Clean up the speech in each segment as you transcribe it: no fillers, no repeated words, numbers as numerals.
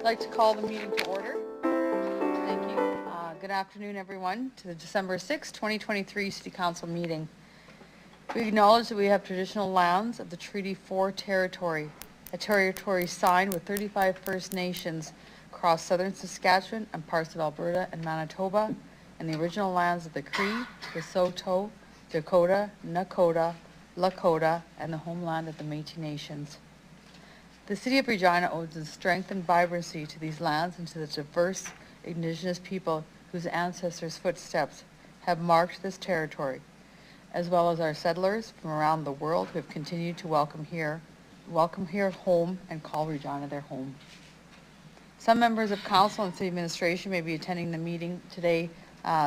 like to call the meeting to order. Thank you. Good afternoon, everyone, to the December 6, 2023 City Council meeting. We acknowledge that we have traditional lands of the Treaty 4 territory, a territory signed with 35 First Nations across southern Saskatchewan and parts of Alberta and Manitoba, and the original lands of the Cree, the Saulteaux, Dakota, Nakota, Lakota, and the homeland of the Métis Nations. The City of Regina owes the strength and vibrancy to these lands and to the diverse Indigenous people whose ancestors' footsteps have marked this territory, as well as our settlers from around the world who have continued to welcome here home and call Regina their home. Some members of Council and City Administration may be attending the meeting today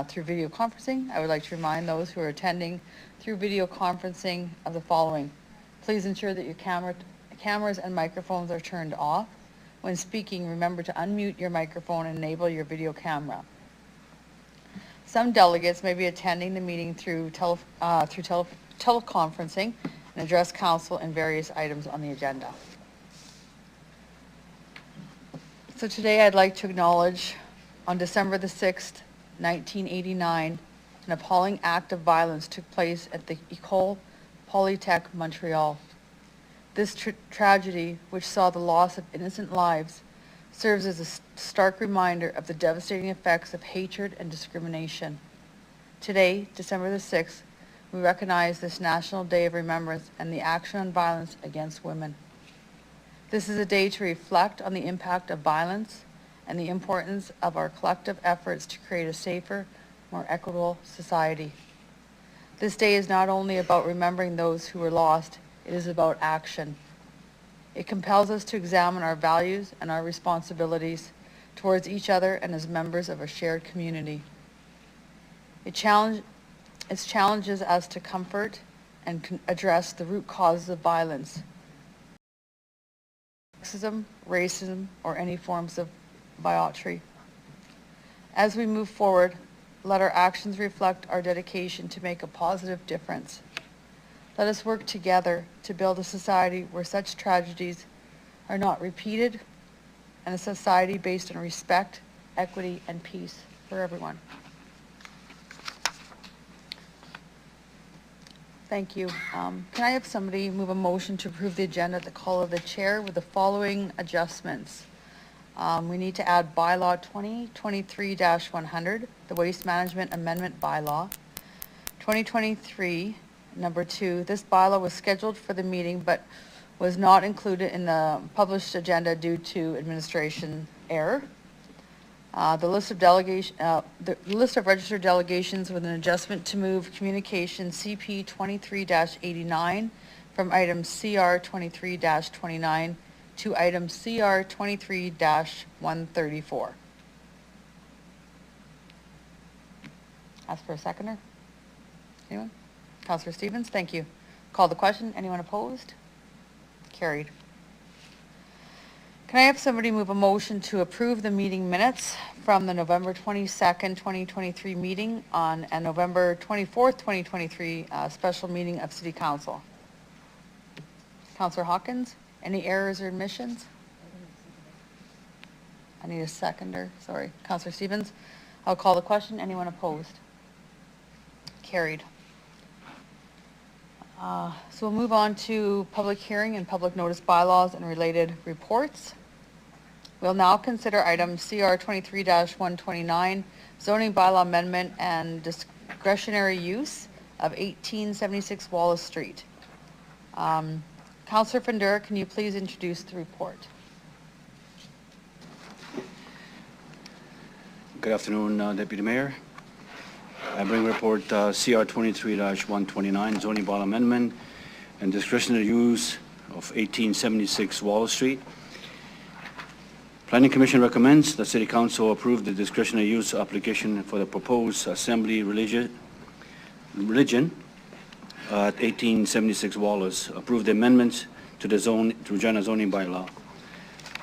through video conferencing. I would like to remind those who are attending through video conferencing of the following. Please ensure that your cameras and microphones are turned off. When speaking, remember to unmute your microphone and enable your video camera. Some delegates may be attending the meeting through teleconferencing and address Council and various items on the agenda. So today I'd like to acknowledge on December the 6th, 1989, an appalling act of violence took place at the École Polytech, Montreal. This tragedy, which saw the loss of innocent lives, serves as a stark reminder of the devastating effects of hatred and discrimination. Today, December the 6th, we recognize this National Day of Remembrance and the action on violence against women. This is a day to reflect on the impact of violence and the importance of our collective efforts to create a safer, more equitable society. This day is not only about remembering those who were lost, it is about action. It compels us to examine our values and our responsibilities towards each other and as members of a shared community. It challenges us to comfort and address the root causes of violence, sexism, racism, or any forms of bigotry. As we move forward, let our actions reflect our dedication to make a positive difference. Let us work together to build a society where such tragedies are not repeated, and a society based on respect, equity, and peace for everyone. Thank you. Can I have somebody move a motion to approve the agenda at the call of the chair with the following adjustments? We need to add bylaw 2023-100, the Waste Management Amendment Bylaw. 2023, number 2, this bylaw was scheduled for the meeting but was not included in the published agenda due to administration error. The list of registered delegations with an adjustment to move communication CP 23-89 from item CR 23-29 to item CR 23-134. Ask for a seconder. Anyone? Councillor Stevens, thank you. Call the question. Anyone opposed? Carried. Can I have somebody move a motion to approve the meeting minutes from the November 22nd, 2023 meeting and November 24th, 2023 special meeting of City Council? Councillor Hawkins, any errors or omissions? I need a seconder. Sorry. Councillor Stevens, I'll call the question. Anyone opposed? Carried. So we'll move on to public hearing and public notice bylaws and related reports. We'll now consider item CR 23-129, zoning bylaw amendment and discretionary use of 1876 Wallace Street. Councillor Fundura, can you please introduce the report? Good afternoon, Deputy Mayor. I bring report CR 23-129, zoning bylaw amendment and discretionary use of 1876 Wallace Street. Planning Commission recommends that City Council approve the discretionary use application for the proposed assembly religion at 1876 Wallace. Approve the amendments to the Regina zoning bylaw.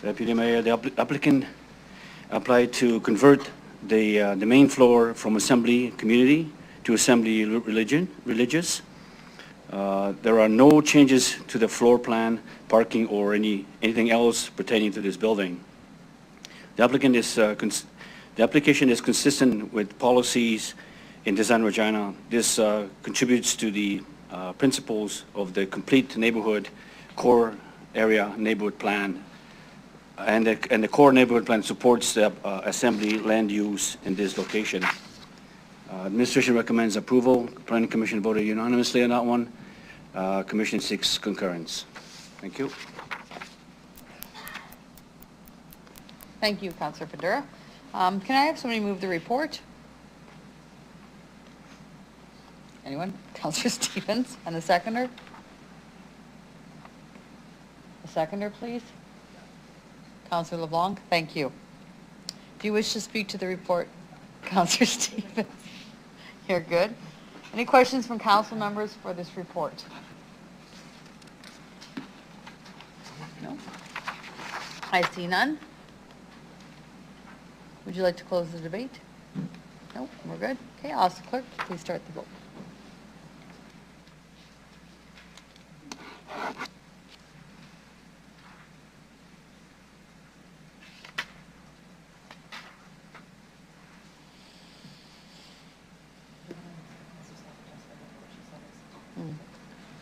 Deputy Mayor, the applicant applied to convert the main floor from assembly community to assembly religious. There are no changes to the floor plan, parking, or anything else pertaining to this building. The application is consistent with policies in Design Regina. This contributes to the principles of the complete neighborhood core area neighborhood plan, and the core neighborhood plan supports the assembly land use in this location. Administration recommends approval. Planning Commission voted unanimously on that one. Commission seeks concurrence. Thank you. Thank you, Councillor Fedora. Can I have somebody move the report? Anyone? Councillor Stevens, and a seconder? A seconder, please. Councillor LeBlanc, thank you. Do you wish to speak to the report, Councillor Stevens? You're good. Any questions from council members for this report? No? I see none. Would you like to close the debate? No, we're good. Okay, I'll ask the clerk to please start the vote.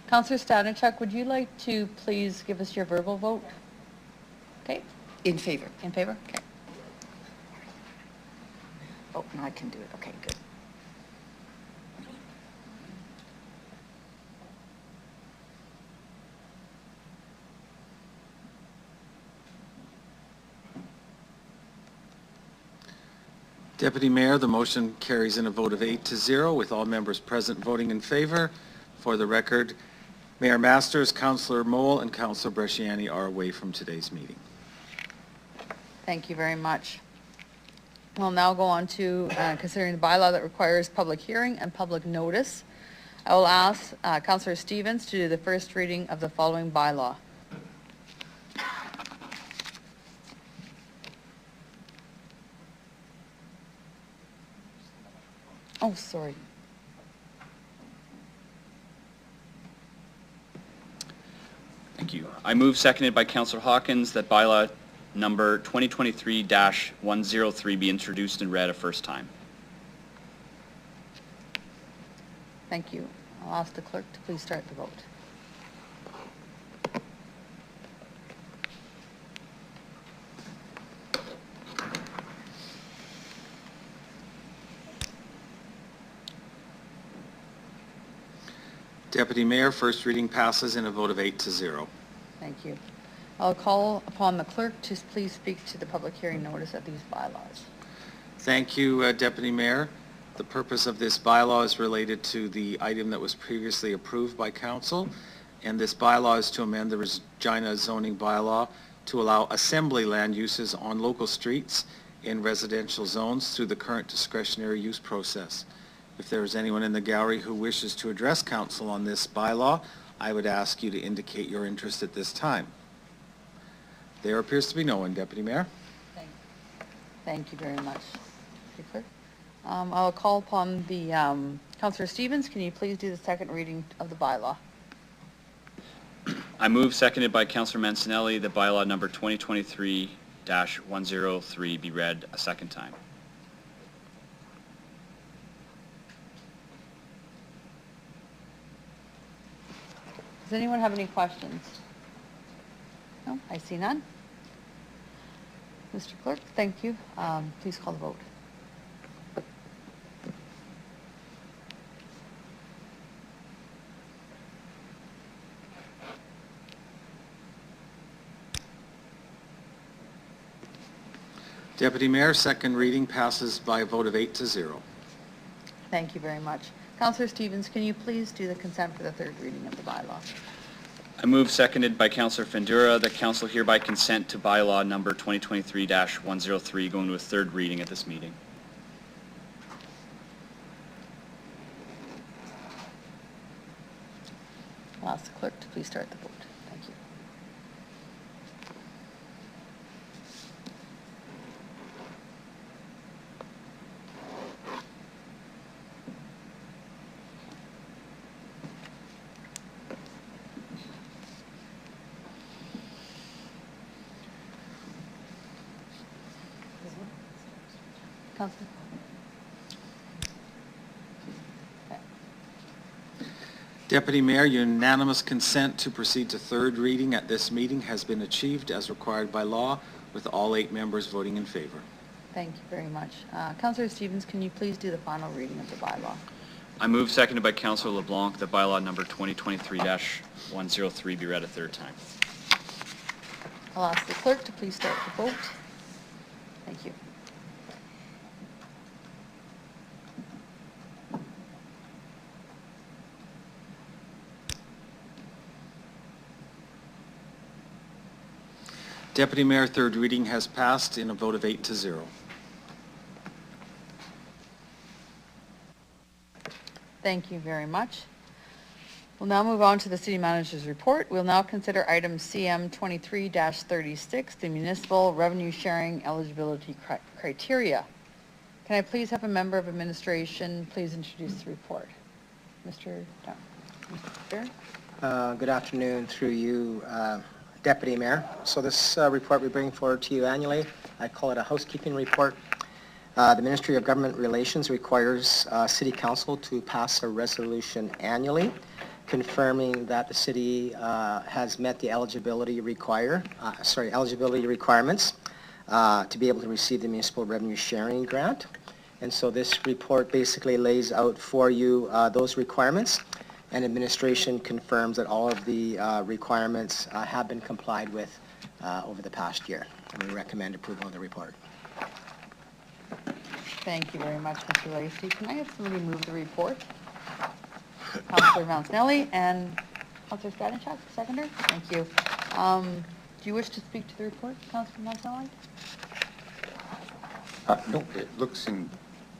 Councillor Stanachuk, would you like to please give us your verbal vote? Okay, In favor. in favor? Okay. Oh, no, I can do it. Okay, good. Deputy Mayor, the motion carries in a vote of 8-0 with all members present voting in favor. For the record, Mayor Masters, Councillor Mole, and Councillor Bresciani are away from today's meeting. Thank you very much. We'll now go on to considering the bylaw that requires public hearing and public notice. I will ask Councillor Stevens to do the first reading of the following bylaw. Oh, sorry. Thank you. I move, seconded by Councillor Hawkins, that bylaw number 2023-103 be introduced and read a first time. Thank you. I'll ask the clerk to please start the vote. Deputy Mayor, first reading passes in a vote of 8-0. Thank you. I'll call upon the clerk to please speak to the public hearing notice of these bylaws. Thank you, Deputy Mayor. The purpose of this bylaw is related to the item that was previously approved by Council, and this bylaw is to amend the Regina zoning bylaw to allow assembly land uses on local streets in residential zones through the current discretionary use process. If there is anyone in the gallery who wishes to address Council on this bylaw, I would ask you to indicate your interest at this time. There appears to be no one, Deputy Mayor. Thank you very much. Okay, clerk. I'll call upon the Councillor Stevens. Can you please do the second reading of the bylaw? I move, seconded by Councillor Mancinelli, that bylaw number 2023-103 be read a second time. Does anyone have any questions? No, I see none. Mr. Clerk, thank you. Please call the vote. Deputy Mayor, second reading passes by a vote of 8-0. Thank you very much. Councillor Stevens, can you please do the consent for the third reading of the bylaw? I move, seconded by Councillor Fendura, that Council hereby consent to bylaw number 2023-103 going to a third reading at this meeting. I'll ask the clerk to please start the vote. Thank you. Councillor? Okay. Deputy Mayor, unanimous consent to proceed to third reading at this meeting has been achieved as required by law, with all 8 members voting in favor. Thank you very much. Councillor Stevens, can you please do the final reading of the bylaw? I move, seconded by Councillor LeBlanc, that bylaw number 2023-103 be read a third time. I'll ask the clerk to please start the vote. Thank you. Deputy Mayor, third reading has passed in a vote of 8-0. Thank you very much. We'll now move on to the city manager's report. We'll now consider item CM 23-36, the municipal revenue sharing eligibility criteria. Can I please have a member of administration please introduce the report? Mr. Dunn. Mr. Fair? Good afternoon through you, Deputy Mayor. So this report we bring forward to you annually. I call it a housekeeping report. The Ministry of Government Relations requires City Council to pass a resolution annually confirming that the city has met the eligibility requirements to be able to receive the municipal revenue sharing grant. And so this report basically lays out for you those requirements, and administration confirms that all of the requirements have been complied with over the past year. And we recommend approval of the report. Thank you very much, Mr. Lacey. Can I have somebody move the report? Councillor Vansnelli and Councillor Stanichuk, seconder. Thank you. Do you wish to speak to the report, Councillor Vansnelli? No, it looks in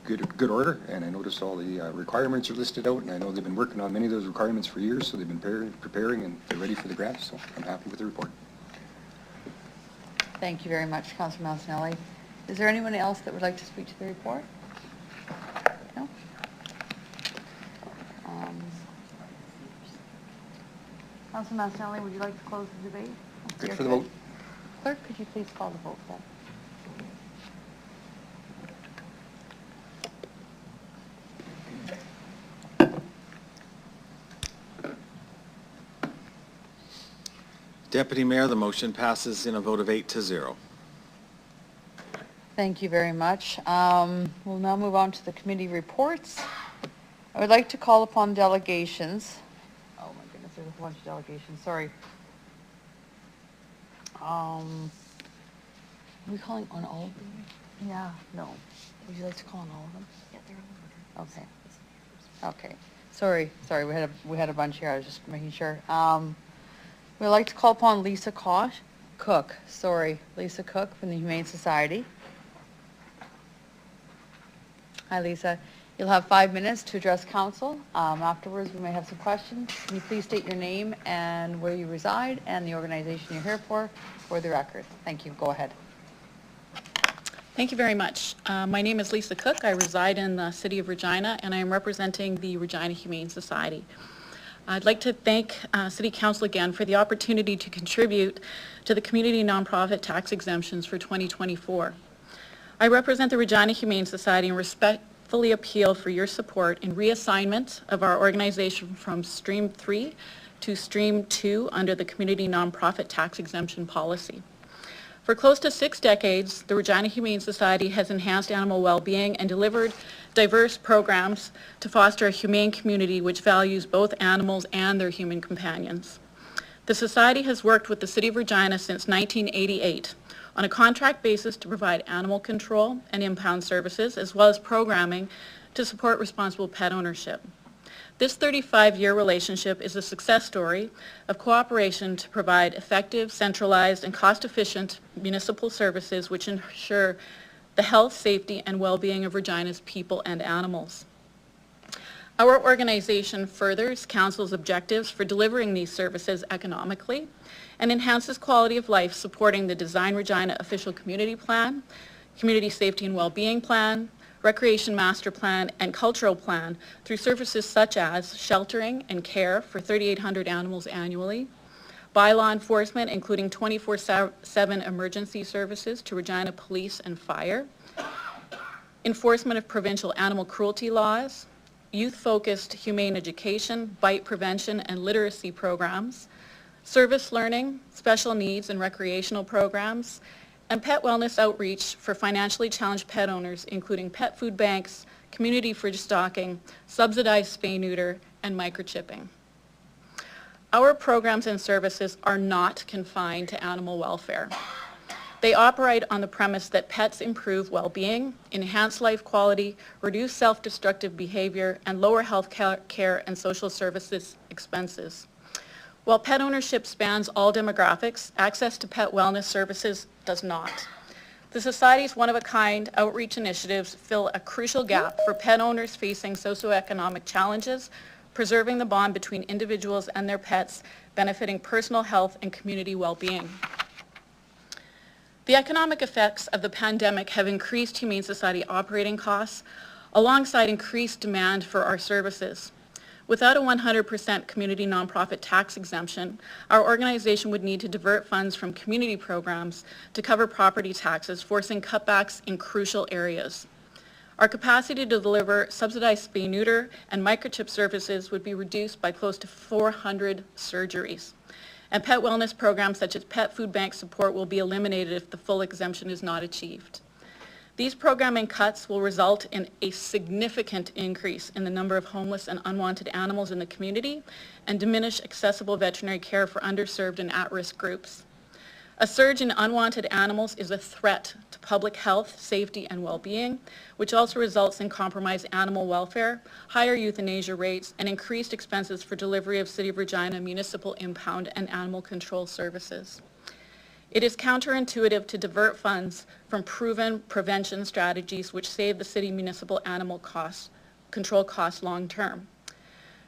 good order, and I noticed all the requirements are listed out, and I know they've been working on many of those requirements for years, so they've been preparing and they're ready for the grant, so I'm happy with the report. Thank you very much, Councillor Vansnelli. Is there anyone else that would like to speak to the report? No? Councillor Vansnelli, would you like to close the debate? Good You're for the vote. Clerk, could you please call the vote then? Deputy Mayor, the motion passes in a vote of 8-0. Thank you very much. We'll now move on to the committee reports. I would like to call upon delegations. Oh my goodness, there's a bunch of delegations, sorry. Are we calling on all of them? Yeah, no. Would you like to call on all of them? Yeah, they're all over. Okay. Okay. Sorry, we had a bunch here, I was just making sure. We'd like to call upon Lisa Cook from the Humane Society. Hi, Lisa. You'll have 5 minutes to address council. Afterwards, we may have some questions. Can you please state your name and where you reside and the organization you're here for the record? Thank you. Go ahead. Thank you very much. My name is Lisa Cook. I reside in the city of Regina, and I am representing the Regina Humane Society. I'd like to thank City Council again for the opportunity to contribute to the community nonprofit tax exemptions for 2024. I represent the Regina Humane Society and respectfully appeal for your support in reassignment of our organization from Stream 3 to Stream 2 under the community nonprofit tax exemption policy. For close to 6 decades, the Regina Humane Society has enhanced animal well-being and delivered diverse programs to foster a humane community which values both animals and their human companions. The Society has worked with the City of Regina since 1988 on a contract basis to provide animal control and impound services, as well as programming to support responsible pet ownership. This 35-year relationship is a success story of cooperation to provide effective, centralized, and cost-efficient municipal services which ensure the health, safety, and well-being of Regina's people and animals. Our organization furthers Council's objectives for delivering these services economically and enhances quality of life, supporting the Design Regina Official Community Plan, Community Safety and Well-being Plan, Recreation Master Plan, and Cultural Plan through services such as sheltering and care for 3,800 animals annually, bylaw enforcement including 24/7 emergency services to Regina Police and Fire, enforcement of provincial animal cruelty laws, youth-focused humane education, bite prevention, and literacy programs, service learning, special needs and recreational programs, and pet wellness outreach for financially challenged pet owners, including pet food banks, community fridge stocking, subsidized spay-neuter, and microchipping. Our programs and services are not confined to animal welfare. They operate on the premise that pets improve well-being, enhance life quality, reduce self-destructive behavior, and lower health care and social services expenses. While pet ownership spans all demographics, access to pet wellness services does not. The Society's one-of-a-kind outreach initiatives fill a crucial gap for pet owners facing socioeconomic challenges, preserving the bond between individuals and their pets, benefiting personal health and community well-being. The economic effects of the pandemic have increased Humane Society operating costs alongside increased demand for our services. Without a 100% community nonprofit tax exemption, our organization would need to divert funds from community programs to cover property taxes, forcing cutbacks in crucial areas. Our capacity to deliver subsidized spay-neuter and microchip services would be reduced by close to 400 surgeries. And pet wellness programs such as pet food bank support will be eliminated if the full exemption is not achieved. These programming cuts will result in a significant increase in the number of homeless and unwanted animals in the community and diminish accessible veterinary care for underserved and at-risk groups. A surge in unwanted animals is a threat to public health, safety, and well-being, which also results in compromised animal welfare, higher euthanasia rates, and increased expenses for delivery of City of Regina municipal impound and animal control services. It is counterintuitive to divert funds from proven prevention strategies which save the city municipal animal control costs long-term.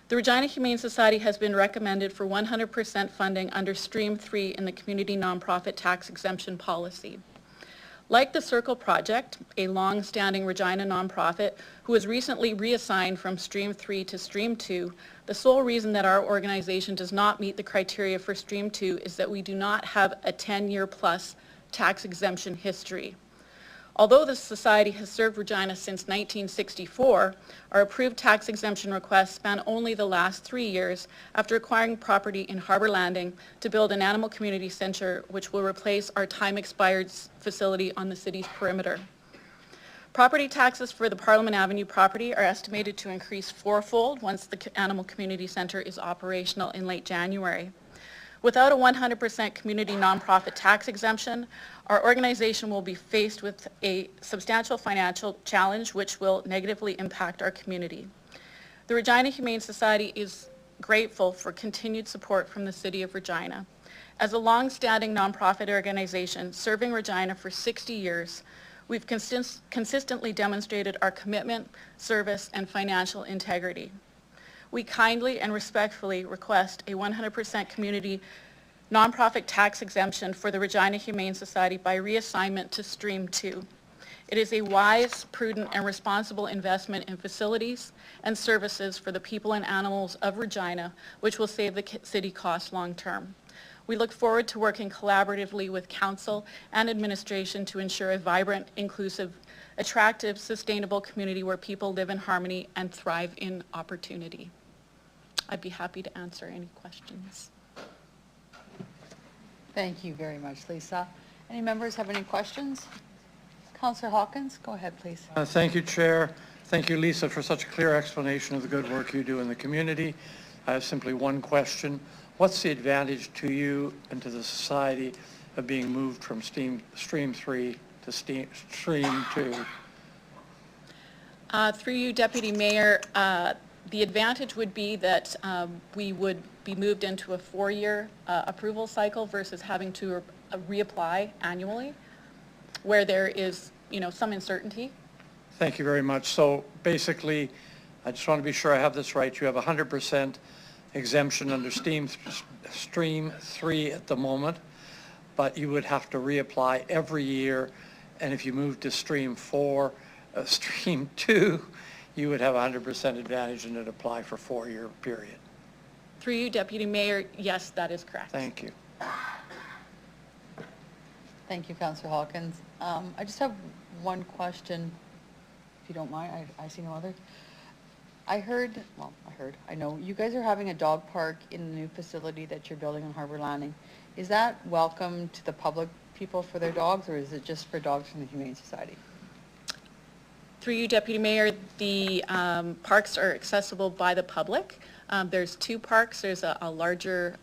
The Regina Humane Society has been recommended for 100% funding under Stream 3 in the Community Nonprofit Tax Exemption Policy. Like the Circle Project, a long-standing Regina nonprofit who was recently reassigned from Stream 3 to Stream 2, the sole reason that our organization does not meet the criteria for Stream 2 is that we do not have a 10-year plus tax exemption history. Although the Society has served Regina since 1964, our approved tax exemption requests span only the last 3 years after acquiring property in Harbor Landing to build an animal community center which will replace our time-expired facility on the city's perimeter. Property taxes for the Parliament Avenue property are estimated to increase fourfold once the animal community center is operational in late January. Without a 100% community nonprofit tax exemption, our organization will be faced with a substantial financial challenge which will negatively impact our community. The Regina Humane Society is grateful for continued support from the City of Regina. As a long-standing nonprofit organization serving Regina for 60 years, we've consistently demonstrated our commitment, service, and financial integrity. We kindly and respectfully request a 100% community nonprofit tax exemption for the Regina Humane Society by reassignment to Stream 2. It is a wise, prudent, and responsible investment in facilities and services for the people and animals of Regina, which will save the city costs long-term. We look forward to working collaboratively with Council and administration to ensure a vibrant, inclusive, attractive, sustainable community where people live in harmony and thrive in opportunity. I'd be happy to answer any questions. Thank you very much, Lisa. Any members have any questions? Councillor Hawkins, go ahead, please. Thank you, Chair. Thank you, Lisa, for such a clear explanation of the good work you do in the community. I have simply one question. What's the advantage to you and to the society of being moved from Stream 3 to Stream 2? Through you, Deputy Mayor, the advantage would be that we would be moved into a 4-year approval cycle versus having to reapply annually, where there is, some uncertainty. Thank you very much. So basically, I just want to be sure I have this right. You have 100% exemption under Stream 3 at the moment, but you would have to reapply every year, and if you move to Stream 2, you would have 100% advantage and it'd apply for a 4-year period. Through you, Deputy Mayor, yes, that is correct. Thank you. Thank you, Councillor Hawkins. I just have one question. if you don't mind, I see no other. I know, you guys are having a dog park in the new facility that you're building on Harbor Landing. Is that welcome to the public people for their dogs, or is it just for dogs from the Humane Society? Through you, Deputy Mayor, the parks are accessible by the public. There's two parks. There's a larger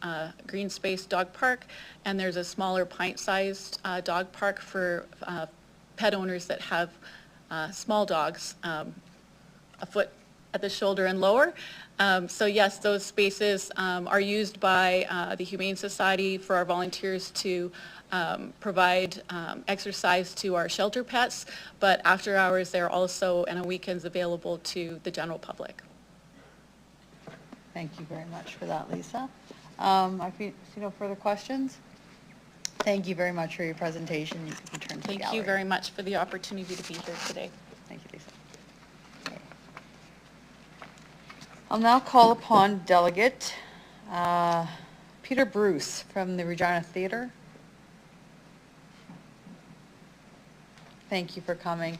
green space dog park, and there's a smaller pint-sized dog park for pet owners that have small dogs, a foot at the shoulder and lower. So yes, those spaces are used by the Humane Society for our volunteers to provide exercise to our shelter pets, but after hours they're also, and on weekends, available to the general public. Thank you very much for that, Lisa. I see no further questions. Thank you very much for your presentation. You can return to the gallery. Thank you very much for the opportunity to be here today. Thank you, Lisa. Okay. I'll now call upon Delegate Peter Bruce from the Regina Theatre. Thank you for coming.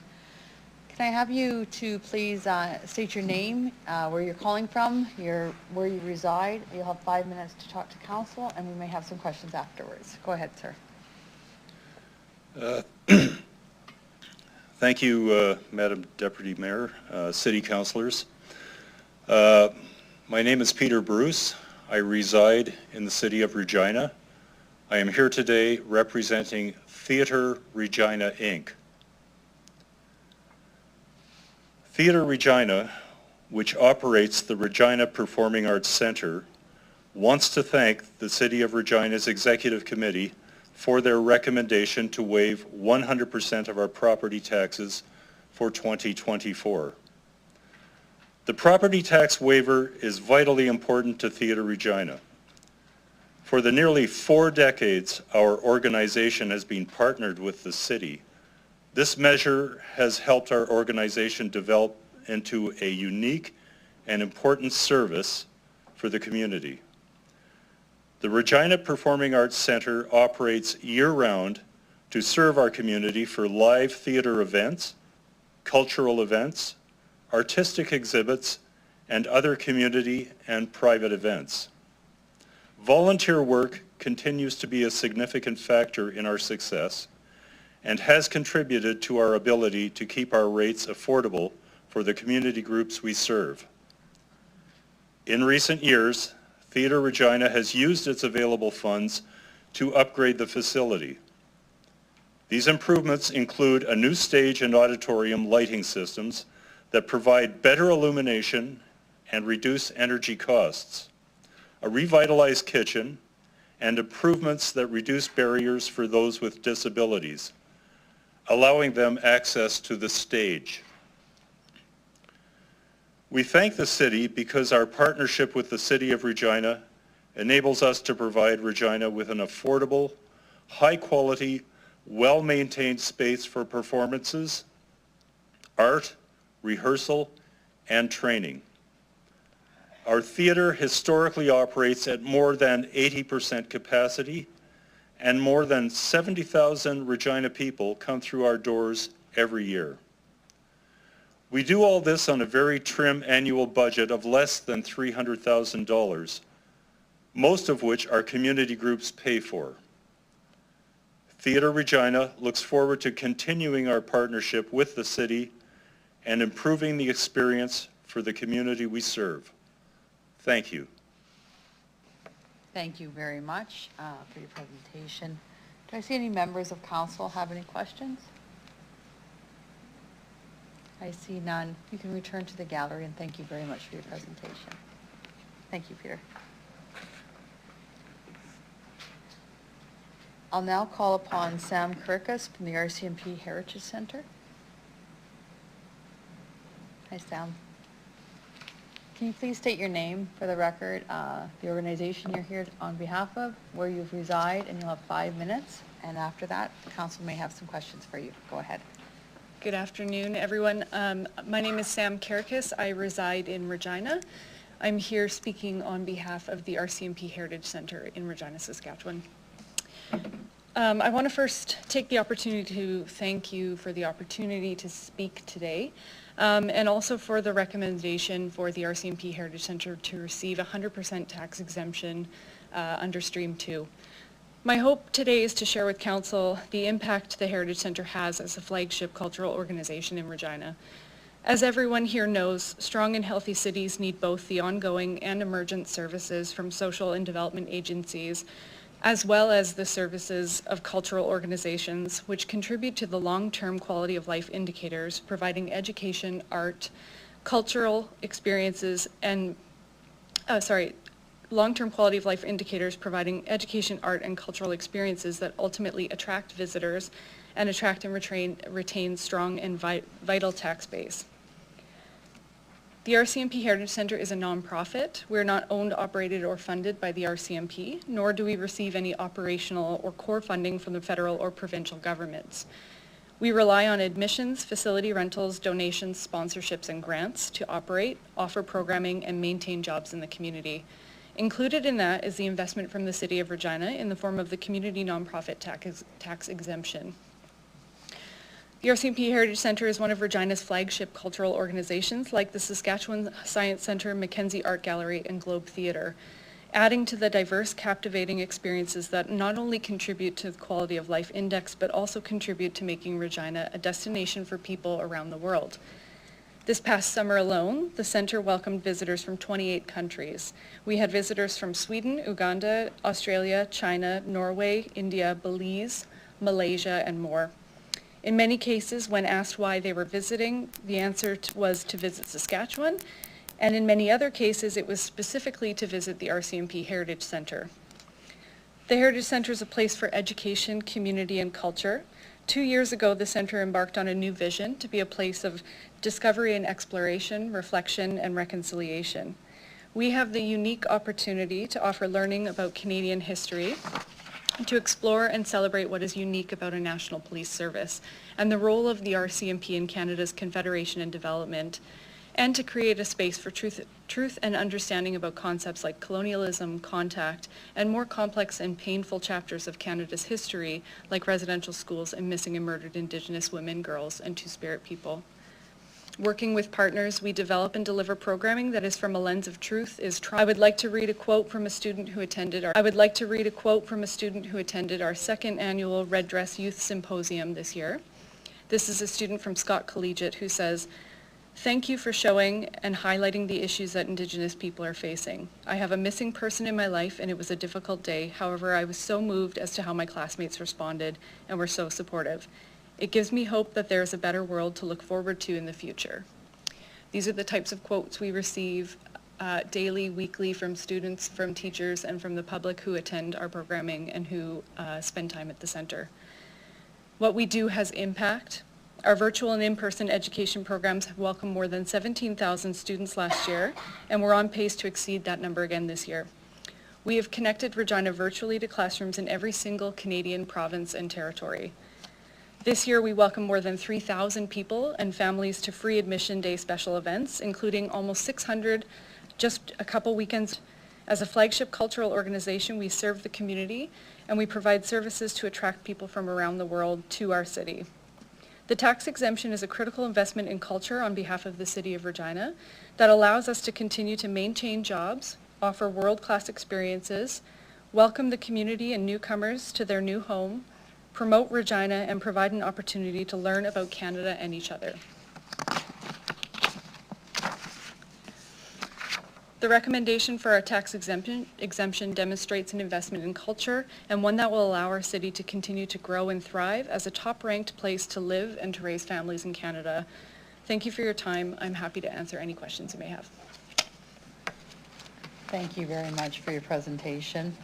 Can I have you to please state your name, where you're calling from, where you reside. You'll have 5 minutes to talk to council, and we may have some questions afterwards. Go ahead, sir. Thank you, Madam Deputy Mayor, City Councilors. My name is Peter Bruce. I reside in the City of Regina. I am here today representing Theatre Regina, Inc. Theatre Regina, which operates the Regina Performing Arts Center, wants to thank the City of Regina's Executive Committee for their recommendation to waive 100% of our property taxes for 2024. The property tax waiver is vitally important to Theatre Regina. For the nearly 4 decades our organization has been partnered with the city, this measure has helped our organization develop into a unique and important service for the community. The Regina Performing Arts Center operates year-round to serve our community for live theater events, cultural events, artistic exhibits, and other community and private events. Volunteer work continues to be a significant factor in our success and has contributed to our ability to keep our rates affordable for the community groups we serve. In recent years, Theatre Regina has used its available funds to upgrade the facility. These improvements include a new stage and auditorium lighting systems that provide better illumination and reduce energy costs, a revitalized kitchen, and improvements that reduce barriers for those with disabilities, allowing them access to the stage. We thank the city because our partnership with the City of Regina enables us to provide Regina with an affordable, high-quality, well-maintained space for performances, art, rehearsal, and training. Our theater historically operates at more than 80% capacity, and more than 70,000 Regina people come through our doors every year. We do all this on a very trim annual budget of less than $300,000, most of which our community groups pay for. Theatre Regina looks forward to continuing our partnership with the city and improving the experience for the community we serve. Thank you. Thank you very much for your presentation. Do I see any members of council have any questions? I see none. You can return to the gallery, and thank you very much for your presentation. Thank you, Peter. I'll now call upon Sam Kirkus from the RCMP Heritage Center. Hi, Sam. Can you please state your name for the record, the organization you're here on behalf of, where you reside, and you'll have 5 minutes. And after that, the council may have some questions for you. Go ahead. Good afternoon, everyone. My name is Sam Kirkus. I reside in Regina. I'm here speaking on behalf of the RCMP Heritage Center in Regina, Saskatchewan. I want to first take the opportunity to thank you for the opportunity to speak today, and also for the recommendation for the RCMP Heritage Centre to receive 100% tax exemption under Stream 2. My hope today is to share with Council the impact the Heritage Centre has as a flagship cultural organization in Regina. As everyone here knows, strong and healthy cities need both the ongoing and emergent services from social and development agencies, as well as the services of cultural organizations, which contribute to the long-term quality of life indicators, providing education, art, cultural experiences, and, long-term quality of life indicators providing education, art, and cultural experiences that ultimately attract visitors and attract and retain strong and vital tax base. The RCMP Heritage Centre is a nonprofit. We're not owned, operated, or funded by the RCMP, nor do we receive any operational or core funding from the federal or provincial governments. We rely on admissions, facility rentals, donations, sponsorships, and grants to operate, offer programming, and maintain jobs in the community. Included in that is the investment from the City of Regina in the form of the community nonprofit tax exemption. The RCMP Heritage Centre is one of Regina's flagship cultural organizations, like the Saskatchewan Science Centre, Mackenzie Art Gallery, and Globe Theatre, adding to the diverse, captivating experiences that not only contribute to the Quality of Life Index, but also contribute to making Regina a destination for people around the world. This past summer alone, the centre welcomed visitors from 28 countries. We had visitors from Sweden, Uganda, Australia, China, Norway, India, Belize, Malaysia, and more. In many cases, when asked why they were visiting, the answer was to visit Saskatchewan, and in many other cases, it was specifically to visit the RCMP Heritage Centre. The Heritage Centre is a place for education, community, and culture. 2 years ago, the centre embarked on a new vision to be a place of discovery and exploration, reflection, and reconciliation. We have the unique opportunity to offer learning about Canadian history, to explore and celebrate what is unique about a national police service and the role of the RCMP in Canada's Confederation and development, and to create a space for truth and understanding about concepts like colonialism, contact, and more complex and painful chapters of Canada's history, like residential schools and missing and murdered Indigenous women, girls, and Two-Spirit people. Working with partners, we develop and deliver programming that is from a lens of truth. I would like to read a quote from a student who attended our second annual Red Dress Youth Symposium this year. This is a student from Scott Collegiate who says, "Thank you for showing and highlighting the issues that Indigenous people are facing. I have a missing person in my life and it was a difficult day. However, I was so moved as to how my classmates responded and were so supportive. It gives me hope that there is a better world to look forward to in the future." These are the types of quotes we receive daily, weekly from students, from teachers, and from the public who attend our programming and who spend time at the centre. What we do has impact. Our virtual and in-person education programs have welcomed more than 17,000 students last year, and we're on pace to exceed that number again this year. We have connected Regina virtually to classrooms in every single Canadian province and territory. This year, we welcome more than 3,000 people and families to free admission day special events, including almost 600 just a couple weekends. As a flagship cultural organization, we serve the community and we provide services to attract people from around the world to our city. The tax exemption is a critical investment in culture on behalf of the City of Regina that allows us to continue to maintain jobs, offer world-class experiences, welcome the community and newcomers to their new home, promote Regina, and provide an opportunity to learn about Canada and each other. The recommendation for our tax exemption demonstrates an investment in culture and one that will allow our city to continue to grow and thrive as a top-ranked place to live and to raise families in Canada. Thank you for your time. I'm happy to answer any questions you may have. Thank you very much for your presentation.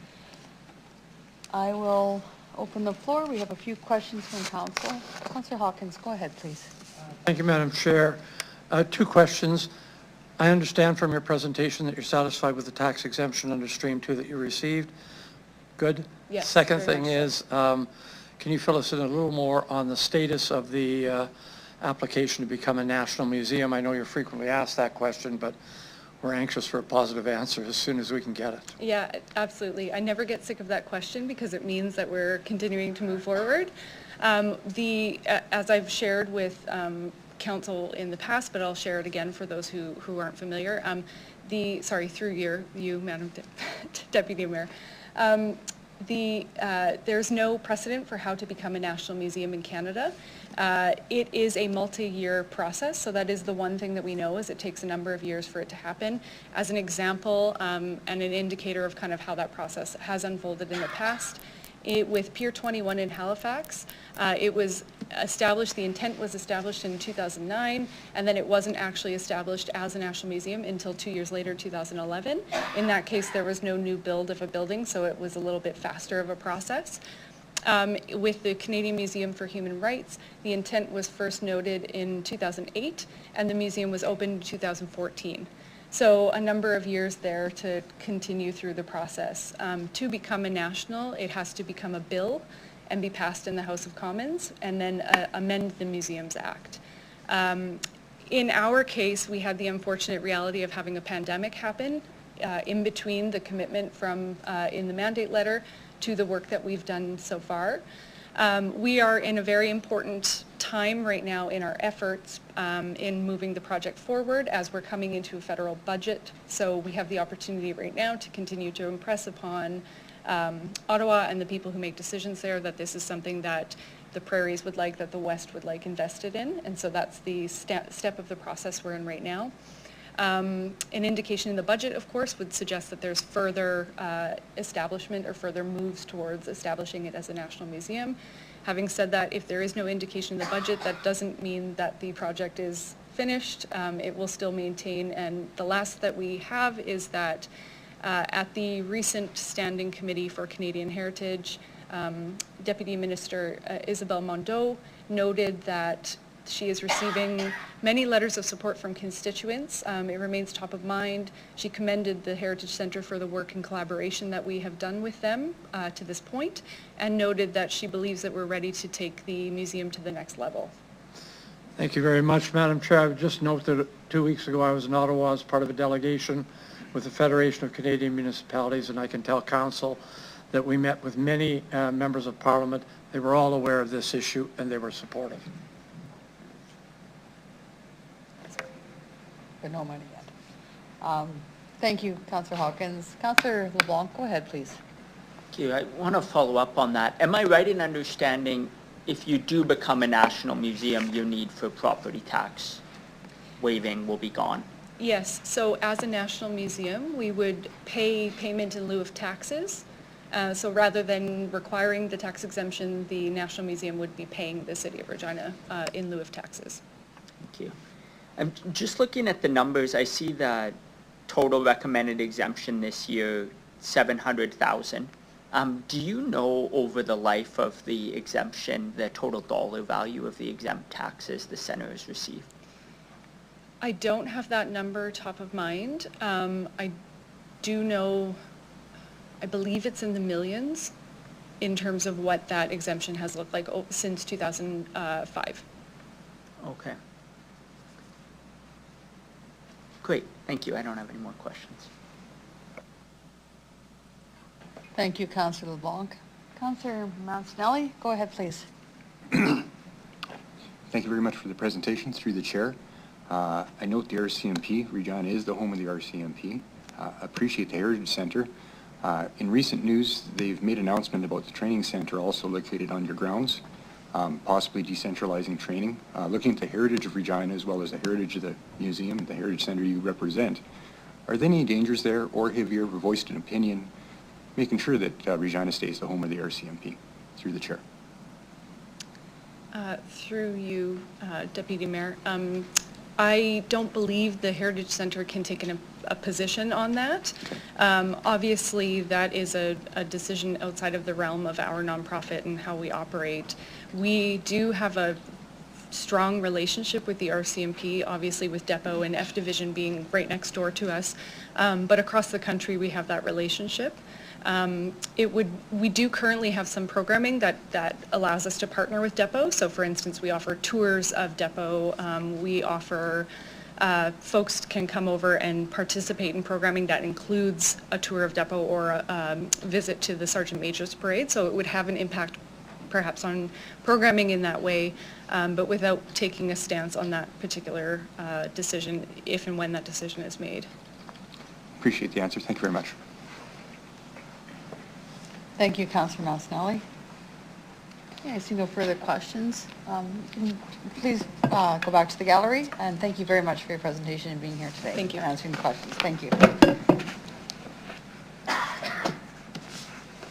I will open the floor. We have a few questions from council. Councillor Hawkins, go ahead, please. Thank you, Madam Chair. 2 questions. I understand from your presentation that you're satisfied with the tax exemption under Stream 2 that you received. Good. Yes, Second very thing much is, can you fill us in a little more on the status of the application to become a national museum? I know you're frequently asked that question, but we're anxious for a positive answer as soon as we can get it. Yeah, absolutely. I never get sick of that question because it means that we're continuing to move forward. As I've shared with council in the past, but I'll share it again for those who aren't familiar, through you, Madam Deputy Mayor, there's no precedent for how to become a national museum in Canada. It is a multi-year process, so that is the one thing that we know is it takes a number of years for it to happen. As an example and an indicator of kind of how that process has unfolded in the past, with Pier 21 in Halifax, it was established, the intent was established in 2009, and then it wasn't actually established as a national museum until 2 years later, 2011. In that case, there was no new build of a building, so it was a little bit faster of a process. With the Canadian Museum for Human Rights, the intent was first noted in 2008, and the museum was opened in 2014. So a number of years there to continue through the process. To become a national, it has to become a bill and be passed in the House of Commons, and then amend the Museums Act. In our case, we had the unfortunate reality of having a pandemic happen in between the commitment from in the mandate letter to the work that we've done so far. We are in a very important time right now in our efforts in moving the project forward as we're coming into a federal budget. So we have the opportunity right now to continue to impress upon Ottawa and the people who make decisions there that this is something that the prairies would like, that the West would like invested in. And so that's the step of the process we're in right now. An indication in the budget, of course, would suggest that there's further establishment or further moves towards establishing it as a national museum. Having said that, if there is no indication in the budget, that doesn't mean that the project is finished. It will still maintain, and the last that we have is that at the recent Standing Committee for Canadian Heritage, Deputy Minister Isabelle Mondeau noted that she is receiving many letters of support from constituents. It remains top of mind. She commended the Heritage Centre for the work and collaboration that we have done with them to this point, and noted that she believes that we're ready to take the museum to the next level. Thank you very much, Madam Chair. I would just note that 2 weeks ago I was in Ottawa as part of a delegation with the Federation of Canadian Municipalities, and I can tell Council that we met with many members of Parliament. They were all aware of this issue and they were supportive. But no money yet. Thank you, Councillor Hawkins. Councillor LeBlanc, go ahead, please. Thank you. I want to follow up on that. Am I right in understanding if you do become a national museum, your need for property tax waiving will be gone? Yes, so as a national museum, we would pay payment in lieu of taxes. So rather than requiring the tax exemption, the National Museum would be paying the City of Regina in lieu of taxes. Thank you. I'm just looking at the numbers. I see that total recommended exemption this year, $700,000. Do you know over the life of the exemption, the total dollar value of the exempt taxes the center has received? I don't have that number top of mind. I do know, I believe it's in the millions in terms of what that exemption has looked like since 2005. Okay. Great, thank you. I don't have any more questions. Thank you, Councillor LeBlanc. Councillor Mancinelli, go ahead, please. Thank you very much for the presentation through the chair. I note the RCMP, Regina is the home of the RCMP. Appreciate the Heritage Centre. In recent news, they've made an announcement about the training centre also located on your grounds, possibly decentralizing training. Looking at the heritage of Regina as well as the heritage of the museum, the Heritage Centre you represent, are there any dangers there, or have you ever voiced an opinion making sure that Regina stays the home of the RCMP? Through the chair. Through you, Deputy Mayor. I don't believe the Heritage Centre can take a position on that. Obviously, that is a decision outside of the realm of our nonprofit and how we operate. We do have a strong relationship with the RCMP, obviously with Depot and F Division being right next door to us, but across the country we have that relationship. We do currently have some programming that allows us to partner with Depot. So for instance, we offer tours of Depot. We offer folks can come over and participate in programming that includes a tour of depot or a visit to the Sergeant Major's Parade. So it would have an impact perhaps on programming in that way, but without taking a stance on that particular decision, if and when that decision is made. Appreciate the answer. Thank you very much. Thank you, Councillor Masnelli. Okay, I see no further questions. Can you please go back to the gallery, and thank you very much for your presentation and being here today. Thank you. And answering the questions. Thank you.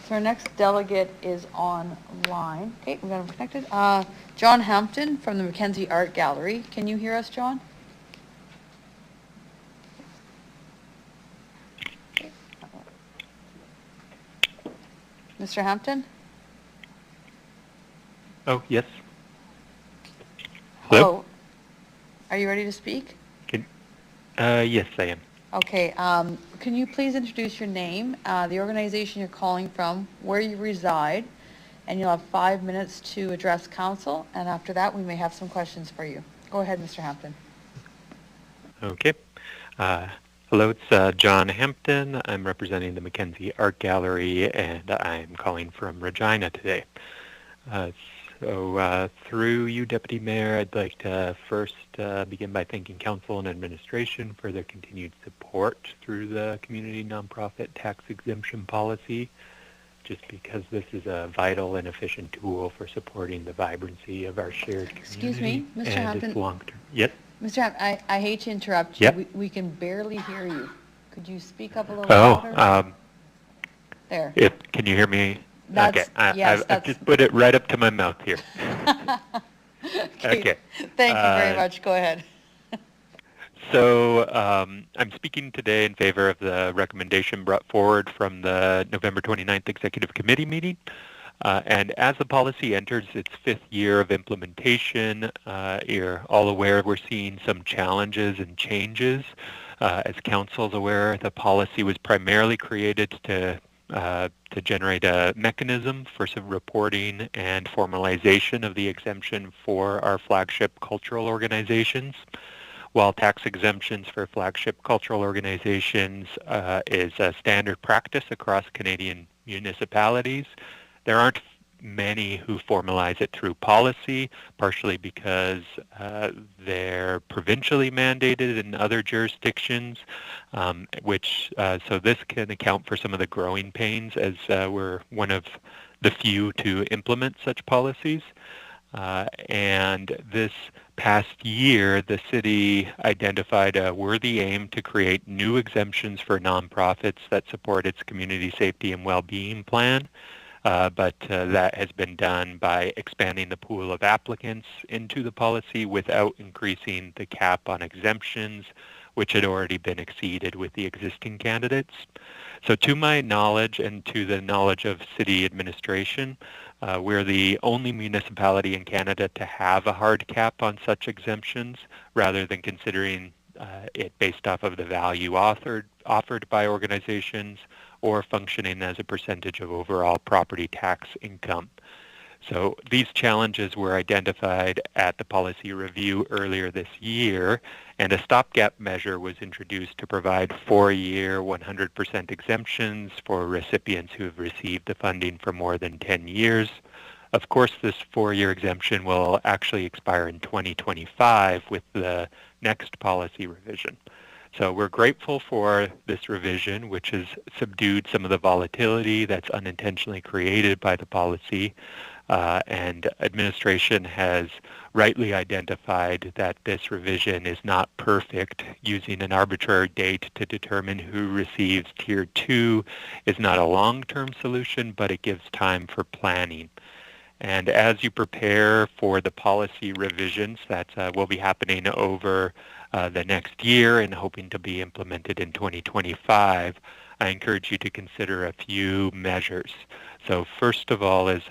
So our next delegate is online. Okay, we got him connected. John Hampton from the Mackenzie Art Gallery. Can you hear us, John? Okay. Mr. Hampton? Oh, yes. Hello? Are you ready to speak? Yes, I am. Okay, can you please introduce your name, the organization you're calling from, where you reside, and you'll have 5 minutes to address council, and after that we may have some questions for you. Go ahead, Mr. Hampton. Okay. Hello, it's John Hampton. I'm representing the Mackenzie Art Gallery, and I'm calling from Regina today. So through you, Deputy Mayor, I'd like to first begin by thanking Council and Administration for their continued support through the Community Nonprofit Tax Exemption Policy, just because this is a vital and efficient tool for supporting the vibrancy of our shared community. Excuse me, Mr. Hampton. Long-term. Yes? Mr. Hampton, I hate to interrupt you. Yep. We can barely hear you. Could you speak up a little Oh, louder? There. Can you hear me? That's, okay, yes, I've just put it right up to my mouth here. Okay. Thank you very much. Go ahead. So I'm speaking today in favor of the recommendation brought forward from the November 29th Executive Committee meeting. And as the policy enters its 5th year of implementation, you're all aware we're seeing some challenges and changes. As Council's aware, the policy was primarily created to generate a mechanism for some reporting and formalization of the exemption for our flagship cultural organizations. While tax exemptions for flagship cultural organizations is a standard practice across Canadian municipalities, there aren't many who formalize it through policy, partially because they're provincially mandated in other jurisdictions, so this can account for some of the growing pains as we're one of the few to implement such policies. And this past year, the city identified a worthy aim to create new exemptions for nonprofits that support its community safety and well-being plan. But that has been done by expanding the pool of applicants into the policy without increasing the cap on exemptions, which had already been exceeded with the existing candidates. So to my knowledge and to the knowledge of city administration, we're the only municipality in Canada to have a hard cap on such exemptions, rather than considering it based off of the value offered by organizations or functioning as a percentage of overall property tax income. So these challenges were identified at the policy review earlier this year, and a stopgap measure was introduced to provide 4-year 100% exemptions for recipients who have received the funding for more than 10 years. Of course, this 4-year exemption will actually expire in 2025 with the next policy revision. So we're grateful for this revision, which has subdued some of the volatility that's unintentionally created by the policy. And administration has rightly identified that this revision is not perfect. Using an arbitrary date to determine who receives Tier 2 is not a long-term solution, but it gives time for planning. And as you prepare for the policy revisions that will be happening over the next year and hoping to be implemented in 2025, I encourage you to consider a few measures. So first of all is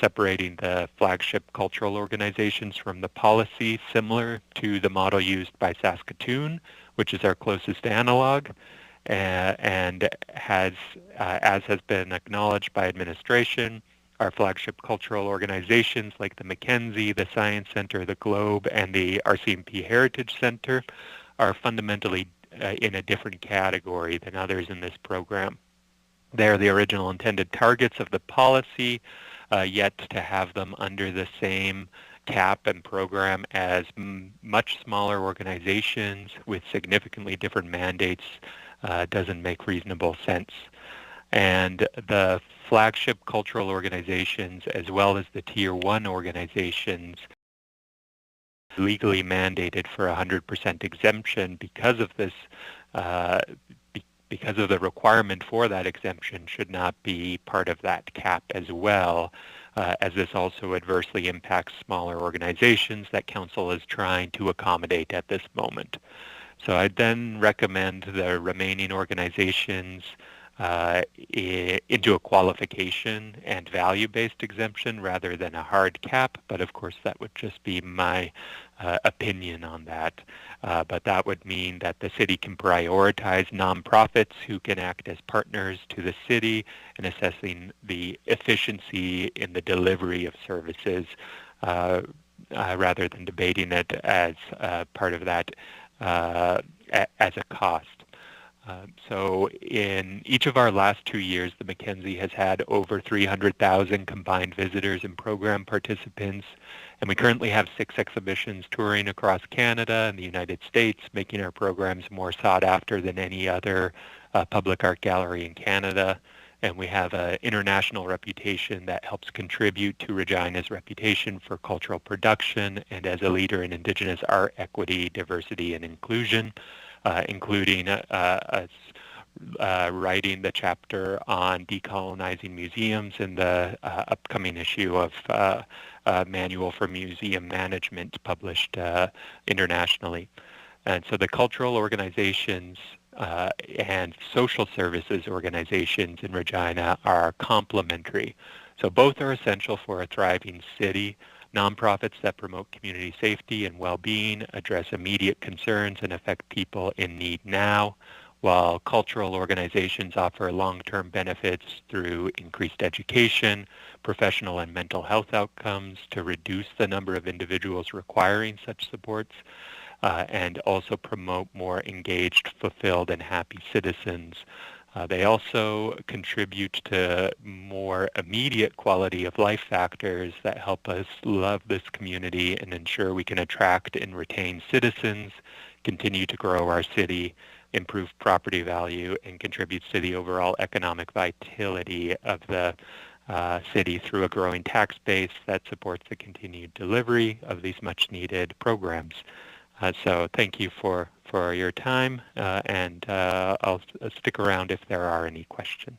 separating the flagship cultural organizations from the policy, similar to the model used by Saskatoon, which is our closest analog, and as has been acknowledged by administration, our flagship cultural organizations like the Mackenzie, the Science Center, the Globe, and the RCMP Heritage Center are fundamentally in a different category than others in this program. They're the original intended targets of the policy, yet to have them under the same cap and program as much smaller organizations with significantly different mandates doesn't make reasonable sense. And the flagship cultural organizations, as well as the Tier 1 organizations, legally mandated for 100% exemption because of this, because of the requirement for that exemption should not be part of that cap as well, as this also adversely impacts smaller organizations that Council is trying to accommodate at this moment. So I then recommend the remaining organizations into a qualification and value-based exemption rather than a hard cap, but of course that would just be my opinion on that. But that would mean that the city can prioritize nonprofits who can act as partners to the city in assessing the efficiency in the delivery of services rather than debating it as part of that as a cost. So in each of our last 2 years, the Mackenzie has had over 300,000 combined visitors and program participants, and we currently have 6 exhibitions touring across Canada and the United States, making our programs more sought after than any other public art gallery in Canada. And we have an international reputation that helps contribute to Regina's reputation for cultural production and as a leader in Indigenous art, equity, diversity, and inclusion. Including writing the chapter on decolonizing museums in the upcoming issue of Manual for Museum Management published internationally. And so the cultural organizations and social services organizations in Regina are complementary. So both are essential for a thriving city. Nonprofits that promote community safety and well-being address immediate concerns and affect people in need now, while cultural organizations offer long-term benefits through increased education, professional and mental health outcomes to reduce the number of individuals requiring such supports, and also promote more engaged, fulfilled, and happy citizens. They also contribute to more immediate quality of life factors that help us love this community and ensure we can attract and retain citizens, continue to grow our city, improve property value, and contribute to the overall economic vitality of the city through a growing tax base that supports the continued delivery of these much-needed programs. So thank you for your time, and I'll stick around if there are any questions.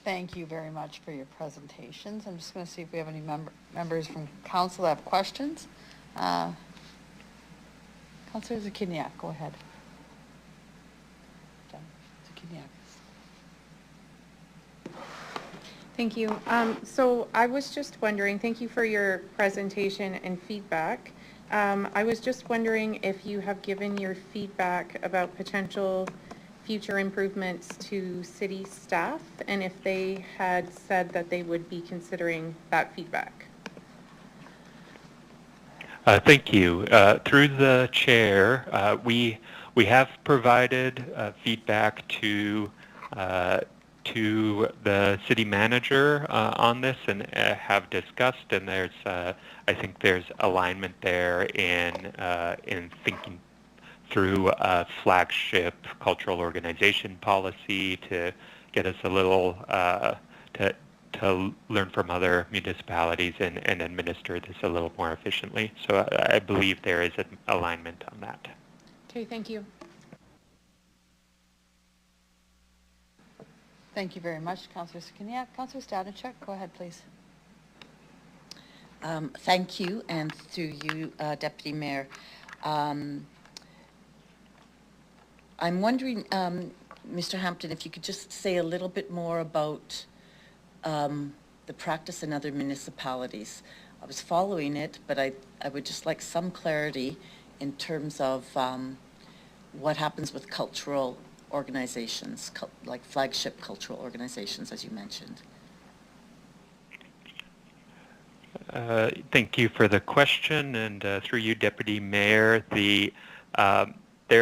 Thank you very much for your presentations. I'm just going to see if we have any members from council that have questions. Councillor Zakiniak, go ahead. Zakiniak. Thank you. So I was just wondering, thank you for your presentation and feedback. I was just wondering if you have given your feedback about potential future improvements to city staff and if they had said that they would be considering that feedback. Thank you. Through the chair, we have provided feedback to the city manager on this and have discussed, and there's I think there's alignment there in thinking through a flagship cultural organization policy to get us a little to learn from other municipalities and administer this a little more efficiently. So I believe there is an alignment on that. Okay, thank you. Thank you very much, Councillor Skiniak. Councillor Stanachuk, go ahead, please. Thank you, and through you, Deputy Mayor. I'm wondering, Mr. Hampton, if you could just say a little bit more about the practice in other municipalities. I was following it, but I would just like some clarity in terms of what happens with cultural organizations, like flagship cultural organizations, as you mentioned. Thank you for the question, and through you, Deputy Mayor, there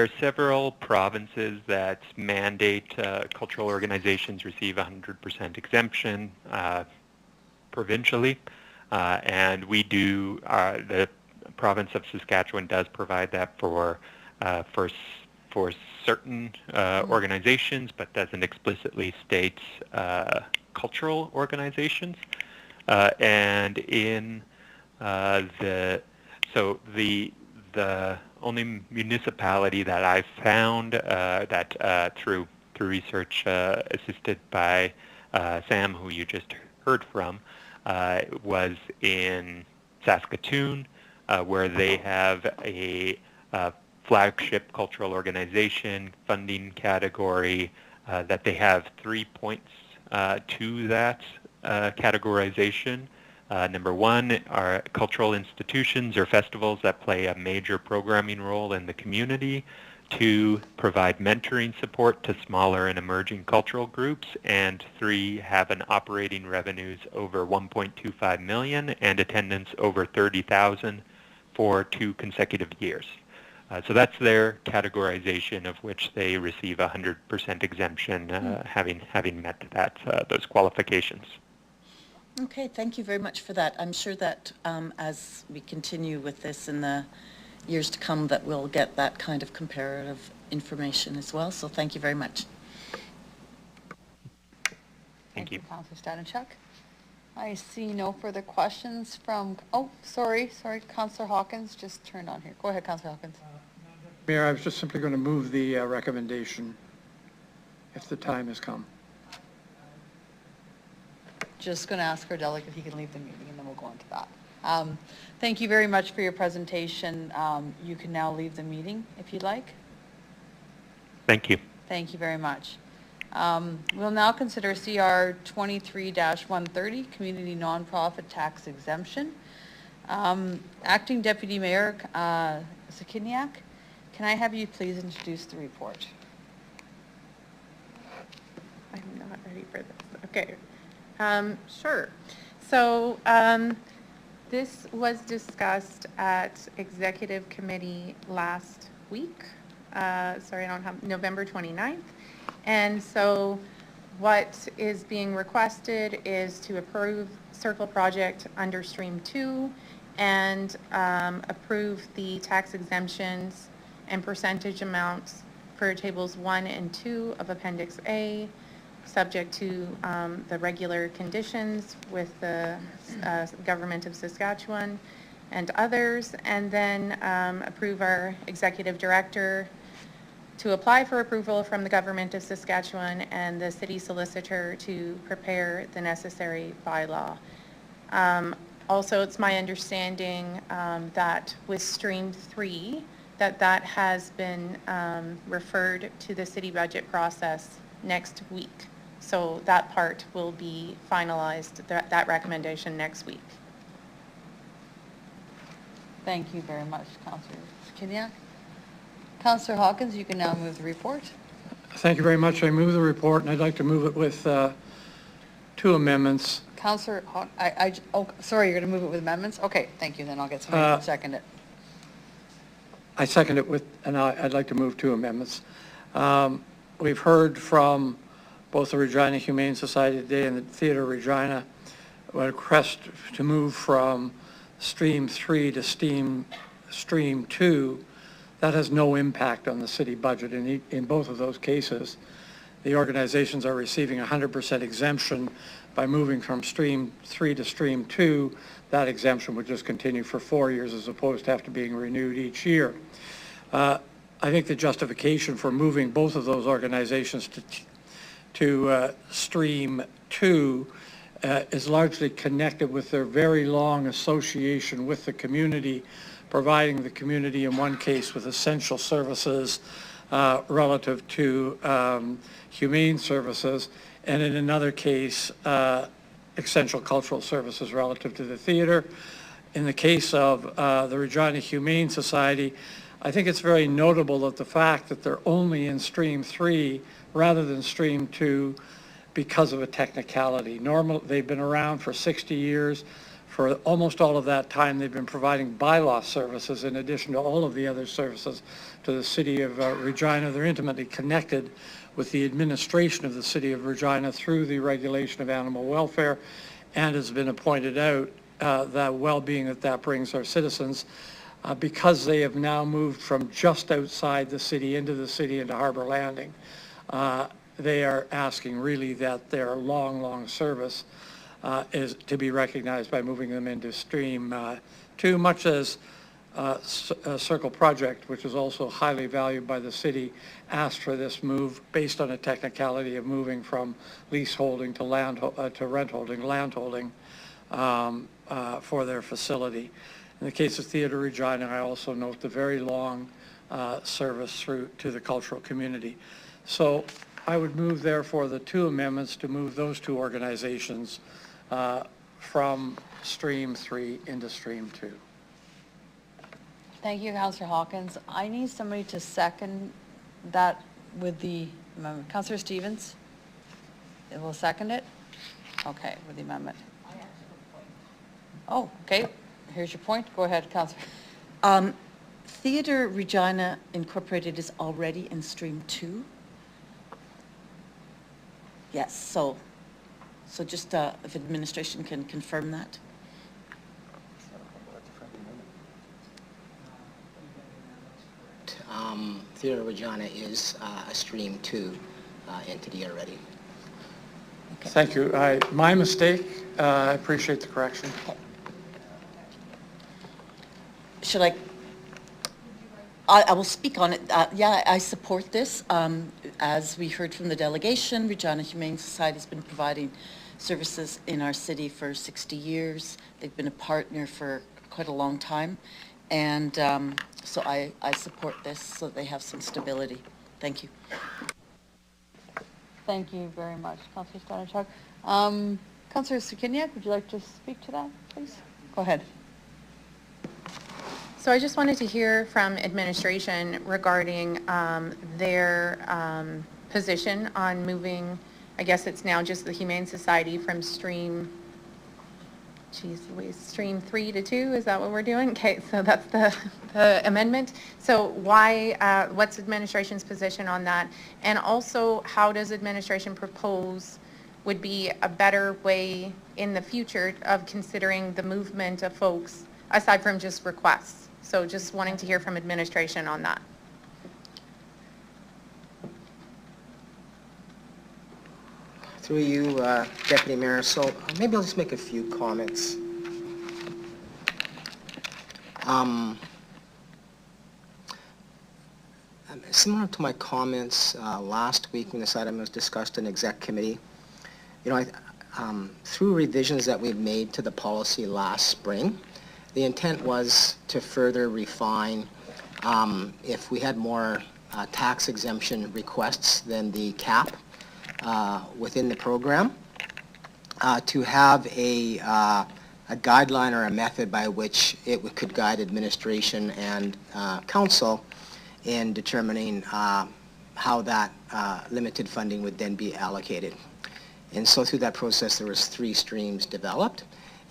are several provinces that mandate cultural organizations receive 100% exemption provincially, and we do. The province of Saskatchewan does provide that for certain organizations, but doesn't explicitly state cultural organizations. And in the only municipality that I've found that through research assisted by Sam, who you just heard from, was in Saskatoon, where they have a flagship cultural organization funding category that they have 3 points to that categorization. Number one are cultural institutions or festivals that play a major programming role in the community. 2, provide mentoring support to smaller and emerging cultural groups. And 3, have an operating revenues over 1.25 million and attendance over 30,000 for 2 consecutive years. So that's their categorization, of which they receive 100% exemption, having met those qualifications. Okay, thank you very much for that. I'm sure that as we continue with this in the years to come, that we'll get that kind of comparative information as well. So thank you very much. Thank you. Councillor Stadenchuk. I see no further questions from, sorry, Councillor Hawkins just turned on here. Go ahead, Councillor Hawkins. Mayor, I was just simply going to move the recommendation if the time has come. Just going to ask our delegate if he can leave the meeting, and then we'll go on to that. Thank you very much for your presentation. You can now leave the meeting if you'd like. Thank you. Thank you very much. We'll now consider CR 23-130, Community Nonprofit Tax Exemption. Acting Deputy Mayor Sakiniak, can I have you please introduce the report? I'm not ready for this. Okay. Sure. So this was discussed at Executive Committee last week. Sorry, I don't have November 29th. And so what is being requested is to approve Circle Project under Stream 2 and approve the tax exemptions and percentage amounts for Tables 1 and 2 of Appendix A, subject to the regular conditions with the Government of Saskatchewan and others, and then approve our Executive Director to apply for approval from the Government of Saskatchewan and the City Solicitor to prepare the necessary bylaw. Also, it's my understanding that with Stream 3, that has been referred to the city budget process next week. So that part will be finalized, that recommendation next week. Thank you very much, Councillor Sakiniak. Councillor Hawkins, you can now move the report. Thank you very much. I move the report, and I'd like to move it with 2 amendments. Councillor Hawkins, sorry, you're going to move it with amendments? Okay, thank you. Then I'll get somebody to second it. I second it with, and I'd like to move 2 amendments. We've heard from both the Regina Humane Society today and the Theatre Regina a request to move from Stream 3 to Stream 2. That has no impact on the city budget. In both of those cases, the organizations are receiving 100% exemption by moving from Stream 3 to Stream 2. That exemption would just continue for 4 years as opposed to have to being renewed each year. I think the justification for moving both of those organizations to Stream 2 is largely connected with their very long association with the community, providing the community in one case with essential services relative to humane services, and in another case, essential cultural services relative to the theater. In the case of the Regina Humane Society, I think it's very notable that the fact that they're only in Stream 3 rather than Stream 2 because of a technicality. They've been around for 60 years. For almost all of that time, they've been providing bylaw services in addition to all of the other services to the city of Regina. They're intimately connected with the administration of the city of Regina through the regulation of animal welfare, and has been pointed out the well-being that brings our citizens. Because they have now moved from just outside the city into Harbor Landing, they are asking really that their long service is to be recognized by moving them into Stream 2, much as Circle Project, which is also highly valued by the city, asked for this move based on a technicality of moving from leaseholding to rent holding, land holding for their facility. In the case of Theatre Regina, I also note the very long service through to the cultural community. So I would move, therefore, the two amendments to move those two organizations from Stream 3 into Stream 2. Thank you, Councillor Hawkins. I need somebody to second that with the amendment. Councillor Stevens? It will second it? Okay, with the amendment. Oh, okay. Here's your point. Go ahead, Councillor. Theatre Regina Incorporated is already in Stream 2? Yes, so just if administration can confirm that. Theatre Regina is a Stream 2 entity already. Okay. Thank you. My mistake. I appreciate the correction. Should I will speak on it. Yeah, I support this. As we heard from the delegation, Regina Humane Society has been providing services in our city for 60 years. They've been a partner for quite a long time. And so I support this so they have some stability. Thank you. Thank you very much, Councillor Stanishuk. Councillor Sukiniak, would you like to speak to that, please? Go ahead. So I just wanted to hear from administration regarding their position on moving, I guess it's now just the Humane Society from Stream 3 to 2, is that what we're doing? Okay, so that's the amendment. So why, what's administration's position on that? And also, how does administration propose would be a better way in the future of considering the movement of folks, aside from just requests? So just wanting to hear from administration on that. Through you, Deputy Mayor, so maybe I'll just make a few comments. Similar to my comments last week when this item was discussed in exec committee, you know, through revisions that we made to the policy last spring, the intent was to further refine if we had more tax exemption requests than the cap within the program, to have a guideline or a method by which it could guide administration and council in determining how that limited funding would then be allocated. And so through that process there was 3 streams developed.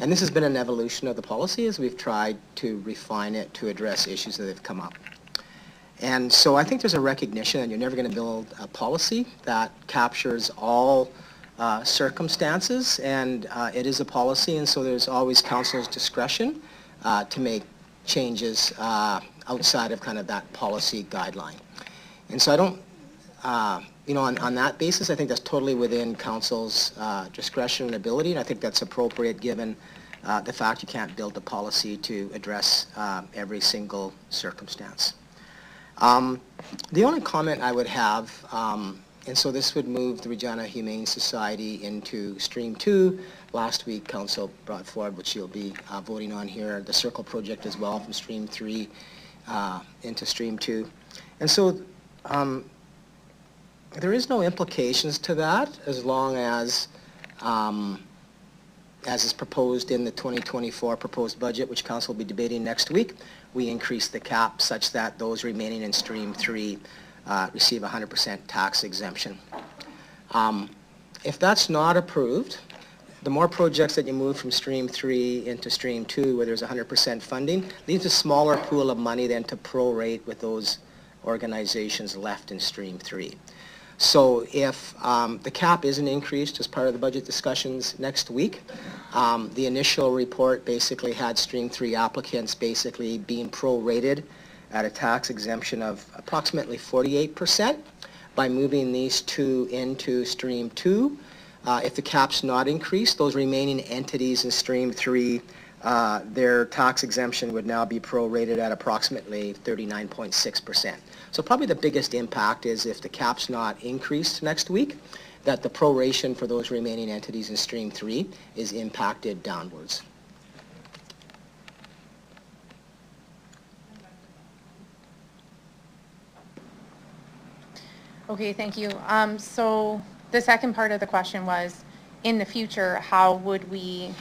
And this has been an evolution of the policy as we've tried to refine it to address issues that have come up. And so I think there's a recognition that you're never going to build a policy that captures all circumstances, and it is a policy, and so there's always council's discretion to make changes outside of kind of that policy guideline. And so I don't, you know, on that basis, I think that's totally within council's discretion and ability, and I think that's appropriate given the fact you can't build a policy to address every single circumstance. The only comment I would have, and so this would move the Regina Humane Society into Stream 2. Last week, council brought forward, which you'll be voting on here, the Circle Project as well from Stream 3 into Stream 2. And so there is no implications to that as long as is proposed in the 2024 proposed budget, which council will be debating next week, we increase the cap such that those remaining in Stream 3 receive 100% tax exemption. If that's not approved, the more projects that you move from Stream 3 into Stream 2, where there's 100% funding, leaves a smaller pool of money then to prorate with those organizations left in Stream 3. So if the cap isn't increased as part of the budget discussions next week, the initial report basically had Stream 3 applicants basically being prorated at a tax exemption of approximately 48%. By moving these two into Stream 2, if the cap's not increased, those remaining entities in Stream 3, their tax exemption would now be prorated at approximately 39.6%. So probably the biggest impact is if the cap's not increased next week, that the proration for those remaining entities in Stream 3 is impacted downwards. Okay, thank you. So the second part of the question was, in the future, what would be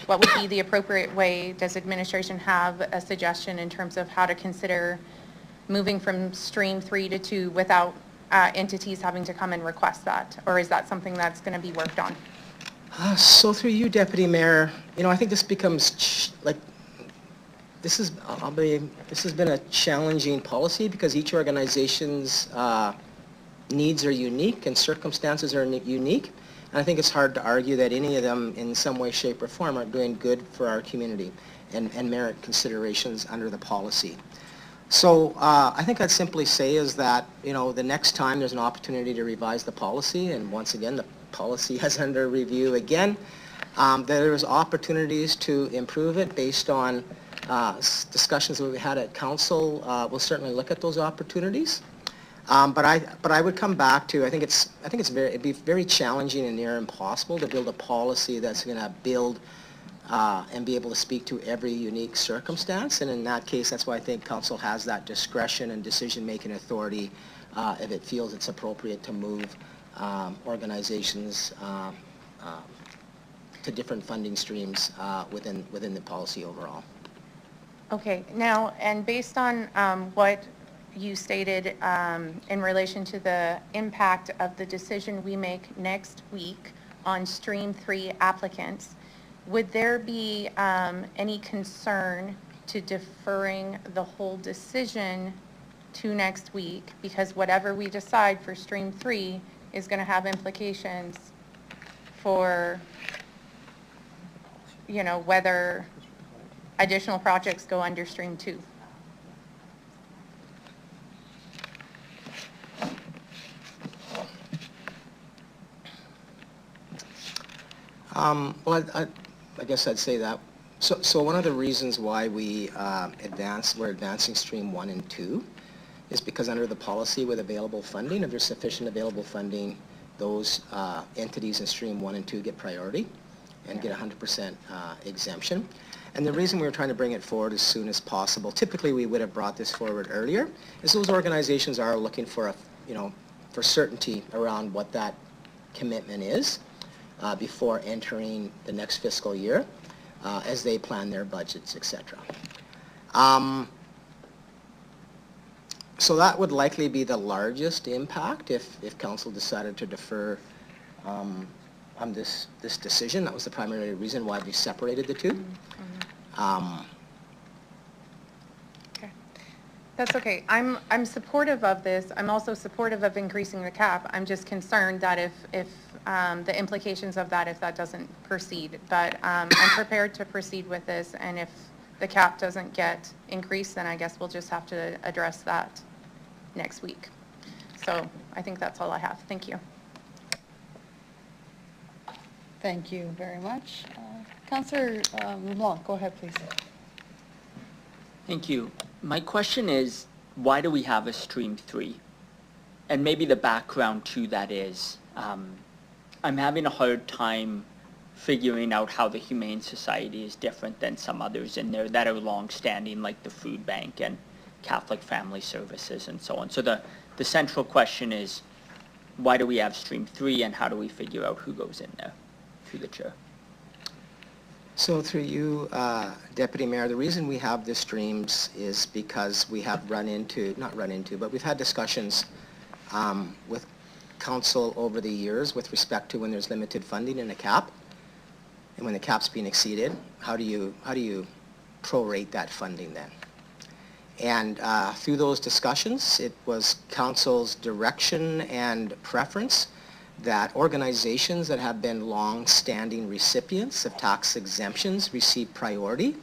the appropriate way? Does administration have a suggestion in terms of how to consider moving from Stream 3 to 2 without entities having to come and request that? Or is that something that's going to be worked on? So through you, Deputy Mayor, I think this becomes this has been a challenging policy because each organization's needs are unique and circumstances are unique. And I think it's hard to argue that any of them in some way, shape, or form are doing good for our community and merit considerations under the policy. So I think I'd simply say is that, the next time there's an opportunity to revise the policy, and once again, the policy is under review again, there's opportunities to improve it based on discussions that we had at council. We'll certainly look at those opportunities. But I would come back to, it'd be very challenging and near impossible to build a policy that's going to build and be able to speak to every unique circumstance. And in that case, that's why I think council has that discretion and decision-making authority if it feels it's appropriate to move organizations to different funding streams within the policy overall. Okay, now, and based on what you stated in relation to the impact of the decision we make next week on Stream 3 applicants, would there be any concern to deferring the whole decision to next week? Because whatever we decide for Stream 3 is going to have implications for, whether additional projects go under Stream 2. Well, I guess I'd say that. So one of the reasons why we're advancing Stream 1 and 2 is because under the policy with available funding, if there's sufficient available funding, those entities in Stream 1 and 2 get priority and get 100% exemption. And the reason we were trying to bring it forward as soon as possible, typically we would have brought this forward earlier, is those organizations are looking for for certainty around what that commitment is before entering the next fiscal year as they plan their budgets, etc. So that would likely be the largest impact if council decided to defer on this decision. That was the primary reason why we separated the two. Okay, that's okay. I'm supportive of this. I'm also supportive of increasing the cap. I'm just concerned that if the implications of that if that doesn't proceed. But I'm prepared to proceed with this, and if the cap doesn't get increased, then I guess we'll just have to address that next week. So I think that's all I have. Thank you. Thank you very much. Councillor LeBlanc, go ahead, please. Thank you. My question is, why do we have a Stream 3? And maybe the background to that is, I'm having a hard time figuring out how the Humane Society is different than some others in there that are long-standing, like the Food Bank and Catholic Family Services and so on. So the central question is, why do we have Stream 3 and how do we figure out who goes in there? Through the chair. So through you, Deputy Mayor, the reason we have the streams is because we have but we've had discussions with council over the years with respect to when there's limited funding and a cap. And when the cap's being exceeded, how do you prorate that funding then? And through those discussions, it was council's direction and preference that organizations that have been long-standing recipients of tax exemptions receive priority.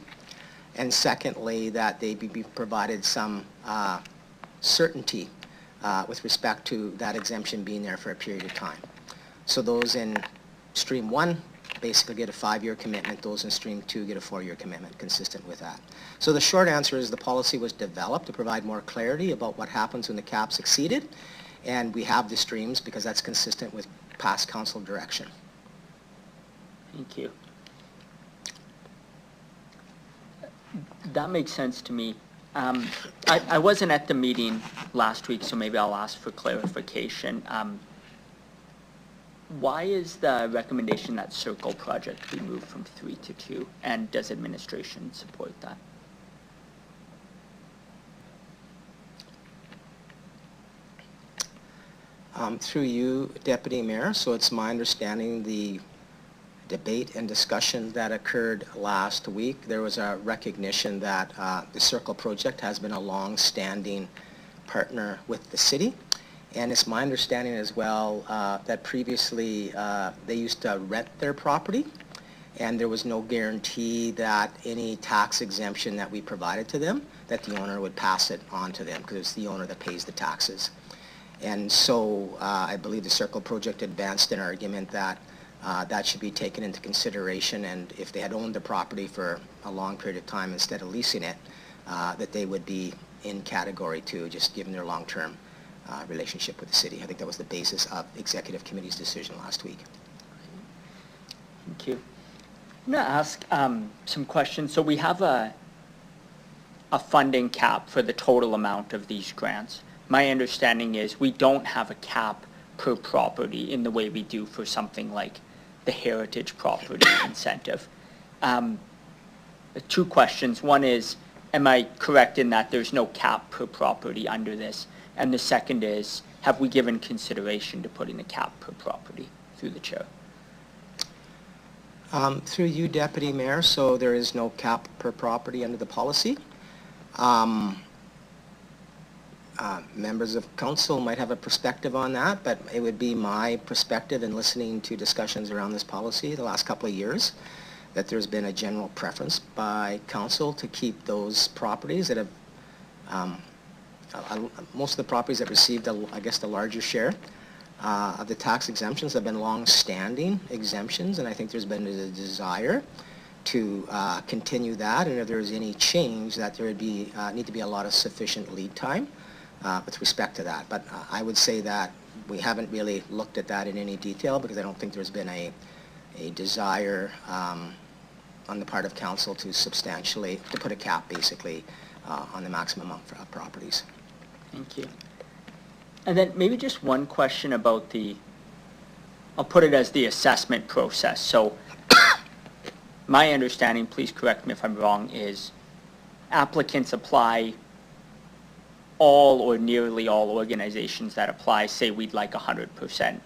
And secondly, that they be provided some certainty with respect to that exemption being there for a period of time. So those in Stream 1 basically get a 5-year commitment. Those in Stream 2 get a 4-year commitment consistent with that. So the short answer is the policy was developed to provide more clarity about what happens when the cap's exceeded, and we have the streams because that's consistent with past council direction. Thank you. That makes sense to me. I wasn't at the meeting last week, so maybe I'll ask for clarification. Why is the recommendation that Circle project be moved from 3 to 2, and does administration support that? Through you, Deputy Mayor, so it's my understanding the debate and discussion that occurred last week, there was a recognition that the Circle project has been a long-standing partner with the city. And it's my understanding as well that previously they used to rent their property, and there was no guarantee that any tax exemption that we provided to them, that the owner would pass it on to them, because it's the owner that pays the taxes. And so I believe the Circle project advanced an argument that that should be taken into consideration, and if they had owned the property for a long period of time instead of leasing it, that they would be in Category 2, just given their long-term relationship with the city. I think that was the basis of Executive Committee's decision last week. Thank you. I'm going to ask some questions. So we have a funding cap for the total amount of these grants. My understanding is we don't have a cap per property in the way we do for something like the heritage property incentive. 2 questions. One is, am I correct in that there's no cap per property under this? And the second is, have we given consideration to putting a cap per property through the chair? Through you, Deputy Mayor, so there is no cap per property under the policy. Members of council might have a perspective on that, but it would be my perspective in listening to discussions around this policy the last couple of years that there's been a general preference by council to keep those properties that have most of the properties that received, I guess, the larger share of the tax exemptions have been long-standing exemptions, and I think there's been a desire to continue that, and if there's any change, that there would be need to be a lot of sufficient lead time with respect to that. But I would say that we haven't really looked at that in any detail because I don't think there's been a desire on the part of council to substantially, to put a cap basically on the maximum amount of properties. Thank you. And then maybe just one question about I'll put it as the assessment process. So my understanding, please correct me if I'm wrong, is applicants apply, all or nearly all organizations that apply say we'd like 100%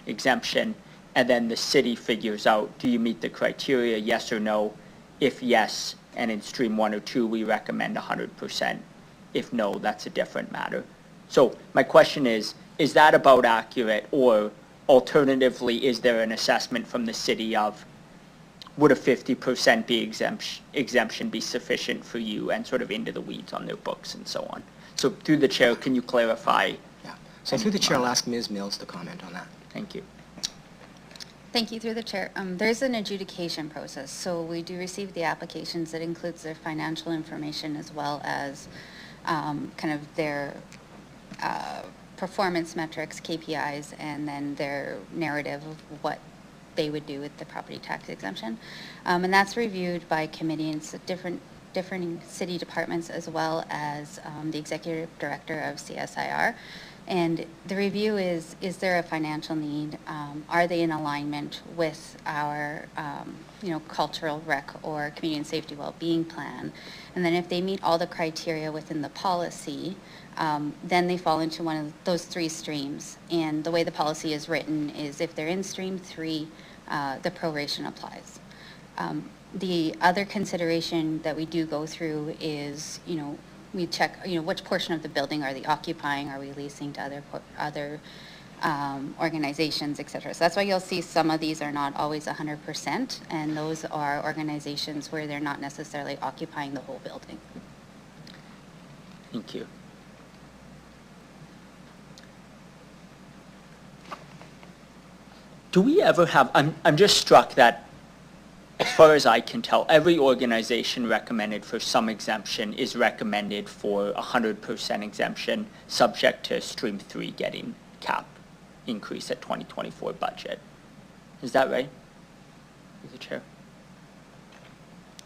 exemption, and then the city figures out, do you meet the criteria, yes or no? If yes, and in Stream 1 or 2 we recommend 100%. If no, that's a different matter. So my question is that about accurate, or alternatively, is there an assessment from the city of would a 50% exemption be sufficient for you, and sort of into the weeds on their books and so on? So through the chair, can you clarify? Yeah. So through the chair, I'll ask Ms. Mills to comment on that. Thank you. Thank you, through the chair. There's an adjudication process, so we do receive the applications that includes their financial information as well as kind of their performance metrics, KPIs, and then their narrative of what they would do with the property tax exemption. And that's reviewed by committee and different city departments as well as the executive director of CSIR. And the review is there a financial need? Are they in alignment with our, cultural rec or community and safety well-being plan? And then if they meet all the criteria within the policy, then they fall into one of those 3 streams. And the way the policy is written is if they're in Stream 3, the proration applies. The other consideration that we do go through is, we check, which portion of the building are they occupying? Are we leasing to other organizations, et cetera. So that's why you'll see some of these are not always 100%, and those are organizations where they're not necessarily occupying the whole building. Thank you. Do we ever have, I'm just struck that, as far as I can tell, every organization recommended for some exemption is recommended for 100% exemption, subject to Stream 3 getting cap increase at 2024 budget. Is that right? Through the chair.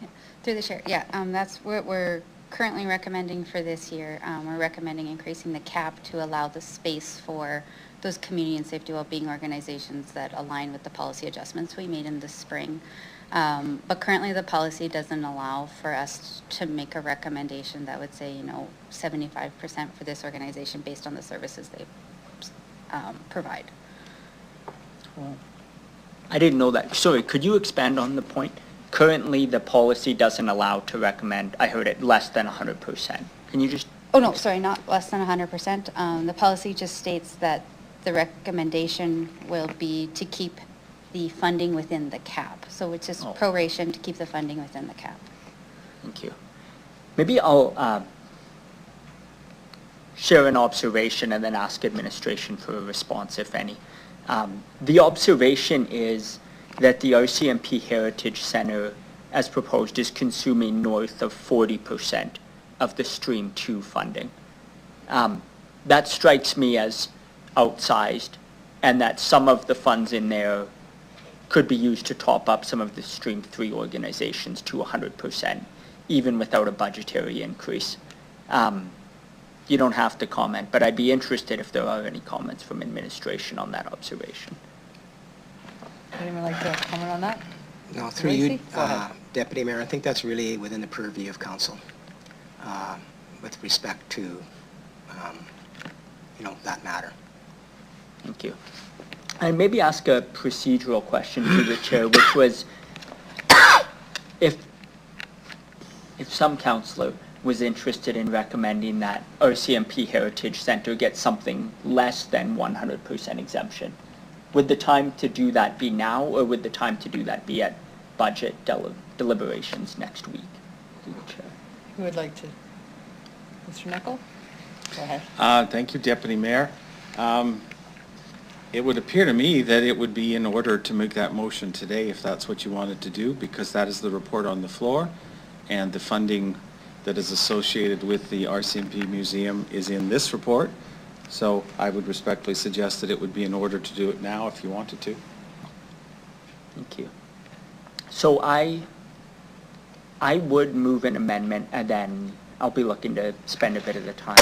Yeah. Through the chair, yeah. That's what we're currently recommending for this year. We're recommending increasing the cap to allow the space for those community and safety well-being organizations that align with the policy adjustments we made in the spring. But currently the policy doesn't allow for us to make a recommendation that would say, 75% for this organization based on the services they provide. Well, I didn't know that. Sorry, could you expand on the point? Currently, the policy doesn't allow to recommend, I heard it, less than 100%. Can you just... Oh, no, sorry, not less than 100%. The policy just states that the recommendation will be to keep the funding within the cap. So it's just proration to keep the funding within the cap. Thank you. Maybe I'll share an observation and then ask administration for a response, if any. The observation is that the RCMP Heritage Center, as proposed, is consuming north of 40% of the Stream 2 funding. That strikes me as outsized, and that some of the funds in there could be used to top up some of the Stream 3 organizations to 100%, even without a budgetary increase. You don't have to comment, but I'd be interested if there are any comments from administration on that observation. Anyone like to comment on that? No, through you, Go ahead. Deputy Mayor, I think that's really within the purview of council with respect to, that matter. Thank you. And maybe ask a procedural question to the chair, which was, if some councillor was interested in recommending that RCMP Heritage Center get something less than 100% exemption, would the time to do that be now, or would the time to do that be at budget deliberations next week? Through the chair. Who would like to? Mr. Nickel? Go ahead. Thank you, Deputy Mayor. It would appear to me that it would be in order to make that motion today if that's what you wanted to do, because that is the report on the floor, and the funding that is associated with the RCMP Museum is in this report. So I would respectfully suggest that it would be in order to do it now if you wanted to. Thank you. So I would move an amendment, and then I'll be looking to spend a bit of the time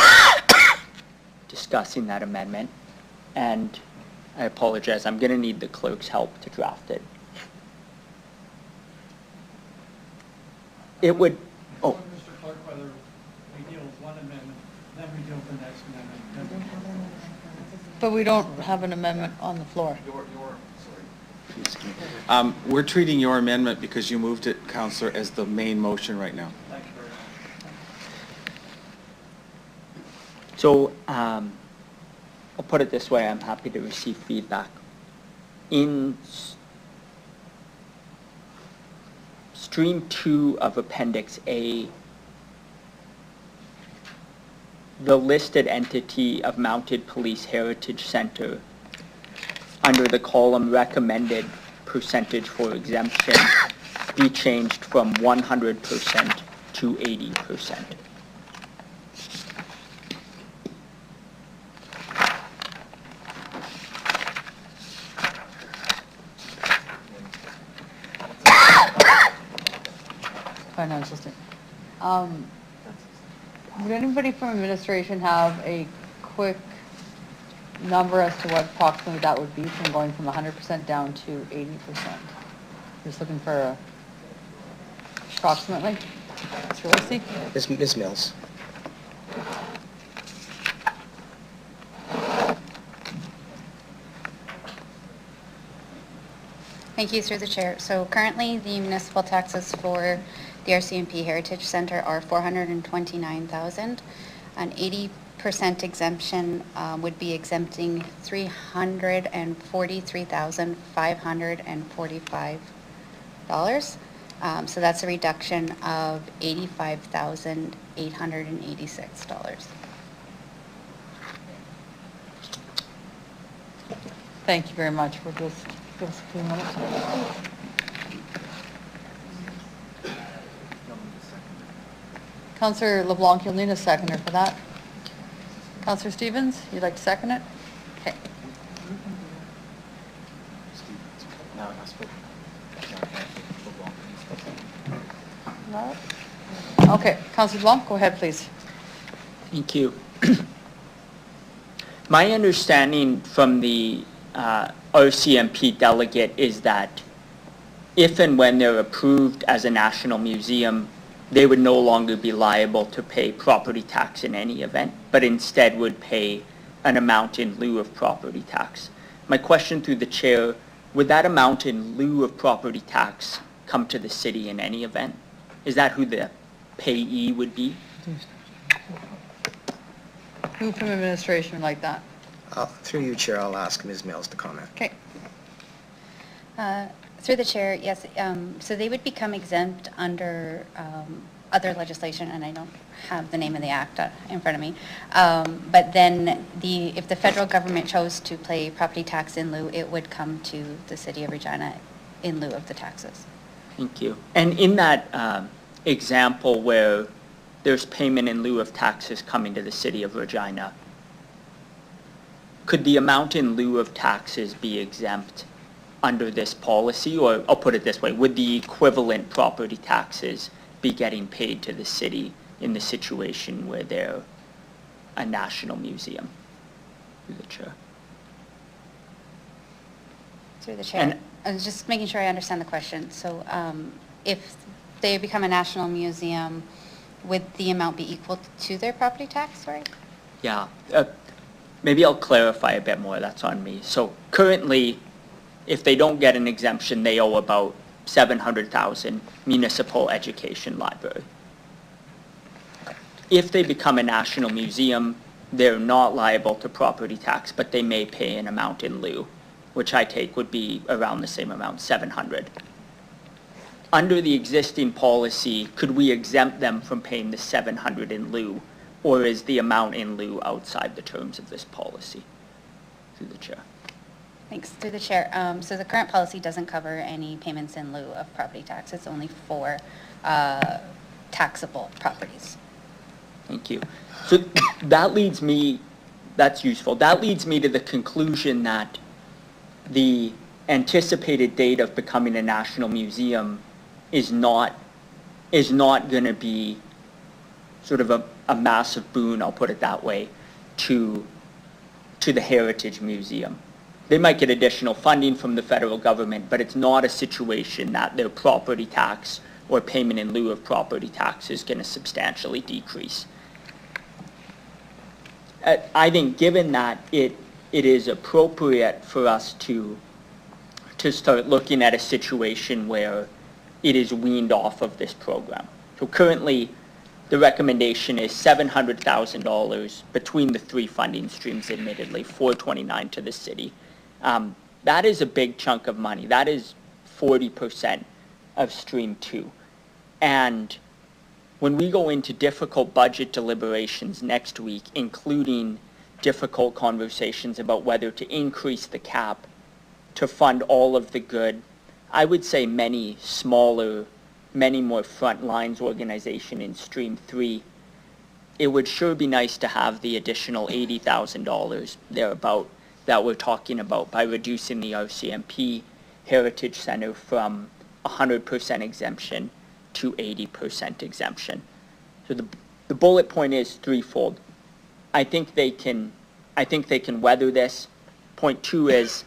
discussing that amendment. And I apologize, I'm going to need the clerk's help to draft it. It would, Mr. Clerk, whether we deal with one amendment, then we deal with the next amendment. But we don't have an amendment on the floor. We're treating your amendment, because you moved it, Councillor, as the main motion right now. Thank you very much. So, I'll put it this way, I'm happy to receive feedback. In Stream 2 of Appendix A, the listed entity of Mounted Police Heritage Center, under the column recommended percentage for exemption, be changed from 100% to 80%. Financial statement. Would anybody from administration have a quick number as to what approximately that would be from going from 100% down to 80%? Just looking for a approximately. Mr. Lacy? Ms. Mills. Thank you, through the chair. So currently, the municipal taxes for the RCMP Heritage Center are $429,000. An 80% exemption would be exempting $343,545. So that's a reduction of $85,886. Thank you very much. We'll just give us a few minutes. Councillor LeBlanc, you'll need a seconder for that. Councillor Stevens, you'd like to second it? Okay. No? Okay, Councillor LeBlanc, go ahead, please. Thank you. My understanding from the RCMP delegate is that if and when they're approved as a national museum, they would no longer be liable to pay property tax in any event, but instead would pay an amount in lieu of property tax. My question through the chair, would that amount in lieu of property tax come to the city in any event? Is that who the payee would be? Who from administration would like that? Through you, Chair, I'll ask Ms. Mills to comment. Okay. Through the chair, yes. So they would become exempt under other legislation, and I don't have the name of the act in front of me. But then if the federal government chose to pay property tax in lieu, it would come to the city of Regina in lieu of the taxes. Thank you. And in that example where there's payment in lieu of taxes coming to the city of Regina, could the amount in lieu of taxes be exempt under this policy? Or I'll put it this way, would the equivalent property taxes be getting paid to the city in the situation where they're a national museum? Through the chair. Through the chair. And I was just making sure I understand the question. So if they become a national museum, would the amount be equal to their property tax, sorry? yeah, maybe I'll clarify a bit more, that's on me. So currently, if they don't get an exemption, they owe about $700,000 municipal education library. If they become a national museum, they're not liable to property tax, but they may pay an amount in lieu, which I take would be around the same amount, $700. Under the existing policy, could we exempt them from paying the $700 in lieu, or is the amount in lieu outside the terms of this policy? Through the chair. Thanks. Through the chair. So the current policy doesn't cover any payments in lieu of property tax. It's only for taxable properties. Thank you. So that leads me, that's useful. That leads me to the conclusion that the anticipated date of becoming a national museum is not going to be sort of a massive boon, I'll put it that way, to the Heritage Museum. They might get additional funding from the federal government, but it's not a situation that their property tax or payment in lieu of property tax is going to substantially decrease. I think given that it is appropriate for us to start looking at a situation where it is weaned off of this program. So currently, the recommendation is $700,000 between the three funding streams, admittedly, $429,000 to the city. That is a big chunk of money. That is 40% of Stream 2. And when we go into difficult budget deliberations next week, including difficult conversations about whether to increase the cap to fund all of the good, I would say many smaller, many more front lines organization in Stream 3, it would sure be nice to have the additional $80,000 thereabout that we're talking about by reducing the RCMP Heritage Center from 100% exemption to 80% exemption. So the bullet point is threefold. I think they can weather this. Point two is,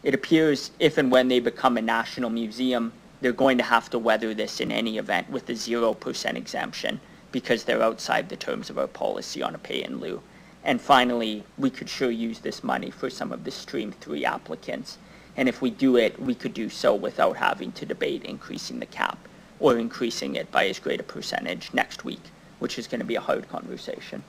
it appears if and when they become a national museum, they're going to have to weather this in any event with a 0% exemption because they're outside the terms of our policy on a pay in lieu. And finally, we could sure use this money for some of the Stream 3 applicants And if we do it, we could do so without having to debate increasing the cap or increasing it by as great a percentage next week, which is going to be a hard conversation.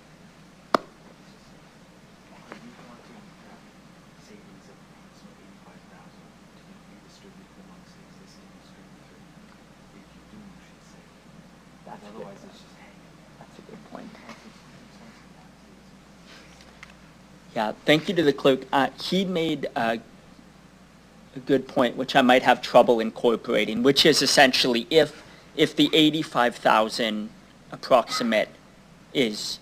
That's a good point. Yeah, thank you to the clerk. He made a good point, which I might have trouble incorporating, which is essentially if the 85,000 approximate is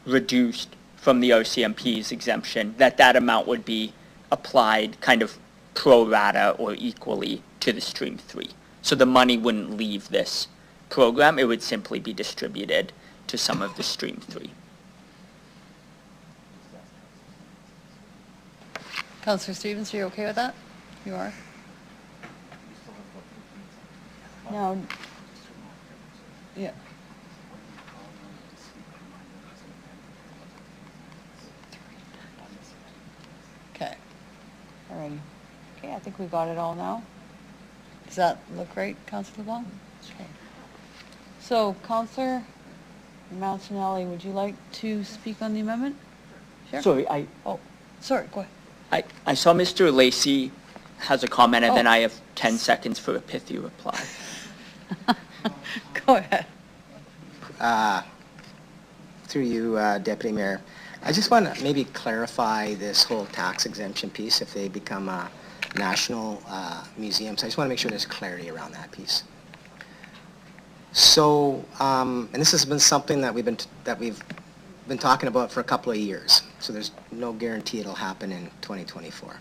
reduced from the RCMP's exemption, that amount would be applied kind of pro rata or equally to the Stream 3. So the money wouldn't leave this program, it would simply be distributed to some of the Stream 3. Councillor Stevens, are you okay with that? You are? No. Yeah. Okay. All right. Okay, I think we got it all now. Does that look right, Councillor LeBlanc? Okay. So, Councillor Mancinelli, would you like to speak on the amendment? Sure. Sorry, Oh, sorry, go ahead. I saw Mr. Lacey has a comment, and then Oh. I have 10 seconds for a pithy reply. Go ahead. Through you, Deputy Mayor, I just want to maybe clarify this whole tax exemption piece if they become national museums. I just want to make sure there's clarity around that piece. So, and this has been something that we've been talking about for a couple of years, so there's no guarantee it'll happen in 2024.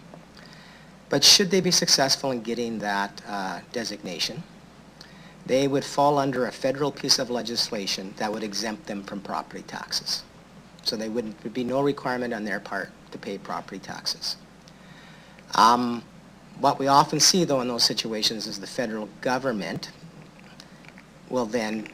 But should they be successful in getting that designation, they would fall under a federal piece of legislation that would exempt them from property taxes. So there'd be no requirement on their part to pay property taxes. What we often see, though, in those situations is the federal government will then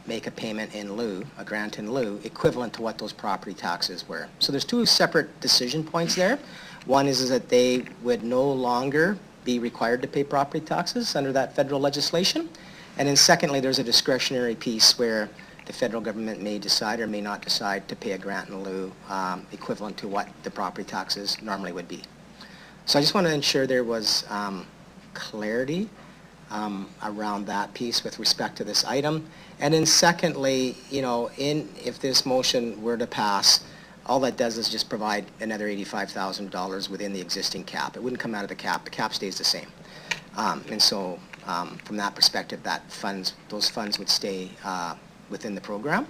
make a payment in lieu, a grant in lieu, equivalent to what those property taxes were. So there's two separate decision points there. One is that they would no longer be required to pay property taxes under that federal legislation. And then secondly, there's a discretionary piece where the federal government may decide or may not decide to pay a grant in lieu equivalent to what the property taxes normally would be. So I just want to ensure there was clarity around that piece with respect to this item. And then secondly, you know, if this motion were to pass, all that does is just provide another $85,000 within the existing cap. It wouldn't come out of the cap stays the same. And so from that perspective, those funds would stay within the program.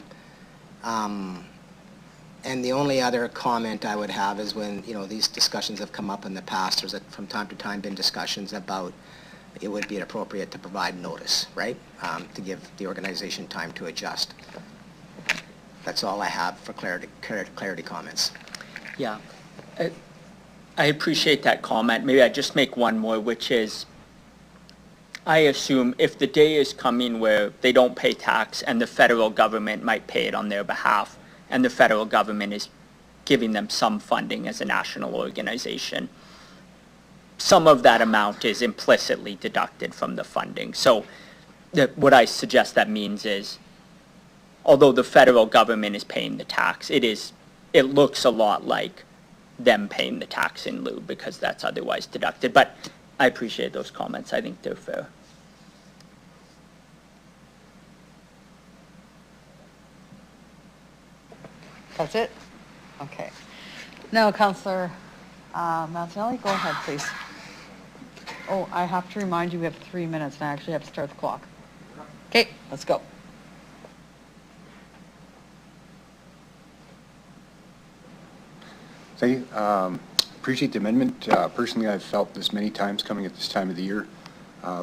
And the only other comment I would have is when, you know, these discussions have come up in the past, there's from time to time been discussions about it would be appropriate to provide notice, right? To give the organization time to adjust. That's all I have for clarity comments. Yeah, I appreciate that comment. Maybe I just make one more, which is, I assume if the day is coming where they don't pay tax and the federal government might pay it on their behalf, and the federal government is giving them some funding as a national organization, some of that amount is implicitly deducted from the funding. So what I suggest that means is, although the federal government is paying the tax, it looks a lot like them paying the tax in lieu because that's otherwise deducted. But I appreciate those comments. I think they're fair. That's it? Okay. Now, Councillor Mancinelli, go ahead, please. Oh, I have to remind you, we have 3 minutes, and I actually have to start the clock. Okay, let's go. Thank you. Appreciate the amendment. Personally, I've felt this many times coming at this time of the year,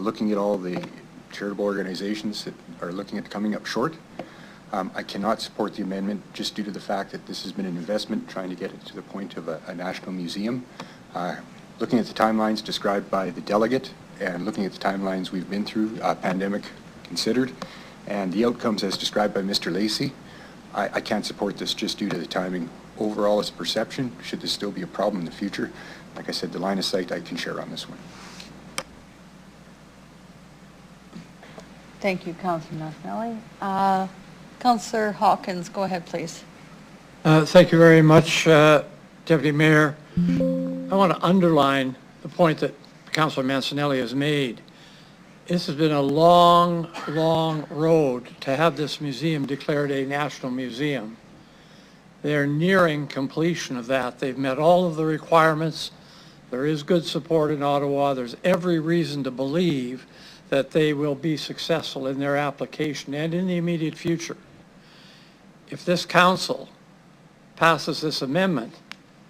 looking at all the charitable organizations that are looking at coming up short. I cannot support the amendment just due to the fact that this has been an investment trying to get it to the point of a national museum. Looking at the timelines described by the delegate and looking at the timelines we've been through, pandemic considered, and the outcomes as described by Mr. Lacey, I can't support this just due to the timing. Overall, as a perception, should this still be a problem in the future, like I said, the line of sight I can share on this one. Thank you, Councilor Mancinelli. Councilor Hawkins, go ahead, please. Thank you very much, Deputy Mayor. I want to underline the point that Councilor Mancinelli has made. This has been a long, long road to have this museum declared a national museum. They're nearing completion of that. They've met all of the requirements. There is good support in Ottawa. There's every reason to believe that they will be successful in their application and in the immediate future. If this council passes this amendment,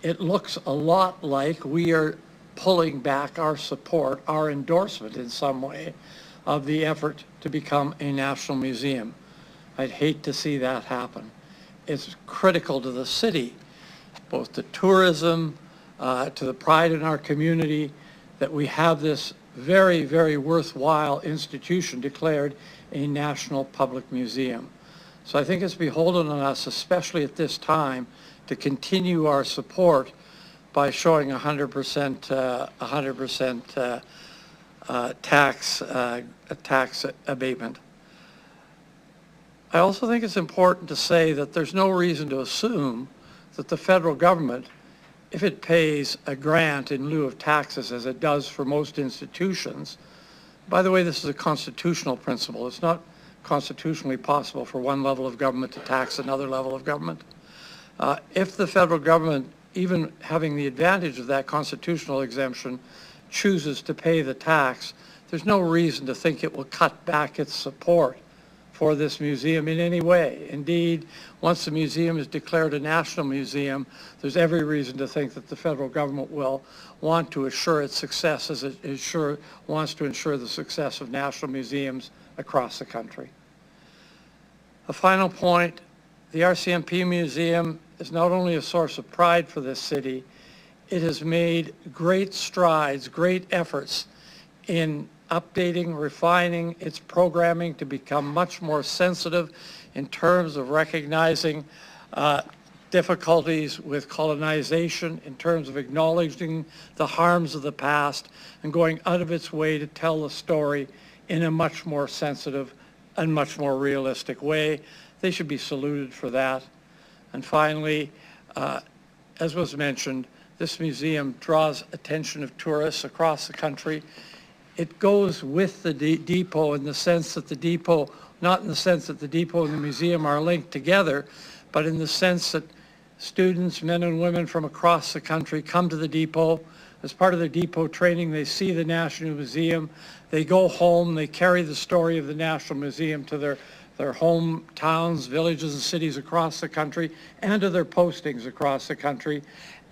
it looks a lot like we are pulling back our support, our endorsement in some way, of the effort to become a national museum. I'd hate to see that happen. It's critical to the city, both to tourism, to the pride in our community, that we have this very, very worthwhile institution declared a national public museum. So I think it's beholden on us, especially at this time, to continue our support by showing 100% tax abatement. I also think it's important to say that there's no reason to assume that the federal government, if it pays a grant in lieu of taxes, as it does for most institutions, by the way, this is a constitutional principle. It's not constitutionally possible for one level of government to tax another level of government. If the federal government, even having the advantage of that constitutional exemption, chooses to pay the tax, there's no reason to think it will cut back its support for this museum in any way. Indeed, once the museum is declared a national museum, there's every reason to think that the federal government will want to assure its success as it wants to ensure the success of national museums across the country. A final point, the RCMP Museum is not only a source of pride for this city, it has made great strides, great efforts in updating, refining its programming to become much more sensitive in terms of recognizing difficulties with colonization, in terms of acknowledging the harms of the past, and going out of its way to tell the story in a much more sensitive and much more realistic way. They should be saluted for that. And finally, as was mentioned, this museum draws attention of tourists across the country. It goes with the depot in the sense that the depot, not in the sense that the depot and the museum are linked together, but in the sense that students, men and women from across the country, come to the depot. As part of their depot training, they see the National Museum. They go home, they carry the story of the National Museum to their hometowns, villages, and cities across the country, and to their postings across the country.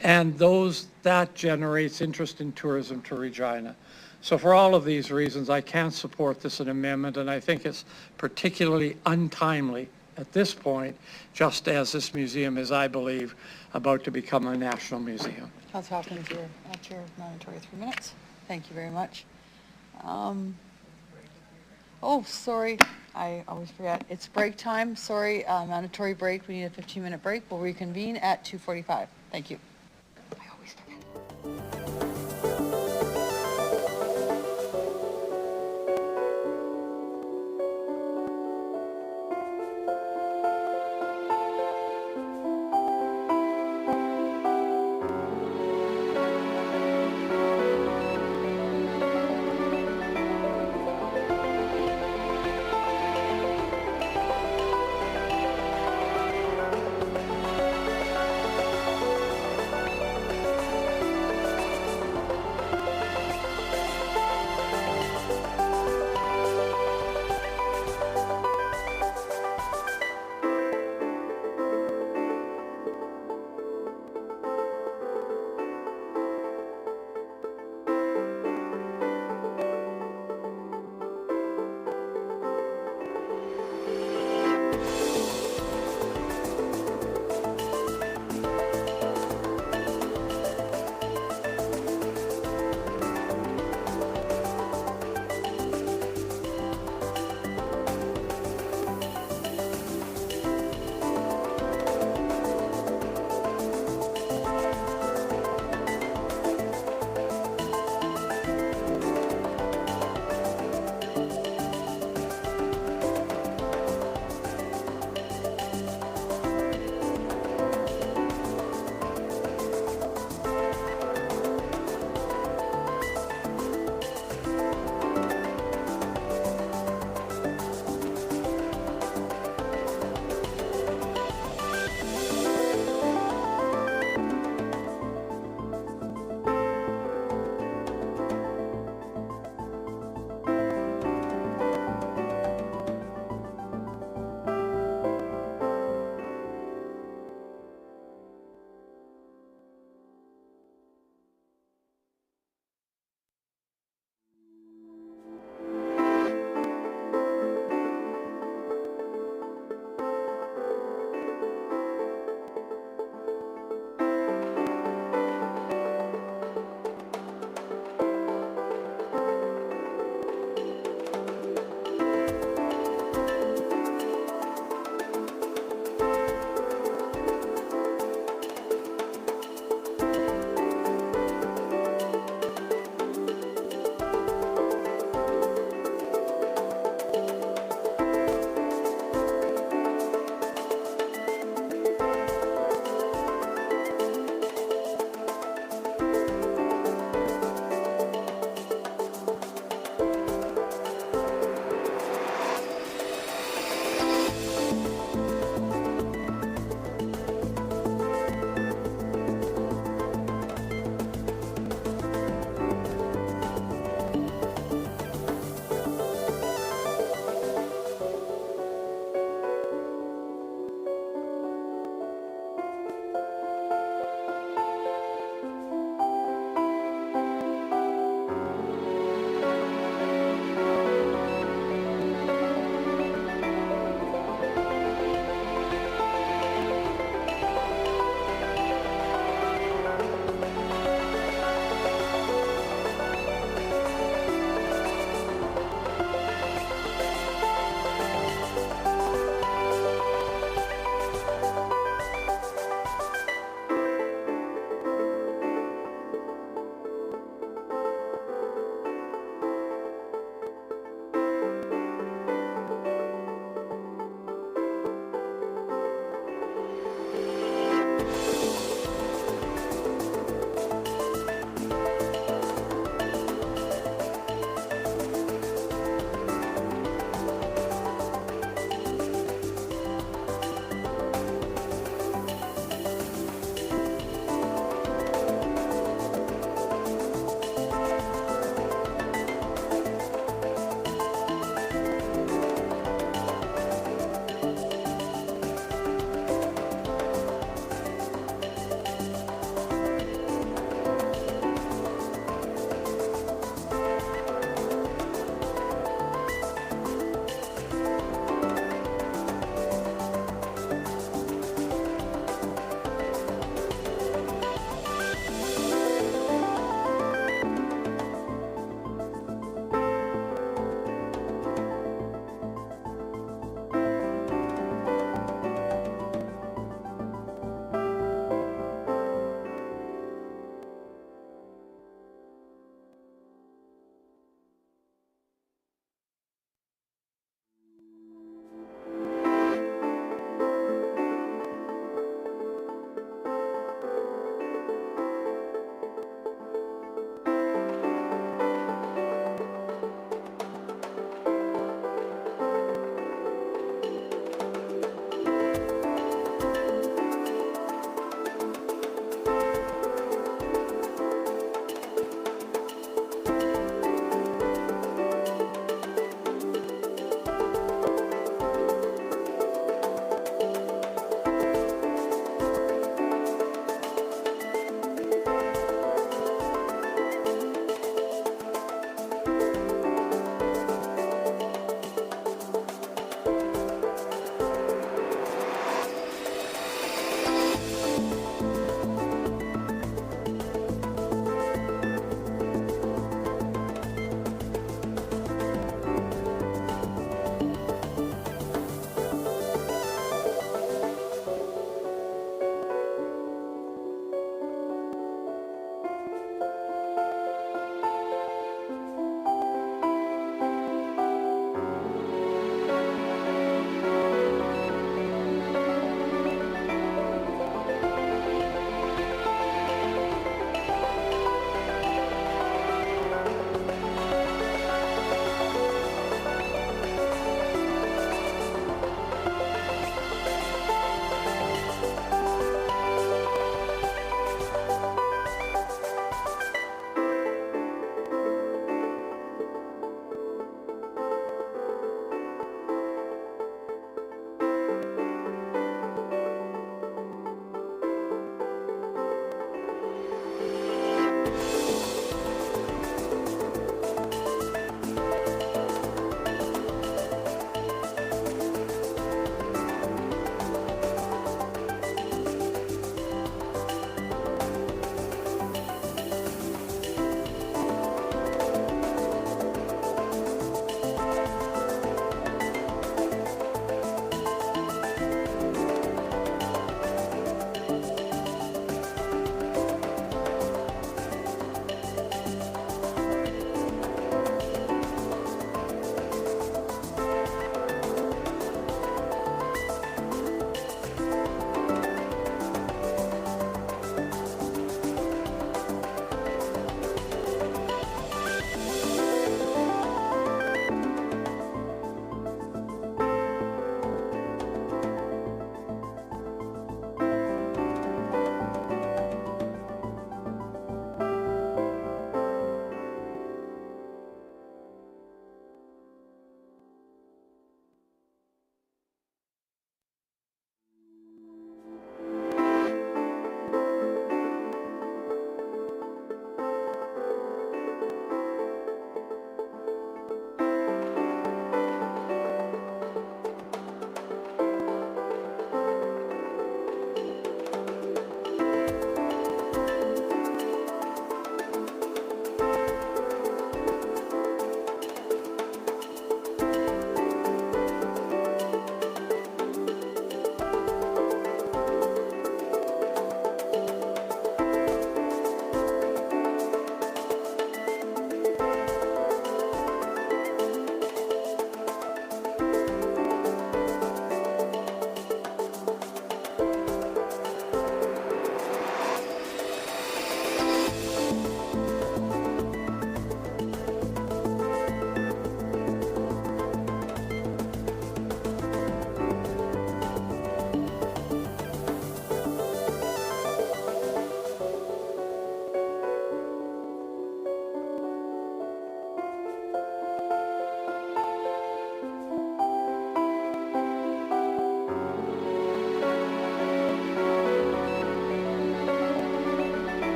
And that generates interest in tourism to Regina. So for all of these reasons, I can't support this amendment, and I think it's particularly untimely at this point, just as this museum is, I believe, about to become a national museum. Councilor Hawkins, you're at your mandatory 3 minutes. Thank you very much. Oh, sorry, I always forget. It's break time. Sorry, mandatory break. We need a 15-minute break. We'll reconvene at 2:45. Thank you. I always forget.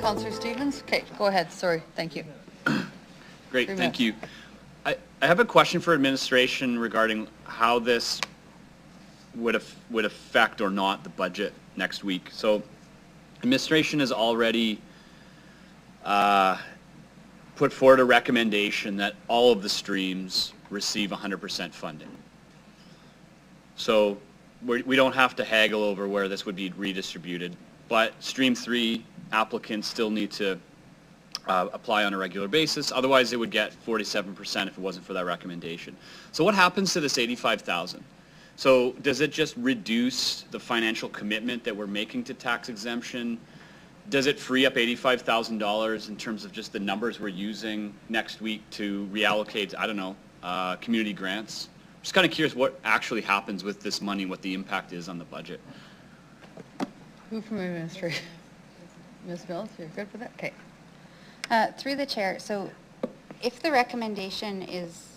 Counselor Stevens? Okay, go ahead, sorry, thank you. Great, 3 thank minutes. you. I have a question for administration regarding how this would affect or not the budget next week. So administration has already put forward a recommendation that all of the streams receive 100% funding. So we don't have to haggle over where this would be redistributed, but Stream 3 applicants still need to apply on a regular basis. Otherwise, it would get 47% if it wasn't for that recommendation. So what happens to this 85,000? So does it just reduce the financial commitment that we're making to tax exemption? Does it free up $85,000 in terms of just the numbers we're using next week to reallocate, I don't know, community grants? Just kind of curious what actually happens with this money, what the impact is on the budget. Who from administration? Ms. Mills, you're good with that? Okay. Through the chair, so if the recommendation is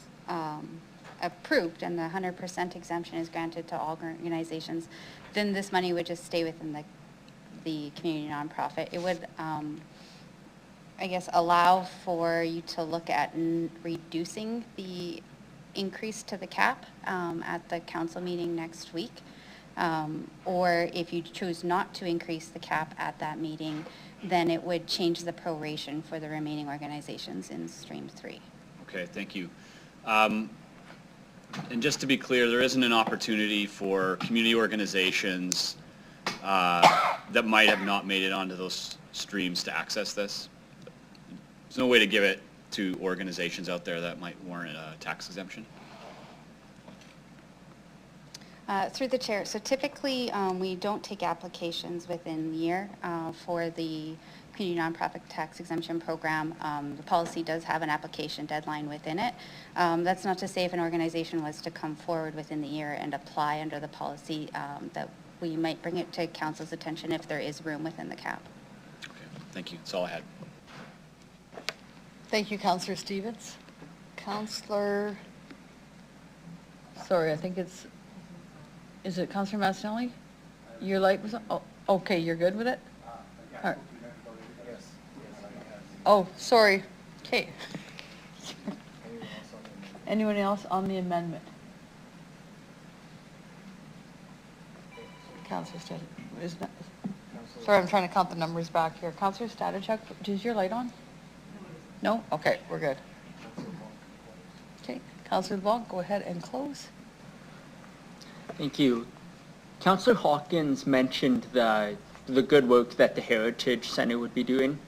approved and the 100% exemption is granted to all organizations, then this money would just stay within the community nonprofit. It would, I guess, allow for you to look at reducing the increase to the cap at the council meeting next week. Or if you choose not to increase the cap at that meeting, then it would change the proration for the remaining organizations in Stream 3. Okay, thank you. And just to be clear, there isn't an opportunity for community organizations that might have not made it onto those streams to access this? There's no way to give it to organizations out there that might warrant a tax exemption? Through the chair, so typically we don't take applications within the year for the community nonprofit tax exemption program. The policy does have an application deadline within it. That's not to say if an organization was to come forward within the year and apply under the policy that we might bring it to council's attention if there is room within the cap. Okay, thank you. That's all I had. Thank you, Councillor Stevens. Councillor, sorry, I think it's, is it Councillor Mastinelli? Your light was on? Oh, okay, you're good with it? All right. Oh, sorry. Okay. Anyone else on the amendment? Councillor Statichuk, isn't it? Sorry, I'm trying to count the numbers back here. Councillor Statichuk, is your light on? No? Okay, we're good. Okay, Councillor LeBlanc, go ahead and close. Thank you. Councillor Hawkins mentioned the good work that the Heritage Center would be doing.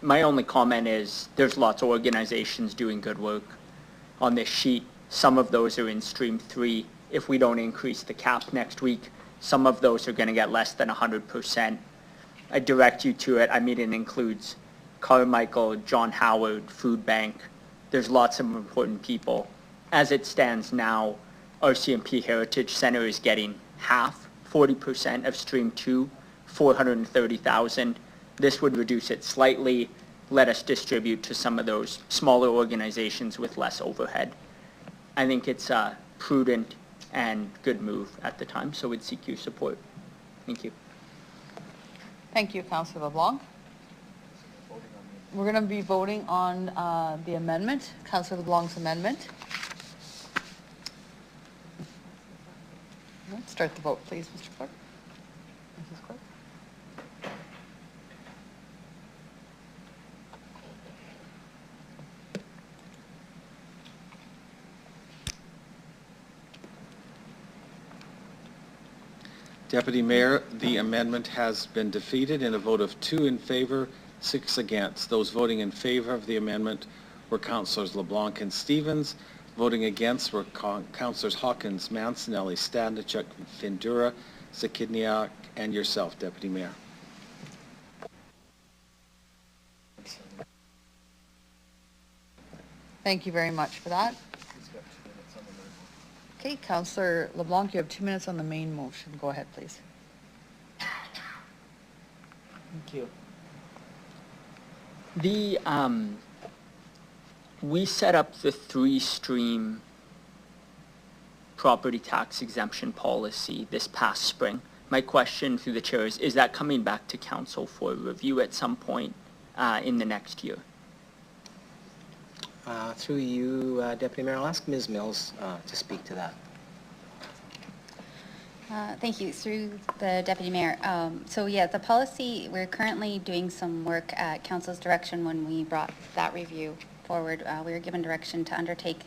My only comment is there's lots of organizations doing good work on this sheet. Some of those are in Stream 3. If we don't increase the cap next week, some of those are going to get less than 100%. I direct you to it. I mean, it includes Carmichael, John Howard, Food Bank. There's lots of important people. As it stands now, RCMP Heritage Center is getting half, 40% of Stream 2, 430,000. This would reduce it slightly, let us distribute to some of those smaller organizations with less overhead. I think it's a prudent and good move at the time, so we'd seek your support. Thank you. Thank you, Councillor LeBlanc. We're going to be voting on the amendment, Councillor LeBlanc's amendment. Let's start the vote, please, Mr. Clerk. Mrs. Clerk. Deputy Mayor, the amendment has been defeated in a vote of 2 in favor, 6 against. Those voting in favor of the amendment were Councillors LeBlanc and Stevens. Voting against were Councillors Hawkins, Mancinelli, Stanichuk, Findura, Zakidniak, and yourself, Deputy Mayor. Thank you very much for that. Okay, Councillor LeBlanc, you have 2 minutes on the main motion. Go ahead, please. Thank you. We set up the 3-stream property tax exemption policy this past spring. my question through the chair is that coming back to council for review at some point in the next year? Through you, Deputy Mayor, I'll ask Ms. Mills to speak to that. Thank you. Through the Deputy Mayor. So yeah, the policy, we're currently doing some work at Council's direction when we brought that review forward. We were given direction to undertake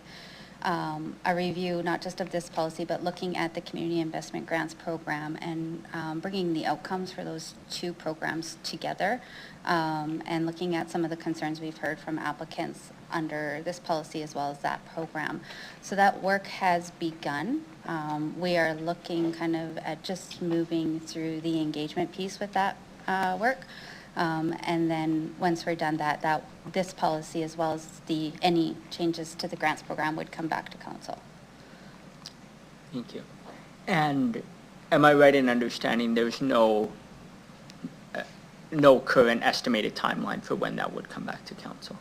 a review, not just of this policy, but looking at the Community Investment Grants Program and bringing the outcomes for those two programs together and looking at some of the concerns we've heard from applicants under this policy as well as that program. So that work has begun. We are looking kind of at just moving through the engagement piece with that work. And then once we're done that this policy as well as any changes to the grants program would come back to council. Thank you. And am I right in understanding there's no current estimated timeline for when that would come back to council?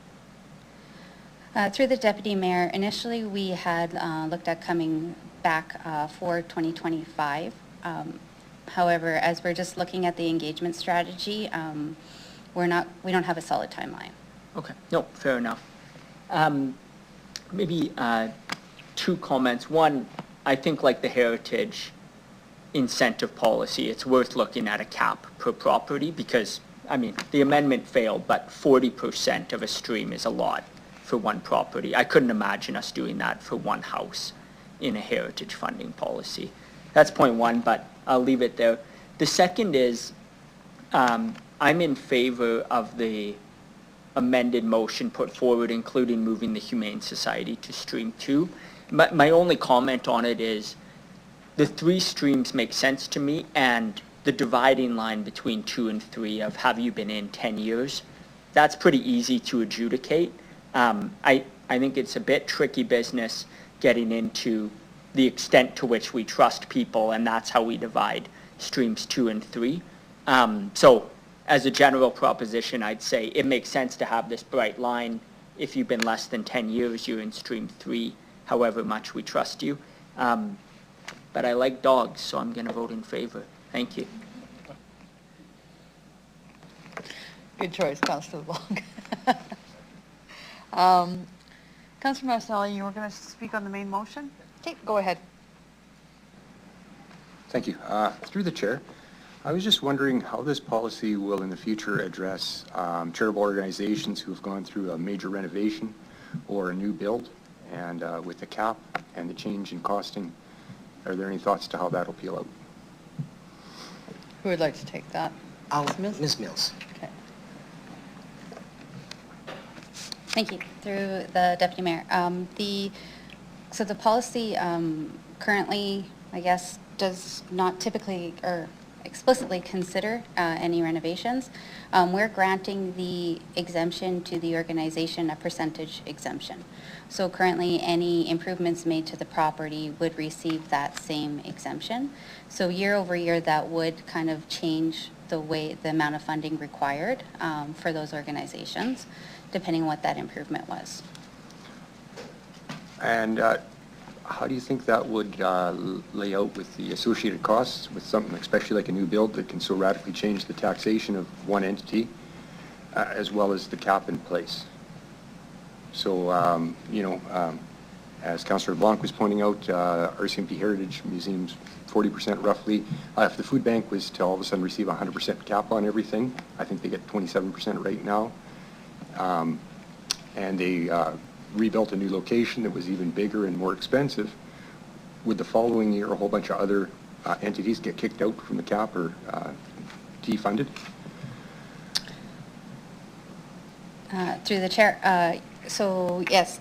Through the Deputy Mayor, initially we had looked at coming back for 2025. However, as we're just looking at the engagement strategy, we don't have a solid timeline. Okay, no, fair enough. Maybe two comments. One, I think like the heritage incentive policy, it's worth looking at a cap per property because, I mean, the amendment failed, but 40% of a stream is a lot for one property. I couldn't imagine us doing that for one house in a heritage funding policy. That's point one, but I'll leave it there. The second is, I'm in favor of the amended motion put forward, including moving the Humane Society to Stream 2. My only comment on it is the three streams make sense to me, and the dividing line between 2 and 3 of have you been in 10 years, that's pretty easy to adjudicate. I think it's a bit tricky business getting into the extent to which we trust people, and that's how we divide streams 2 and 3. So as a general proposition, I'd say it makes sense to have this bright line. If you've been less than 10 years, you're in stream 3, however much we trust you. But I like dogs, so I'm going to vote in favor. Thank you. Good choice, Councillor Long. Councillor Marcelli, you were going to speak on the main motion? Okay, go ahead. Thank you. Through the chair, I was just wondering how this policy will in the future address charitable organizations who have gone through a major renovation or a new build, and with the cap and the change in costing, are there any thoughts to how that'll peel out? Who would like to take that? Ms. Mills. Okay. Thank you. Through the Deputy Mayor. So the policy currently, I guess, does not typically or explicitly consider any renovations. We're granting the exemption to the organization, a percentage exemption. So currently any improvements made to the property would receive that same exemption. So year over year that would kind of change the amount of funding required for those organizations, depending on what that improvement was. And how do you think that would lay out with the associated costs with something especially like a new build that can so radically change the taxation of one entity as well as the cap in place? So, as Councillor Blanc was pointing out, RCMP Heritage Museum's 40% roughly. If the food bank was to all of a sudden receive 100% cap on everything, I think they get 27% right now. And they rebuilt a new location that was even bigger and more expensive. Would the following year a whole bunch of other entities get kicked out from the cap or defunded? Through the chair, so yes,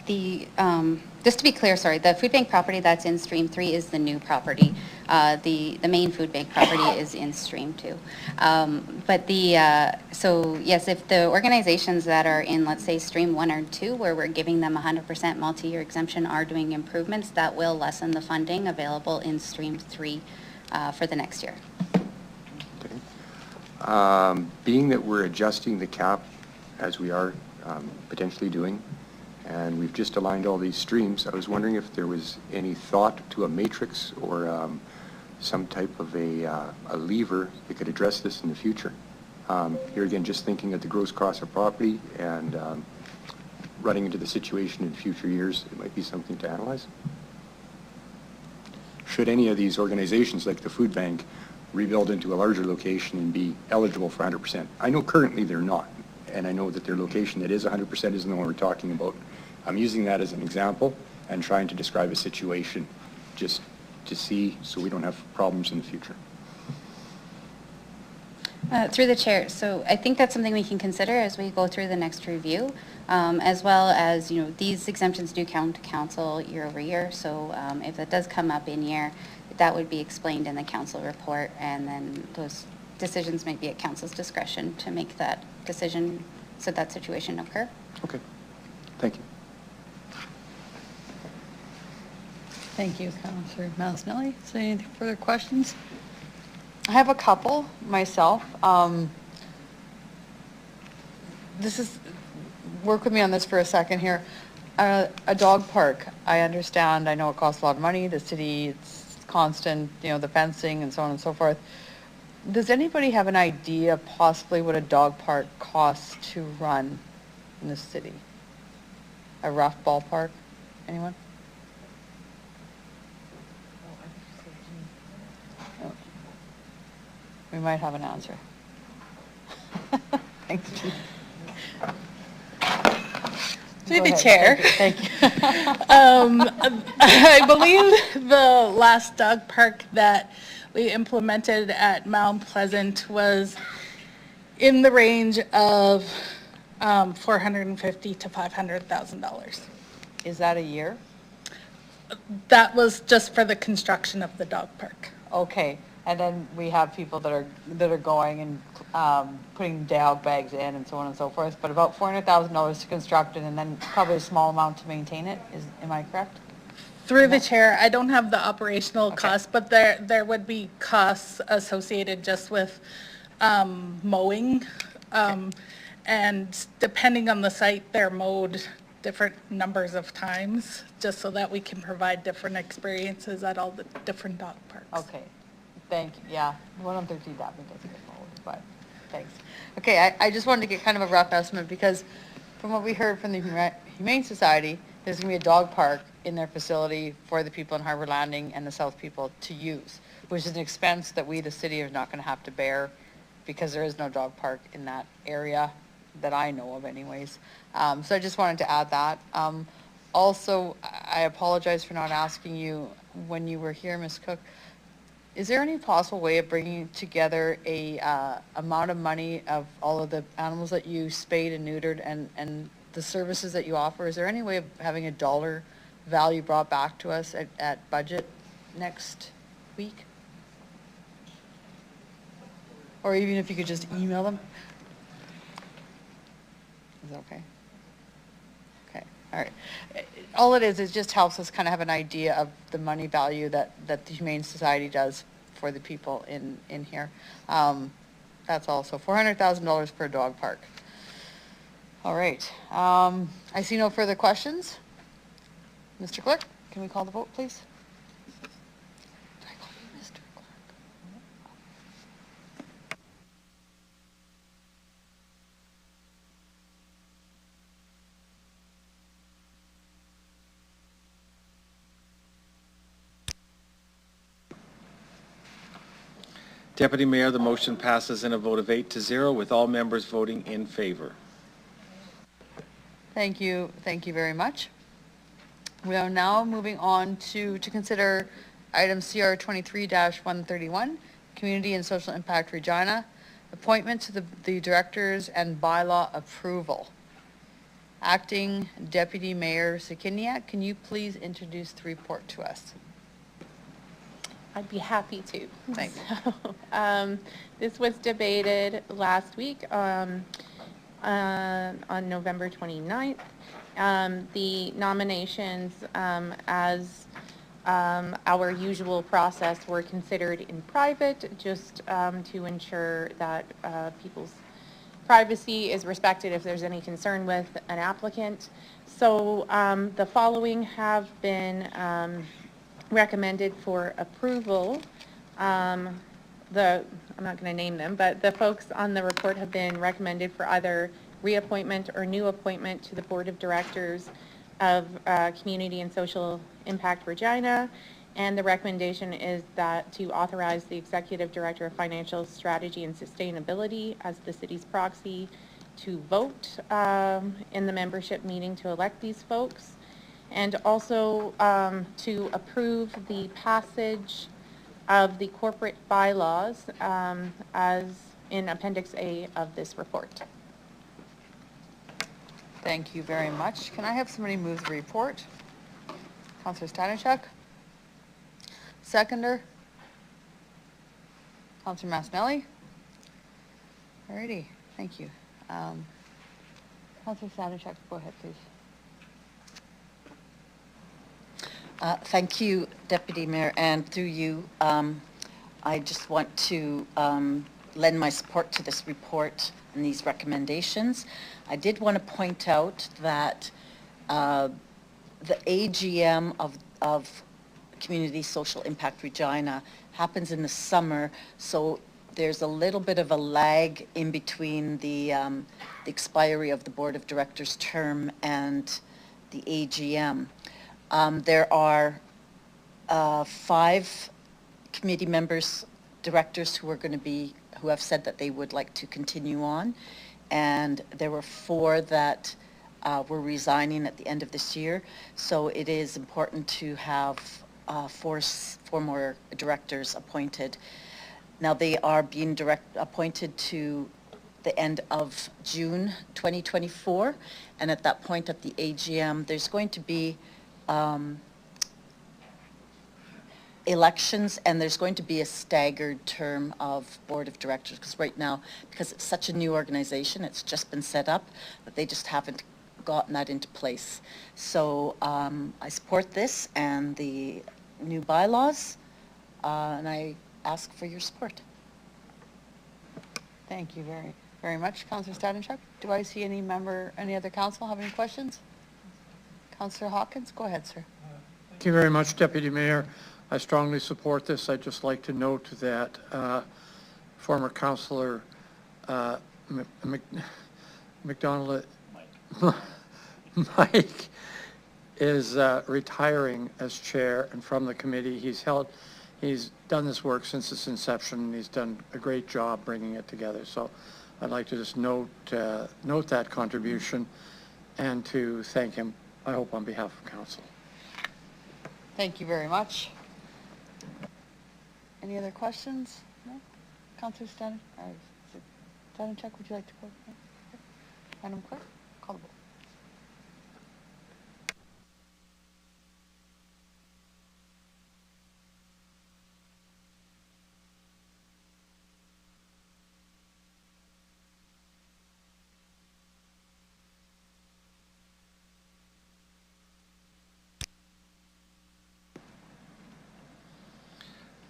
just to be clear, sorry, the food bank property that's in Stream 3 is the new property. The main food bank property is in Stream 2. So yes, if the organizations that are in, let's say, Stream 1 or 2, where we're giving them 100% multi-year exemption, are doing improvements, that will lessen the funding available in Stream 3 for the next year. Okay. Being that we're adjusting the cap as we are potentially doing, and we've just aligned all these streams, I was wondering if there was any thought to a matrix or some type of a lever that could address this in the future. Here again, just thinking of the gross cost of property and running into the situation in future years, it might be something to analyze. Should any of these organizations, like the food bank, rebuild into a larger location and be eligible for 100%? I know currently they're not, and I know that their location that is 100% isn't the one we're talking about. I'm using that as an example and trying to describe a situation just to see so we don't have problems in the future. Through the chair, so I think that's something we can consider as we go through the next review, as well as, you know, these exemptions do count to council year over year, so if that does come up in year, that would be explained in the council report, and then those decisions might be at council's discretion to make that decision should that situation occur. Okay, thank you. Thank you, Councillor Malinelli. Is there any further questions? I have a couple myself. Work with me on this for a second here. A dog park, I understand, I know it costs a lot of money, the city, it's constant, you know, the fencing and so on and so forth. Does anybody have an idea possibly what a dog park costs to run in the city? A rough ballpark? Anyone? Oh. We might have an answer. Thank you. Through Go the ahead. chair. Thank you. I believe the last dog park that we implemented at Mount Pleasant was in the range of $450,000 to $500,000. Is that a year? That was just for the construction of the dog park. Okay, and then we have people that are going and putting dog bags in and so on and so forth, but about $400,000 to construct it and then probably a small amount to maintain it, am I correct? Through the chair, I don't have the operational costs, but there would be costs associated just with mowing. And depending on the site, they're mowed different numbers of times, just so that we can provide different experiences at all the different dog parks. Okay, thank you, yeah, 113 Daphne doesn't get mowed, but thanks. Okay, I just wanted to get kind of a rough estimate because from what we heard from the Humane Society, there's going to be a dog park in their facility for the people in Harbor Landing and the South people to use, which is an expense that we, the city, are not going to have to bear because there is no dog park in that area that I know of anyways. So I just wanted to add that. Also, I apologize for not asking you when you were here, Ms. Cook. Is there any possible way of bringing together a amount of money of all of the animals that you spayed and neutered and the services that you offer? Is there any way of having a dollar value brought back to us at budget next week? Or even if you could just email them? Is that okay? Okay, all right. All it is just helps us kind of have an idea of the money value that the Humane Society does for the people in here. That's all. So $400,000 per dog park. All right. I see no further questions. Mr. Clerk, can we call the vote, please? Do I call you Mr. Clerk? Deputy Mayor, the motion passes in a vote of 8-0 with all members voting in favor. Thank you very much. We are now moving on to consider item CR 23-131, Community and Social Impact Regina, appointment to the directors and bylaw approval. Acting Deputy Mayor Sikiniak, can you please introduce the report to us? I'd be happy to. Thanks. So, this was debated last week on November 29th. The nominations, as our usual process, were considered in private, just to ensure that people's privacy is respected if there's any concern with an applicant. So the following have been recommended for approval I'm not going to name them, but the folks on the report have been recommended for either reappointment or new appointment to the Board of Directors of Community and Social Impact Regina. And the recommendation is that to authorize the Executive Director of Financial Strategy and Sustainability as the city's proxy to vote in the membership meeting to elect these folks. And also to approve the passage of the corporate bylaws as in Appendix A of this report. Thank you very much. Can I have somebody move the report? Councillor Stanishuk? Seconder? Councillor Masnelli? Alrighty, thank you. Councillor Stanishuk, go ahead, please. Thank you, Deputy Mayor, and through you, I just want to lend my support to this report and these recommendations. I did want to point out that the AGM of Community Social Impact Regina happens in the summer, so there's a little bit of a lag in between the expiry of the Board of Directors term and the AGM. There are 5 committee members, directors who have said that they would like to continue on, and there were 4 that were resigning at the end of this year. So it is important to have 4 more directors appointed. Now they are being appointed to the end of June 2024, and at that point at the AGM, there's going to be elections, and there's going to be a staggered term of Board of Directors, because right now, because it's such a new organization, it's just been set up, but they just haven't gotten that into place. So I support this and the new bylaws, and I ask for your support. Thank you very, very much, Councillor Stanishuk. Do I see any other council have any questions? Councillor Hawkins, go ahead, sir. Thank you very much, Deputy Mayor. I strongly support this. I'd just like to note that former Councillor McDonald, Mike is retiring as chair, and from the committee, he's done this work since its inception, and he's done a great job bringing it together. So I'd like to just note that contribution and to thank him, I hope, on behalf of council. Thank you very much. Any other questions? No? Councillor Stanishuk, would you like to go? Madam Clerk, call the vote.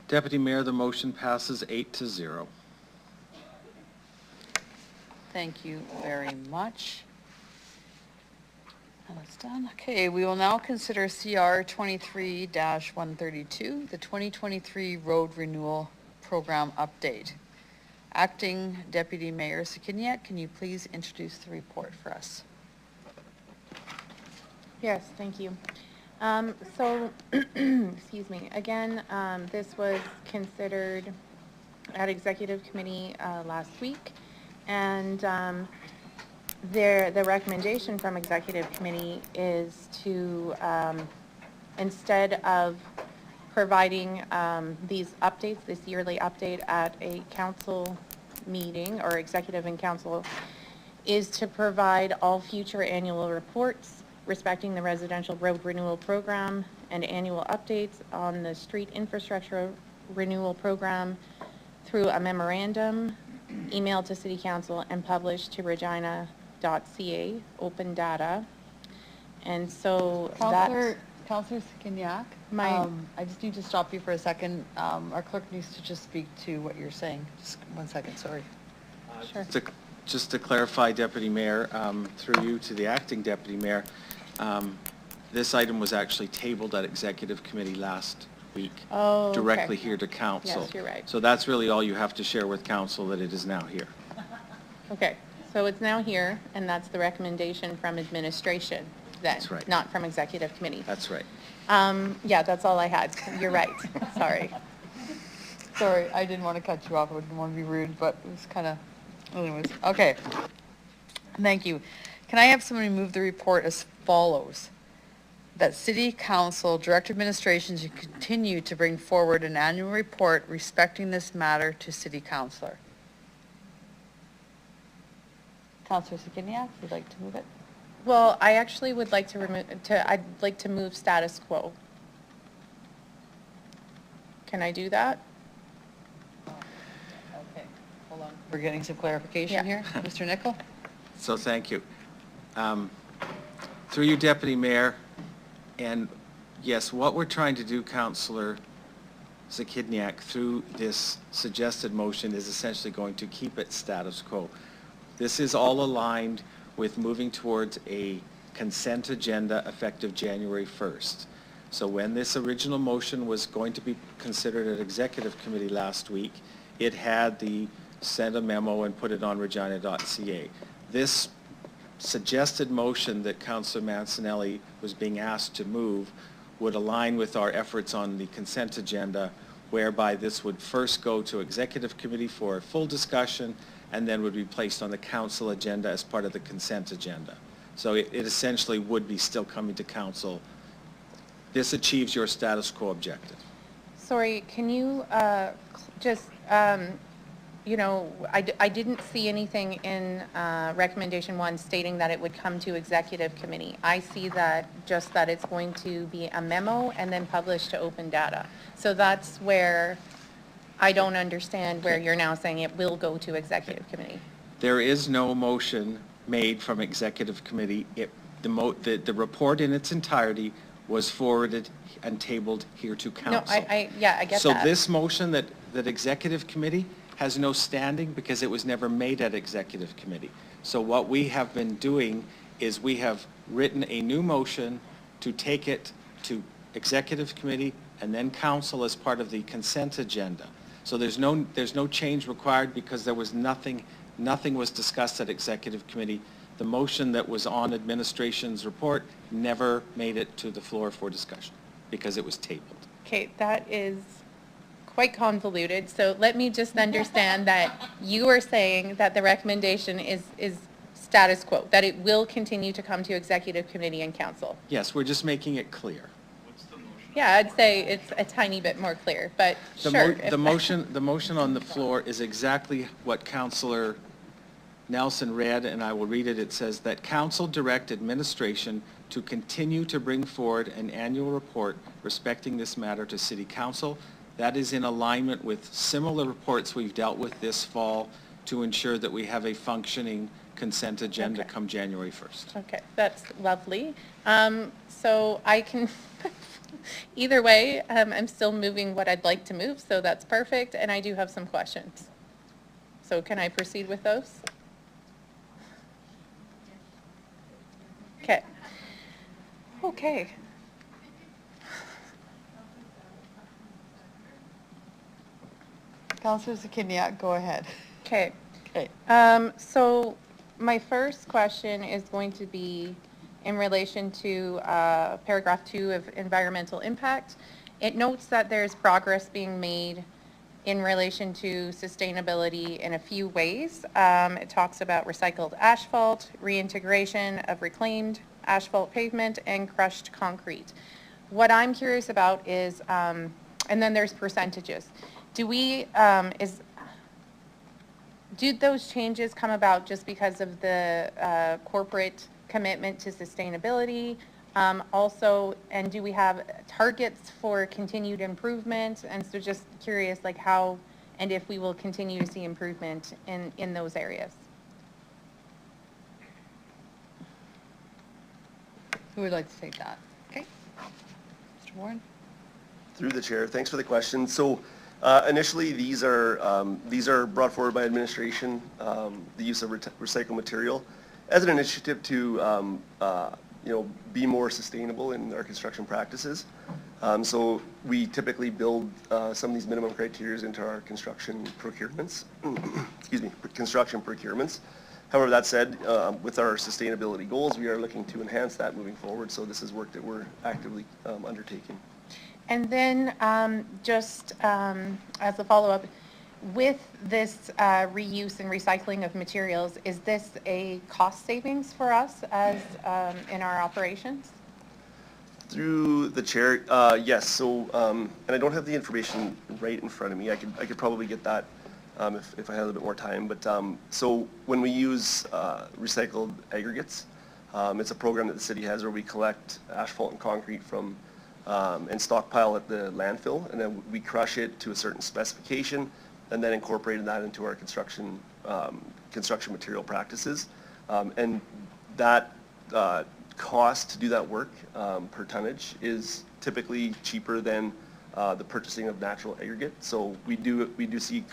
Deputy Mayor, the motion passes 8-0. Thank you very much. That's done. Okay, we will now consider CR 23-132, the 2023 Road Renewal Program Update. Acting Deputy Mayor Sikiniak, can you please introduce the report for us? Yes, thank you. So, excuse me, again, this was considered at Executive Committee last week, and the recommendation from Executive Committee is to, instead of providing these updates, this yearly update at a council meeting or executive and council, is to provide all future annual reports respecting the residential road renewal program and annual updates on the street infrastructure renewal program through a memorandum emailed to City Council and published to regina.ca, open data. And so Councillor Sikiniak, I just need to stop you for a second. Our clerk needs to just speak to what you're saying. Just 1 second, sorry. Sure. Just to clarify, Deputy Mayor, through you to the Acting Deputy Mayor, this item was actually tabled at Executive Committee last week Oh, okay. directly here to council. Yes, you're right. So that's really all you have to share with council, that it is now here. Okay, so it's now here, and that's the recommendation from administration then? That's right. Not from executive committee? That's right. Yeah, that's all I had. You're right. Sorry. Sorry, I didn't want to cut you off. I didn't want to be rude, but it was kind of, anyways. Okay. Thank you. Can I have somebody move the report as follows? That City Council direct administration to continue to bring forward an annual report respecting this matter to City Councilor. Councilor Sikiniak, would you like to move it? Well, I actually would like to I'd like to move status quo. Can I do that? Okay, hold on. We're getting some clarification Yeah. here. Mr. Nichol? So thank you. Through you, Deputy Mayor, and yes, what we're trying to do, Councillor Zakidniak, through this suggested motion is essentially going to keep it status quo. This is all aligned with moving towards a consent agenda effective January 1st. So when this original motion was going to be considered at Executive Committee last week, it had the send a memo and put it on regina.ca. This suggested motion that Councillor Mancinelli was being asked to move would align with our efforts on the consent agenda, whereby this would first go to Executive Committee for a full discussion and then would be placed on the Council agenda as part of the consent agenda. So it essentially would be still coming to Council. This achieves your status quo objective. Sorry, can you just, you know, I didn't see anything in recommendation 1 stating that it would come to executive committee. I see that just that it's going to be a memo and then published to open data. So that's where I don't understand where you're now saying it will go to executive committee. There is no motion made from Executive Committee. The report in its entirety was forwarded and tabled here to Council. No, I get that. So this motion that Executive Committee has no standing because it was never made at Executive Committee. So what we have been doing is we have written a new motion to take it to Executive Committee and then Council as part of the consent agenda. So there's no change required because there was nothing was discussed at Executive Committee. The motion that was on administration's report never made it to the floor for discussion because it was tabled. Okay, that is quite convoluted. So let me just understand that you are saying that the recommendation is status quo, that it will continue to come to executive committee and council. Yes, we're just making it clear. Yeah, I'd say it's a tiny bit more clear, but sure. The motion on the floor is exactly what Councillor Nelson read, and I will read it. It says that Council direct administration to continue to bring forward an annual report respecting this matter to City Council. That is in alignment with similar reports we've dealt with this fall to ensure that we have a functioning consent agenda come January 1st. Okay, that's lovely. So I can, either way, I'm still moving what I'd like to move, so that's perfect, and I do have some questions. So can I proceed with those? Okay. Okay. Councilor Zakiniak, go ahead. Okay. Okay. So my first question is going to be in relation to paragraph 2 of environmental impact. It notes that there's progress being made in relation to sustainability in a few ways. It talks about recycled asphalt, reintegration of reclaimed asphalt pavement, and crushed concrete. What I'm curious about is, and then there's percentages. Did those changes come about just because of the corporate commitment to sustainability? Also, and do we have targets for continued improvement? And so just curious, like how, and if we will continue to see improvement in those areas. Who would like to take that? Okay. Mr. Warren? Through the chair, thanks for the question. So initially, these are brought forward by administration, the use of recycled material as an initiative to be more sustainable in our construction practices. So we typically build some of these minimum criteria into our construction procurements. Excuse me, construction procurements. However, that said, with our sustainability goals, we are looking to enhance that moving forward. So this is work that we're actively undertaking. And then just as a follow-up, with this reuse and recycling of materials, is this a cost savings for us as in our operations? Through the chair, yes. So, and I don't have the information right in front of me. I could probably get that if I had a little bit more time. But so when we use recycled aggregates, it's a program that the city has where we collect asphalt and concrete from and stockpile at the landfill, and then we crush it to a certain specification, and then incorporating that into our construction material practices. And that cost to do that work per tonnage is typically cheaper than the purchasing of natural aggregate. So we see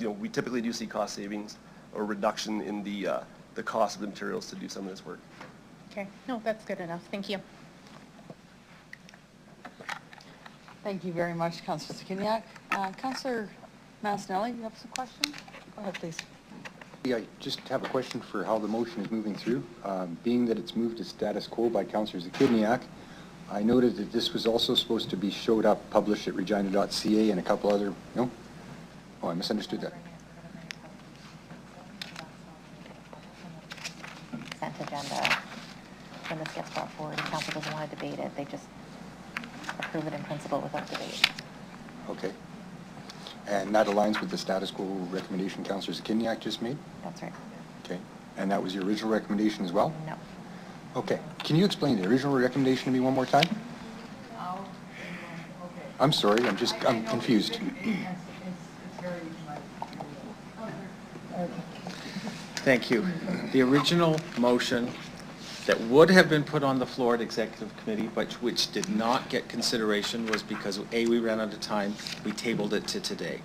we typically do see cost savings or reduction in the cost of the materials to do some of this work. Okay, no, that's good enough. Thank you. Thank you very much, Councillor Sikiniak. Councillor Massanelli, you have some questions? Go ahead, please. Yeah, I just have a question for how the motion is moving through. Being that it's moved to status quo by Councillor Zakidniak, I noted that this was also supposed to be showed up, published at regina.ca and a couple other, no? Oh, I misunderstood that. Consent agenda, when this gets brought forward, and council doesn't want to debate it, they just approve it in principle without debate. Okay. And that aligns with the status quo recommendation Councillor Zakidniak just made? That's right. Okay. And that was your original recommendation as well? No. Okay. Can you explain the original recommendation to me one more time? I'm sorry, I'm confused. Thank you. The original motion that would have been put on the floor at executive committee, but which did not get consideration, was because A, we ran out of time, we tabled it to today.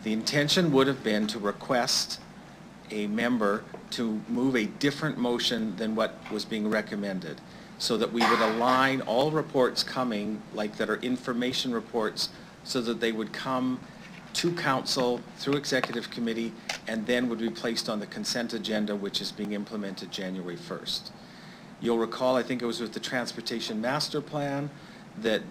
The intention would have been to request a member to move a different motion than what was being recommended, so that we would align all reports coming, like that are information reports, so that they would come to council through executive committee and then would be placed on the consent agenda, which is being implemented January 1st. You'll recall, I think it was with the Transportation Master Plan, that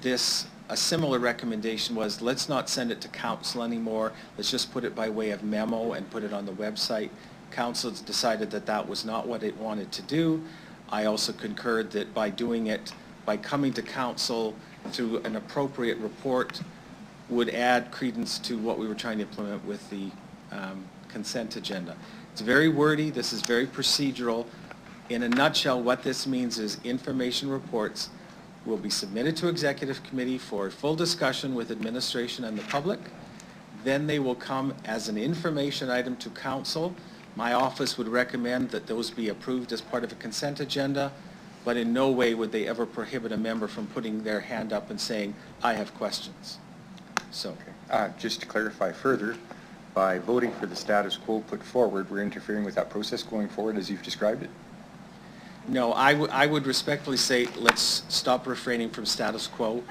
a similar recommendation was, let's not send it to council anymore, let's just put it by way of memo and put it on the website. Council decided that that was not what it wanted to do. I also concurred that by doing it, by coming to council through an appropriate report, would add credence to what we were trying to implement with the consent agenda. It's very wordy, this is very procedural. In a nutshell, what this means is information reports will be submitted to executive committee for full discussion with administration and the public. Then they will come as an information item to council. My office would recommend that those be approved as part of a consent agenda, but in no way would they ever prohibit a member from putting their hand up and saying, I have questions. So, just to clarify further, by voting for the status quo put forward, we're interfering with that process going forward as you've described it? no, I would respectfully say, let's stop refraining from status quo.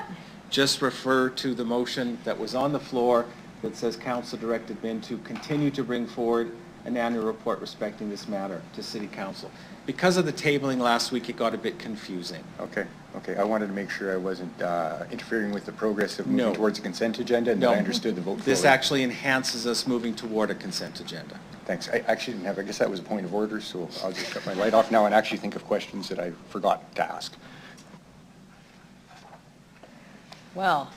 Just refer to the motion that was on the floor that says council directed Ben to continue to bring forward an annual report respecting this matter to City Council. Because of the tabling last week, it got a bit confusing. Okay. I wanted to make sure I wasn't interfering with the progress of moving No. towards a consent agenda, and that I understood the vote This forward. actually enhances us moving toward a consent agenda. Thanks. I actually didn't have, I guess that was a point of order, so I'll just shut my light off now and actually think of questions that I forgot to ask. Well,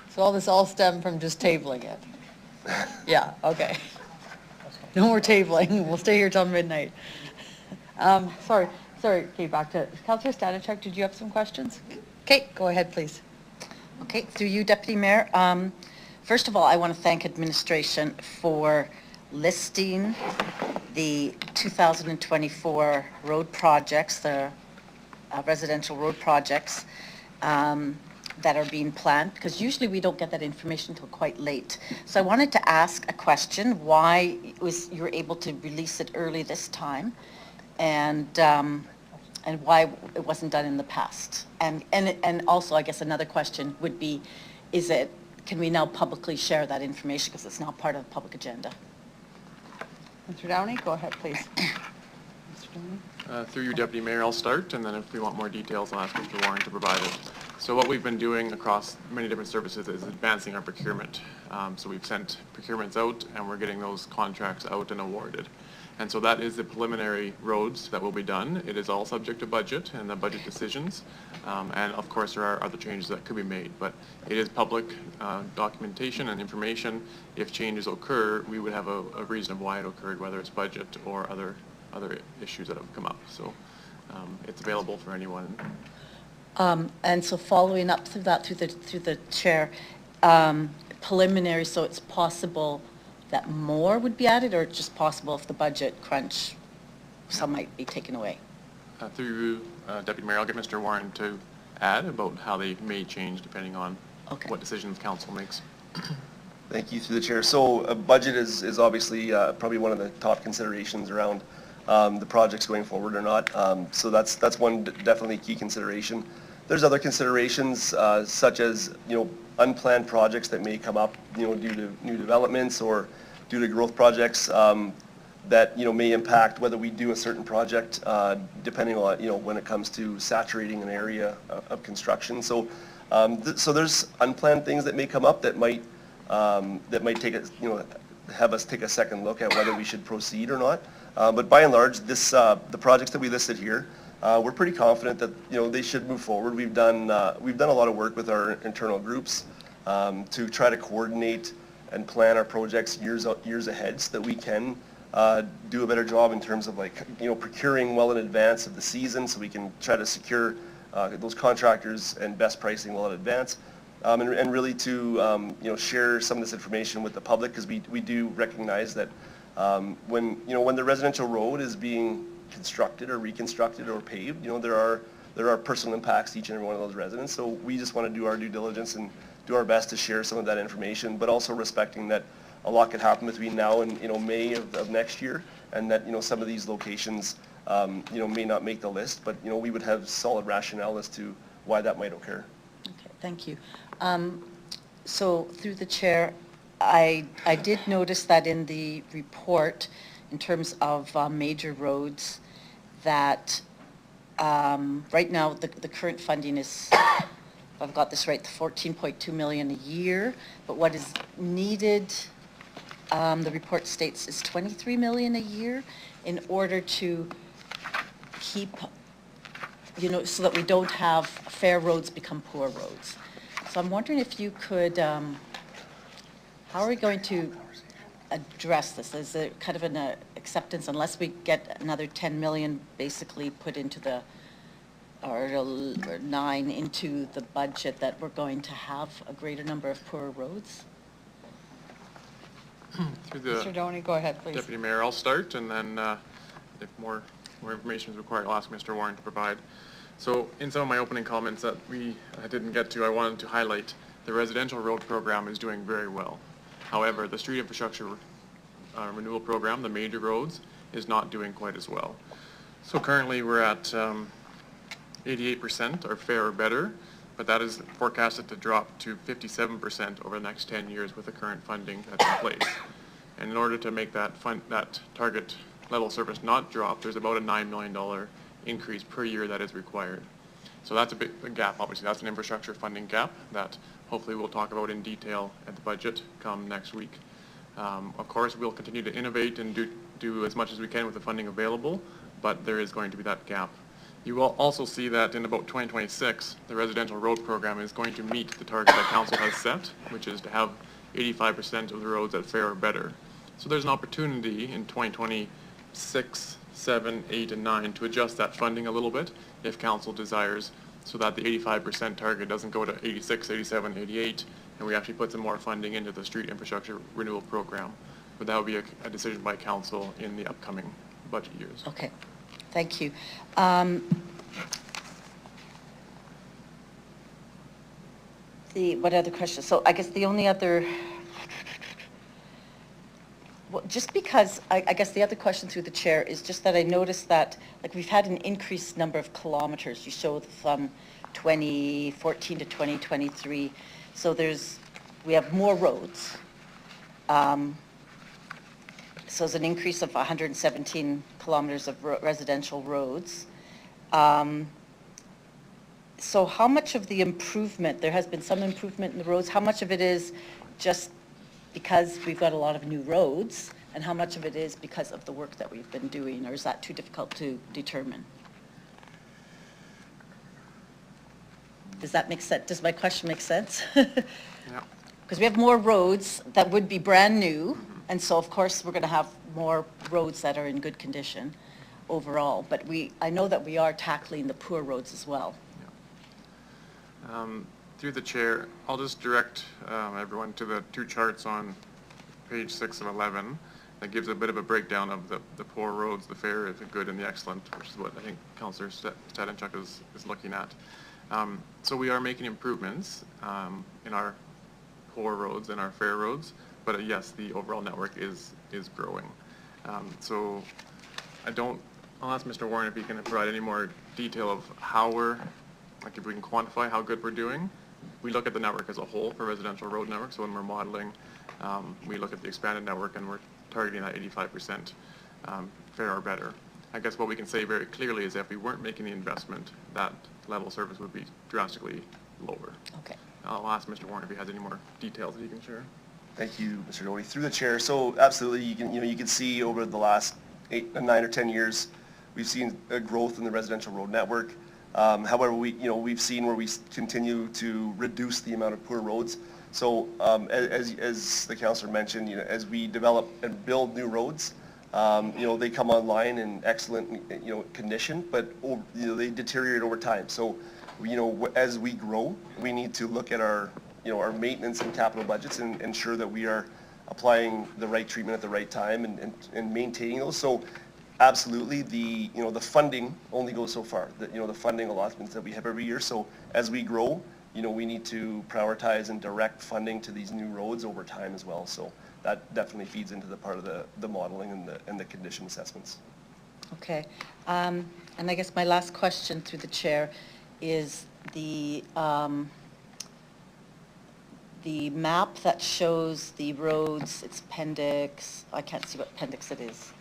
so all this all stemmed from just tabling it? Yeah, okay. No more tabling, we'll stay here till midnight. Sorry, okay, back to, Councillor Stanachuk, did you have some questions? Okay, go ahead, please. Okay, through you, Deputy Mayor. First of all, I want to thank administration for listing the 2024 road projects, the residential road projects that are being planned, because usually we don't get that information until quite late. So I wanted to ask a question, why you were able to release it early this time? And and why it wasn't done in the past? And also, I guess another question would be, can we now publicly share that information because it's now part of the public agenda? Mr. Downey, go ahead, please. Mr. Downey? Through you, Deputy Mayor, I'll start, and then if we want more details, I'll ask Mr. Warren to provide it. So what we've been doing across many different services is advancing our procurement. So we've sent procurements out, and we're getting those contracts out and awarded. And so that is the preliminary roads that will be done. It is all subject to budget and the budget decisions. And of course, there are other changes that could be made, but it is public documentation and information. If changes occur, we would have a reason of why it occurred, whether it's budget or other issues that have come up. So it's available for anyone. And so following up through that, through the chair, preliminary, so it's possible that more would be added, or just possible if the budget crunch, some might be taken away? Through you, Deputy Mayor, I'll get Mr. Warren to add about how they may change depending on what decisions council makes. Thank you, through the chair. So a budget is obviously probably one of the top considerations around the projects going forward or not. So that's one definitely key consideration. There's other considerations such as, unplanned projects that may come up, due to new developments or due to growth projects that, may impact whether we do a certain project depending on, when it comes to saturating an area of construction. So, so there's unplanned things that may come up that might take it, have us take a second look at whether we should proceed or not. But by and large, the projects that we listed here, we're pretty confident that they should move forward. We've done a lot of work with our internal groups to try to coordinate and plan our projects years ahead so that we can do a better job in terms of procuring well in advance of the season, so we can try to secure those contractors and best pricing well in advance, and really to share some of this information with the public, because we do recognize that when the residential road is being constructed or reconstructed or paved, there are personal impacts to each and every one of those residents. So we just want to do our due diligence and do our best to share some of that information, but also respecting that a lot could happen between now and May of next year, and that some of these locations may not make the list, but we would have solid rationale as to why that might occur. Okay, thank you. So through the chair, I did notice that in the report, in terms of major roads, that right now the current funding is, if I've got this right, the 14.2 million a year, but what is needed, the report states, is 23 million a year in order to keep, so that we don't have fair roads become poor roads. So I'm wondering if you could, how are we going to address this? Is it kind of an acceptance, unless we get another 10 million basically put into the, or 9 into the budget, that we're going to have a greater number of poor roads? Through the Mr. Doney, go ahead, please. Deputy Mayor, I'll start, and then if more information is required, I'll ask Mr. Warren to provide. So in some of my opening comments that I didn't get to, I wanted to highlight the residential road program is doing very well. However, the street infrastructure renewal program, the major roads, is not doing quite as well. So currently we're at 88% are fair or better, but that is forecasted to drop to 57% over the next 10 years with the current funding that's in place. And in order to make that target level service not drop, there's about a $9 million increase per year that is required. So that's a big gap, obviously. That's an infrastructure funding gap that hopefully we'll talk about in detail at the budget come next week. Of course, we'll continue to innovate and do as much as we can with the funding available, but there is going to be that gap. You will also see that in about 2026, the residential road program is going to meet the target that council has set, which is to have 85% of the roads at fair or better. So there's an opportunity in 2026, 7, 8, and 9 to adjust that funding a little bit if council desires, so that the 85% target doesn't go to 86, 87, 88, and we actually put some more funding into the street infrastructure renewal program. But that would be a decision by council in the upcoming budget years. Okay, thank you. What other questions? So I guess the only other, Well, just because, I guess the other question through the chair is just that I noticed that, like, we've had an increased number of kilometers. You showed from 2014 to 2023. So we have more roads. So it's an increase of 117 kilometers of residential roads. So how much of the improvement, there has been some improvement in the roads, how much of it is just because we've got a lot of new roads, and how much of it is because of the work that we've been doing, or is that too difficult to determine? Does that make sense? Does my question make sense? Because we have more roads that would be brand new, and so of course we're going to have more roads that are in good condition overall. But I know that we are tackling the poor roads as well. Through the chair, I'll just direct everyone to the two charts on page 6 of 11. That gives a bit of a breakdown of the poor roads, the fair, the good, and the excellent, which is what I think Councillor Stadenchuk is looking at. So we are making improvements in our poor roads and our fair roads, but yes, the overall network is growing. So I'll ask Mr. Warren if he can provide any more detail of how if we can quantify how good we're doing. We look at the network as a whole for residential road network, so when we're modeling, we look at the expanded network and we're targeting that 85% fair or better. I guess what we can say very clearly is that if we weren't making the investment, that level of service would be drastically lower. Okay. I'll ask Mr. Warren if he has any more details that he can share. Thank you, Mr. Doty. Through the chair, so absolutely, you can see over the last 9 or 10 years, we've seen a growth in the residential road network. However, we've seen where we continue to reduce the amount of poor roads. So as the councillor mentioned, as we develop and build new roads, they come online in excellent condition, but they deteriorate over time. So as we grow, we need to look at our maintenance and capital budgets and ensure that we are applying the right treatment at the right time and maintaining those. So absolutely, the funding only goes so far. The funding allotments that we have every year. So as we grow, we need to prioritize and direct funding to these new roads over time as well. So that definitely feeds into the part of the modeling and the condition assessments. Okay, and I guess my last question through the chair is the map that shows the roads. It's appendix. I can't see what appendix it is.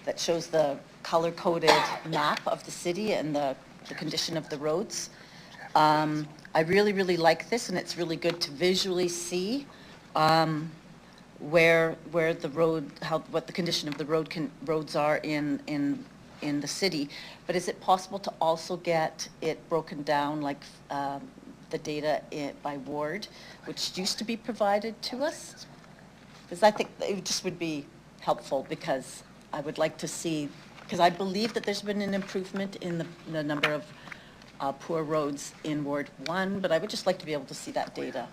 That shows the color-coded map of the city and the condition of the roads. I really, really like this, and it's really good to visually see where the road, what the condition of the roads are in the city. But is it possible to also get it broken down, like the data by ward, which used to be provided to us? Because I think it just would be helpful, because I would like to see, because I believe that there's been an improvement in the number of poor roads in Ward 1, but I would just like to be able to see that data.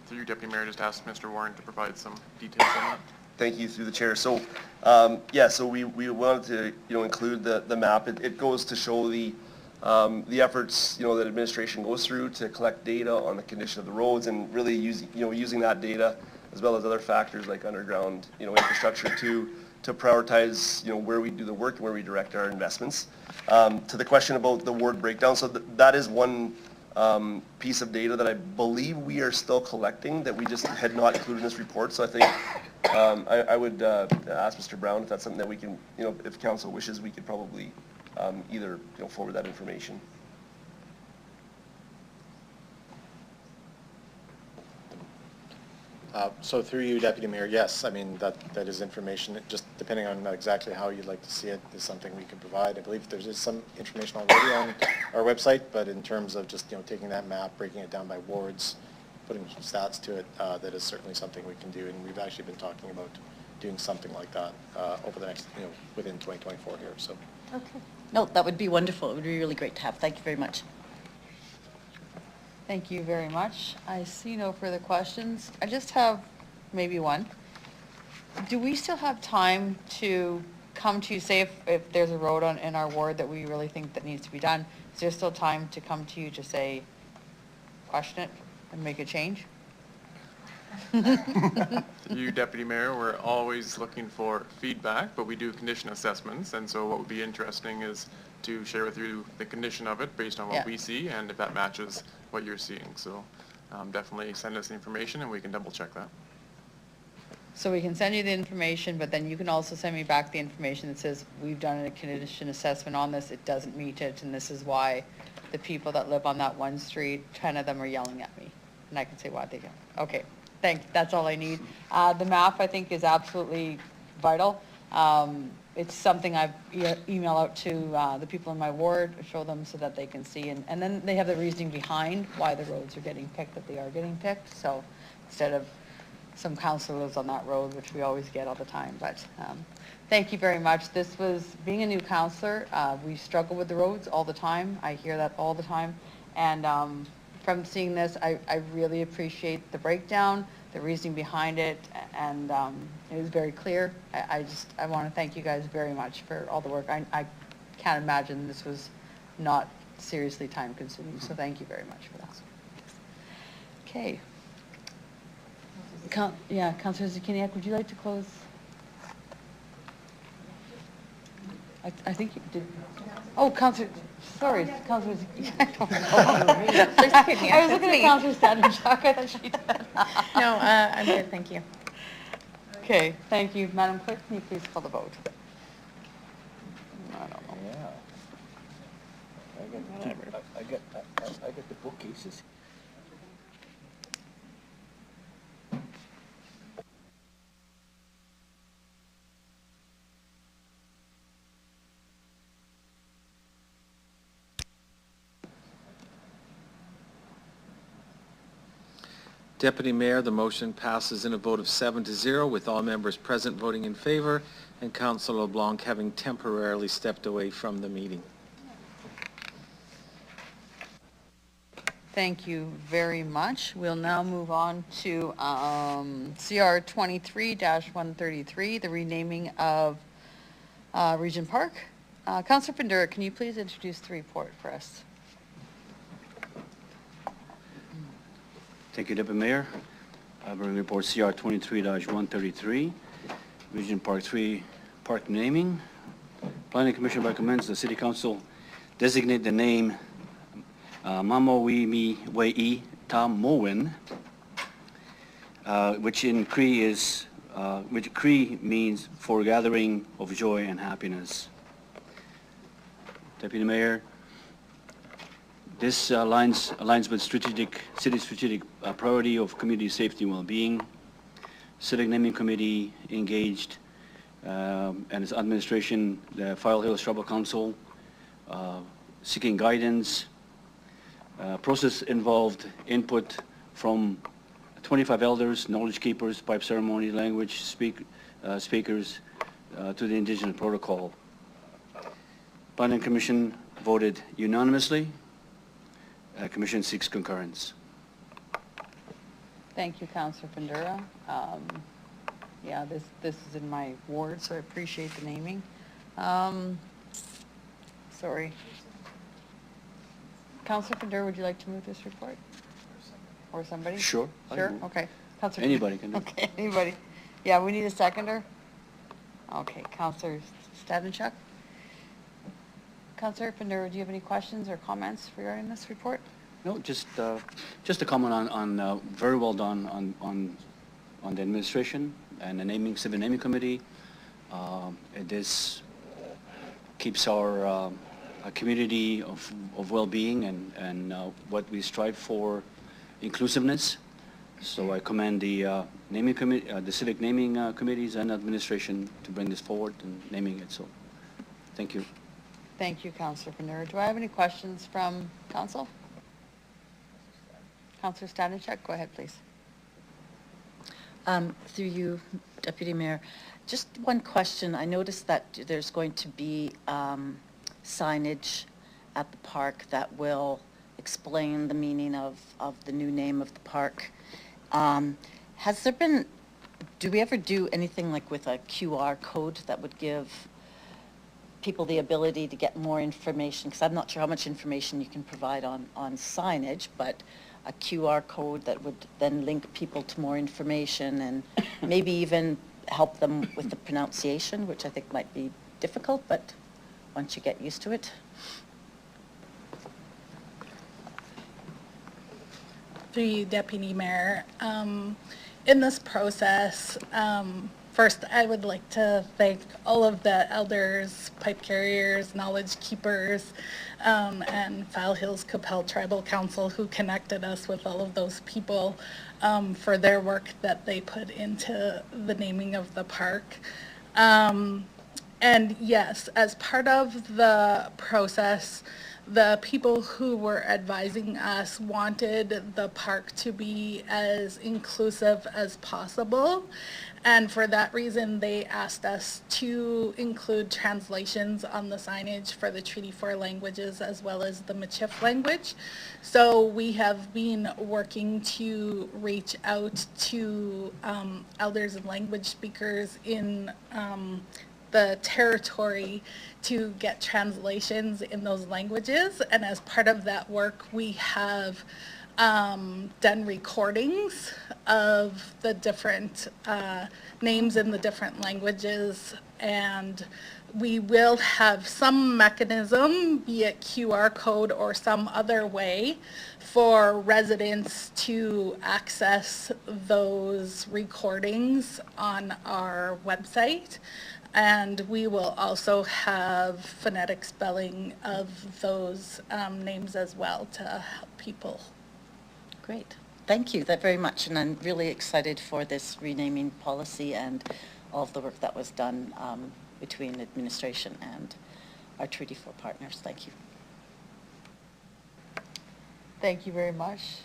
Through you, Deputy Mayor, just ask Mr. Warren to provide some details on that. Thank you, through the chair. So, so we wanted to, include the map. It goes to show the efforts, that administration goes through to collect data on the condition of the roads, and really using that data as well as other factors like underground, infrastructure to prioritize, where we do the work and where we direct our investments. To the question about the ward breakdown, so that is one piece of data that I believe we are still collecting that we just had not included in this report. So I think I would ask Mr. Brown if that's something that we can, if council wishes, we could probably either forward that information. So through you, Deputy Mayor, yes, I mean, that is information, just depending on exactly how you'd like to see it, is something we can provide. I believe there's some information already on our website, but in terms of just, taking that map, breaking it down by wards, putting some stats to it, that is certainly something we can do, and we've actually been talking about doing something like that over the next, within 2024 here, so. Okay. No, that would be wonderful. It would be really great to have. Thank you very much. Thank you very much. I see no further questions. I just have maybe one. Do we still have time to come to you, say if there's a road in our ward that we really think that needs to be done, is there still time to come to you to say, question it and make a change? You, Deputy Mayor, we're always looking for feedback, but we do condition assessments, and so what would be interesting is to share with you the condition of it based on what Yeah. we see, and if that matches what you're seeing. So definitely send us the information, and we can double check that. So we can send you the information, but then you can also send me back the information that says, we've done a condition assessment on this, it doesn't meet it, and this is why the people that live on that one street, 10 of them are yelling at me. And I can say why they don't. Okay, that's all I need. The map, I think, is absolutely vital. It's something I've emailed out to the people in my ward, show them so that they can see, and then they have the reasoning behind why the roads are getting picked, that they are getting picked. So instead of some council lives on that road, which we always get all the time, but thank you very much. This was, being a new councillor, we struggle with the roads all the time. I hear that all the time, and from seeing this, I really appreciate the breakdown, the reasoning behind it, and it was very clear. I want to thank you guys very much for all the work. I can't imagine this was not seriously time consuming, so thank you very much for that. Okay. Councillor Zakiniak, would you like to close? I think you did. Oh, Councillor, sorry, Councillor Zakiniak. I don't know. I was looking at Councillor Stadenchuk. I thought she did. No, I'm good, thank you. Okay, thank you. Madam Clerk, can you please call the vote? I don't know. Yeah. I got the bookcases. Deputy Mayor, the motion passes in a vote of 7-0 with all members present voting in favor and Councillor LeBlanc having temporarily stepped away from the meeting. Thank you very much. We'll now move on to CR 23-133, the renaming of Regent Park. Councillor Pandura, can you please introduce the report for us? Thank you, Deputy Mayor. I bring report CR 23-133, Regent Park 3 park naming. Planning Commission recommends the City Council designate the name Mamo Wei Tam Moen, which in Cree is, which Cree means for gathering of joy and happiness. Deputy Mayor, this aligns with city strategic priority of community safety and well-being. Civic Naming Committee engaged and its administration, the File Hills Tribal Council, seeking guidance. Process involved input from 25 elders, knowledge keepers, pipe ceremony, language speakers to the Indigenous protocol. Planning Commission voted unanimously. Commission seeks concurrence. Thank you, Councillor Pandura. Yeah, this is in my ward, so I appreciate the naming. Sorry. Councillor Pandura, would you like to move this report? Or somebody? Sure. Sure, okay. Councillor Anybody can do it. Okay, anybody. Yeah, we need a seconder. Okay, Councillor Stadenchuk. Councillor Pandura, do you have any questions or comments regarding this report? No, just a comment on very well done on the administration and the Civic Naming Committee. This keeps our community of well-being and what we strive for, inclusiveness. So I commend the naming committee, the civic naming committees and administration to bring this forward and naming it. So, thank you. Thank you, Councillor Pandura. Do I have any questions from council? Councillor Stadenchuk, go ahead, please. Through you, Deputy Mayor, just one question. I noticed that there's going to be signage at the park that will explain the meaning of the new name of the park. Has there been, do we ever do anything like with a QR code that would give people the ability to get more information? Because I'm not sure how much information you can provide on signage, but a QR code that would then link people to more information and maybe even help them with the pronunciation, which I think might be difficult, but once you get used to it. Through you, Deputy Mayor. In this process, first I would like to thank all of the elders, pipe carriers, knowledge keepers, and Foul Hills Capel Tribal Council who connected us with all of those people for their work that they put into the naming of the park. And yes, as part of the process, the people who were advising us wanted the park to be as inclusive as possible. And for that reason, they asked us to include translations on the signage for the Treaty 4 languages as well as the Michif language. So we have been working to reach out to elders and language speakers in the territory to get translations in those languages. And as part of that work, we have done recordings of the different names in the different languages, and we will have some mechanism, be it QR code or some other way, for residents to access those recordings on our website. And we will also have phonetic spelling of those names as well to help people. Great. Thank you that very much. And I'm really excited for this renaming policy and all of the work that was done between administration and our Treaty 4 partners. Thank you. Thank you very much.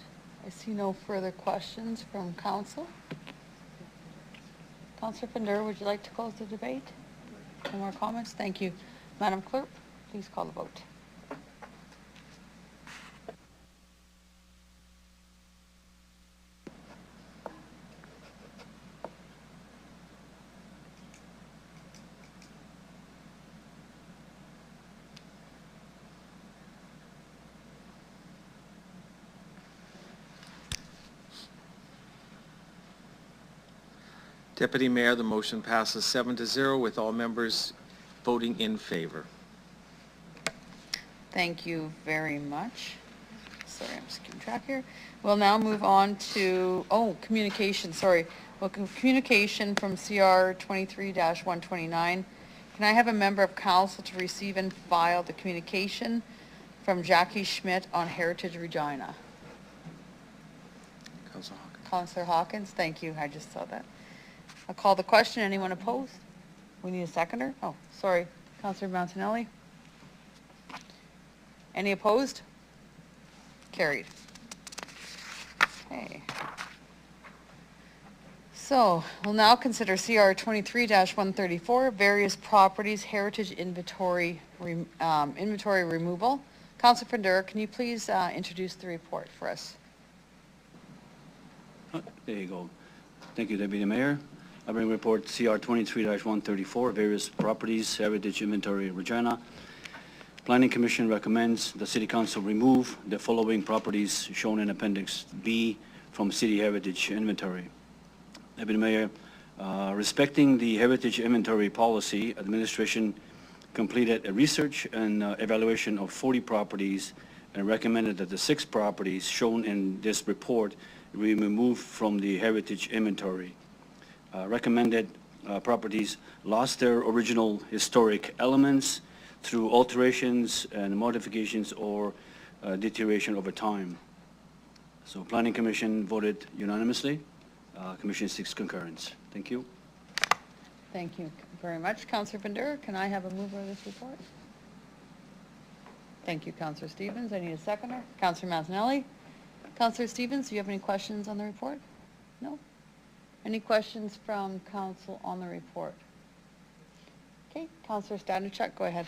I see no further questions from council. Councillor Fender, would you like to close the debate? No more comments? Thank you. Madam Clerk, please call the vote. Deputy Mayor, the motion passes 7-0 with all members voting in favor. Thank you very much. Sorry, I'm just keeping track here. We'll now move on to, communication, sorry. Well, communication from CR 23-129. Can I have a member of council to receive and file the communication from Jackie Schmidt on Heritage Regina? Councilor Hawkins. Councillor Hawkins, thank you. I just saw that. I'll call the question. Anyone opposed? We need a seconder? Oh, sorry. Councillor Montanelli? Any opposed? Carried. Okay. So we'll now consider CR 23-134, various properties, heritage inventory, inventory removal. Councillor Fender, can you please introduce the report for us? There you go. Thank you, Deputy Mayor. I bring report CR 23-134, various properties, heritage inventory, Regina. Planning Commission recommends the City Council remove the following properties shown in Appendix B from City Heritage Inventory. Deputy Mayor, respecting the Heritage Inventory policy, administration completed a research and evaluation of 40 properties and recommended that the 6 properties shown in this report be removed from the Heritage Inventory. Recommended properties lost their original historic elements through alterations and modifications or deterioration over time. So Planning Commission voted unanimously. Commission seeks concurrence. Thank you. Thank you very much. Councillor Fender, can I have a mover of this report? Thank you, Councillor Stevens. I need a seconder. Councillor Mazzanelli. Councillor Stevens, do you have any questions on the report? No? Any questions from council on the report? Okay, Councillor Stanichuk, go ahead.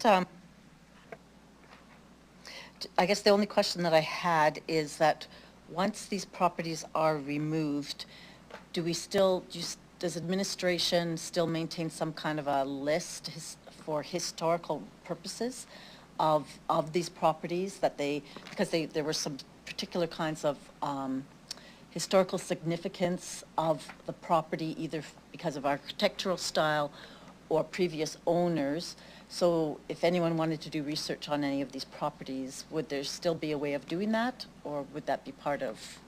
I guess the only question that I had is that once these properties are removed, do we still, does administration still maintain some kind of a list for historical purposes of these properties that because there were some particular kinds of historical significance of the property, either because of architectural style or previous owners. So if anyone wanted to do research on any of these properties, would there still be a way of doing that? Or would that be part of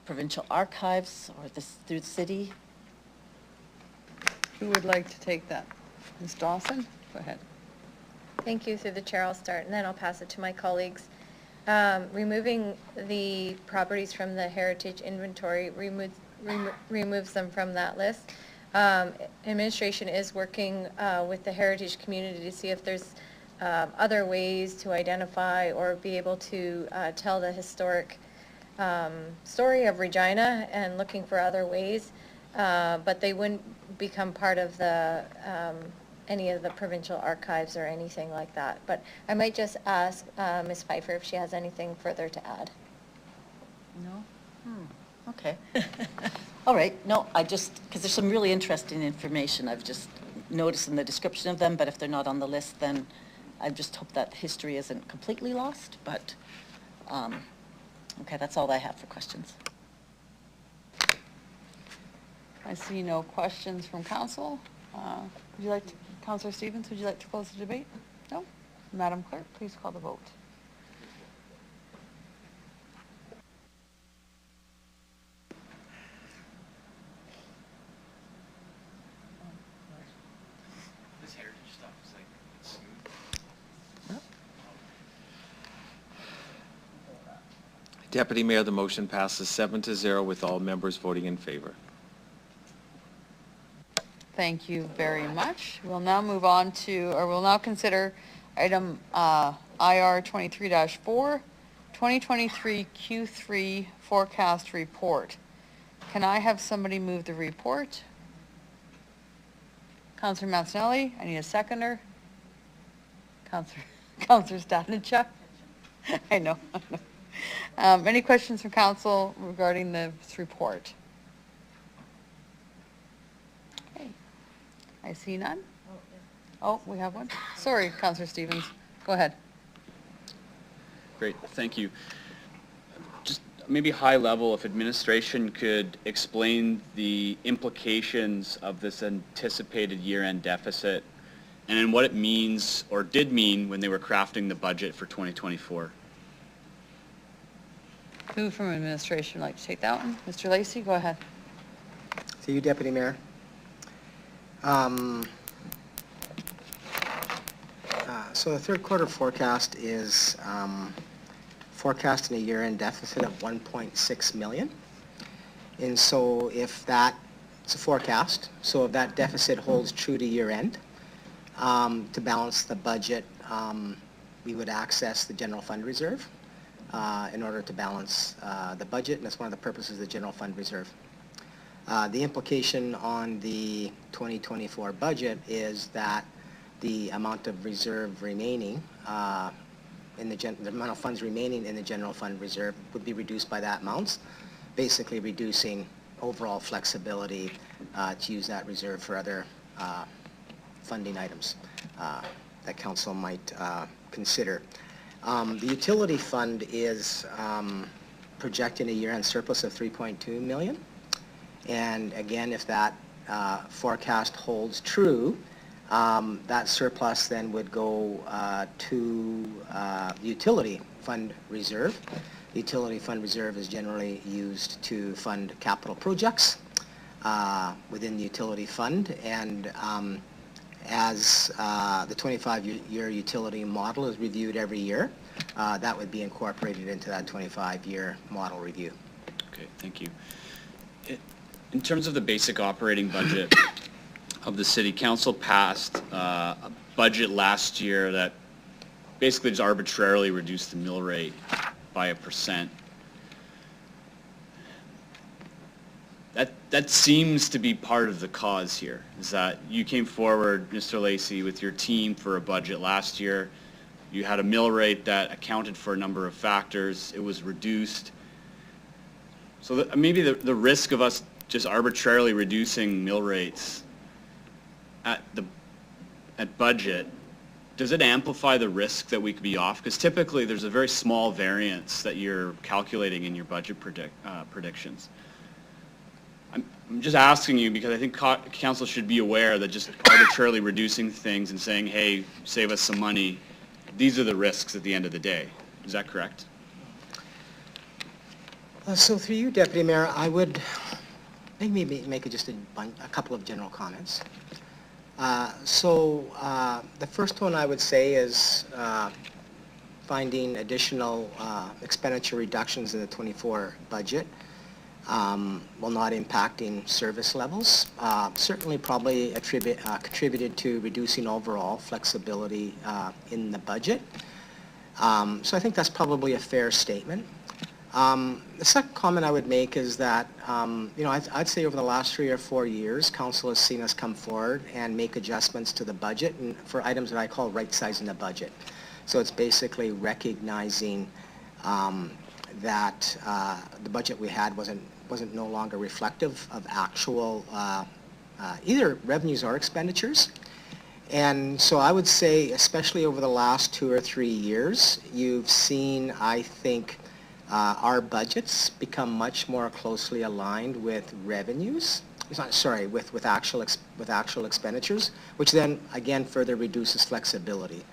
provincial archives or through the city? Who would like to take that? Ms. Dawson, go ahead. Thank you. Through the chair, I'll start, and then I'll pass it to my colleagues. Removing the properties from the heritage inventory removes them from that list. Administration is working with the heritage community to see if there's other ways to identify or be able to tell the historic story of Regina, and looking for other ways, but they wouldn't become part of the any of the provincial archives or anything like that. But I might just ask Ms. Pfeiffer if she has anything further to add. No? Okay. All right. No, because there's some really interesting information I've just noticed in the description of them, but if they're not on the list, then I just hope that history isn't completely lost. But, okay, that's all I have for questions. I see no questions from council. Would you like to, Councillor Stevens, would you like to close the debate? No? Madam Clerk, please call the vote. This heritage stuff is like, it's smooth. Deputy Mayor, the motion passes 7-0 with all members voting in favor. Thank you very much. We'll now move on to, or we'll now consider item IR 23-4, 2023 Q3 forecast report. Can I have somebody move the report? Councillor Mancinelli, I need a seconder. Councillor Stanichuk. I know. Any questions from council regarding this report? Okay. I see none. Oh, we have one. Sorry, Councillor Stevens. Go ahead. Great, thank you. Just maybe high level, if administration could explain the implications of this anticipated year-end deficit and then what it means or did mean when they were crafting the budget for 2024. Who from administration would like to take that one? Mr. Lacey, go ahead. To you, Deputy Mayor. So the third quarter forecast is forecasting a year-end deficit of 1.6 million. And so if that, it's a forecast, so if that deficit holds true to year-end, to balance the budget, we would access the general fund reserve in order to balance the budget, and that's one of the purposes of the general fund reserve. The implication on the 2024 budget is that the amount of reserve remaining, the amount of funds remaining in the general fund reserve would be reduced by that amount, basically reducing overall flexibility to use that reserve for other funding items that council might consider. The utility fund is projecting a year-end surplus of 3.2 million. And again, if that forecast holds true, that surplus then would go to the utility fund reserve. The utility fund reserve is generally used to fund capital projects within the utility fund, and as the 25-year utility model is reviewed every year, that would be incorporated into that 25-year model review. Okay, thank you. In terms of the basic operating budget of the city, council passed a budget last year that basically just arbitrarily reduced the mill rate by 1%. That seems to be part of the cause here, is that you came forward, Mr. Lacey, with your team for a budget last year. You had a mill rate that accounted for a number of factors. It was reduced. So maybe the risk of us just arbitrarily reducing mill rates at budget does it amplify the risk that we could be off? Because typically there's a very small variance that you're calculating in your budget predictions. I'm just asking you because I think council should be aware that just arbitrarily reducing things and saying, hey, save us some money, these are the risks at the end of the day. Is that correct? So through you, Deputy Mayor, I would maybe make just a couple of general comments. The first one I would say is finding additional expenditure reductions in the 24 budget while not impacting service levels. Certainly probably contributed to reducing overall flexibility in the budget. So I think that's probably a fair statement. The second comment I would make is that, I'd say over the last 3 or 4 years, council has seen us come forward and make adjustments to the budget and for items that I call right-sizing the budget. So it's basically recognizing that the budget we had wasn't no longer reflective of actual either revenues or expenditures. And so I would say, especially over the last 2 or 3 years, you've seen, I think, our budgets become much more closely aligned with revenues, with actual expenditures, which then again further reduces flexibility.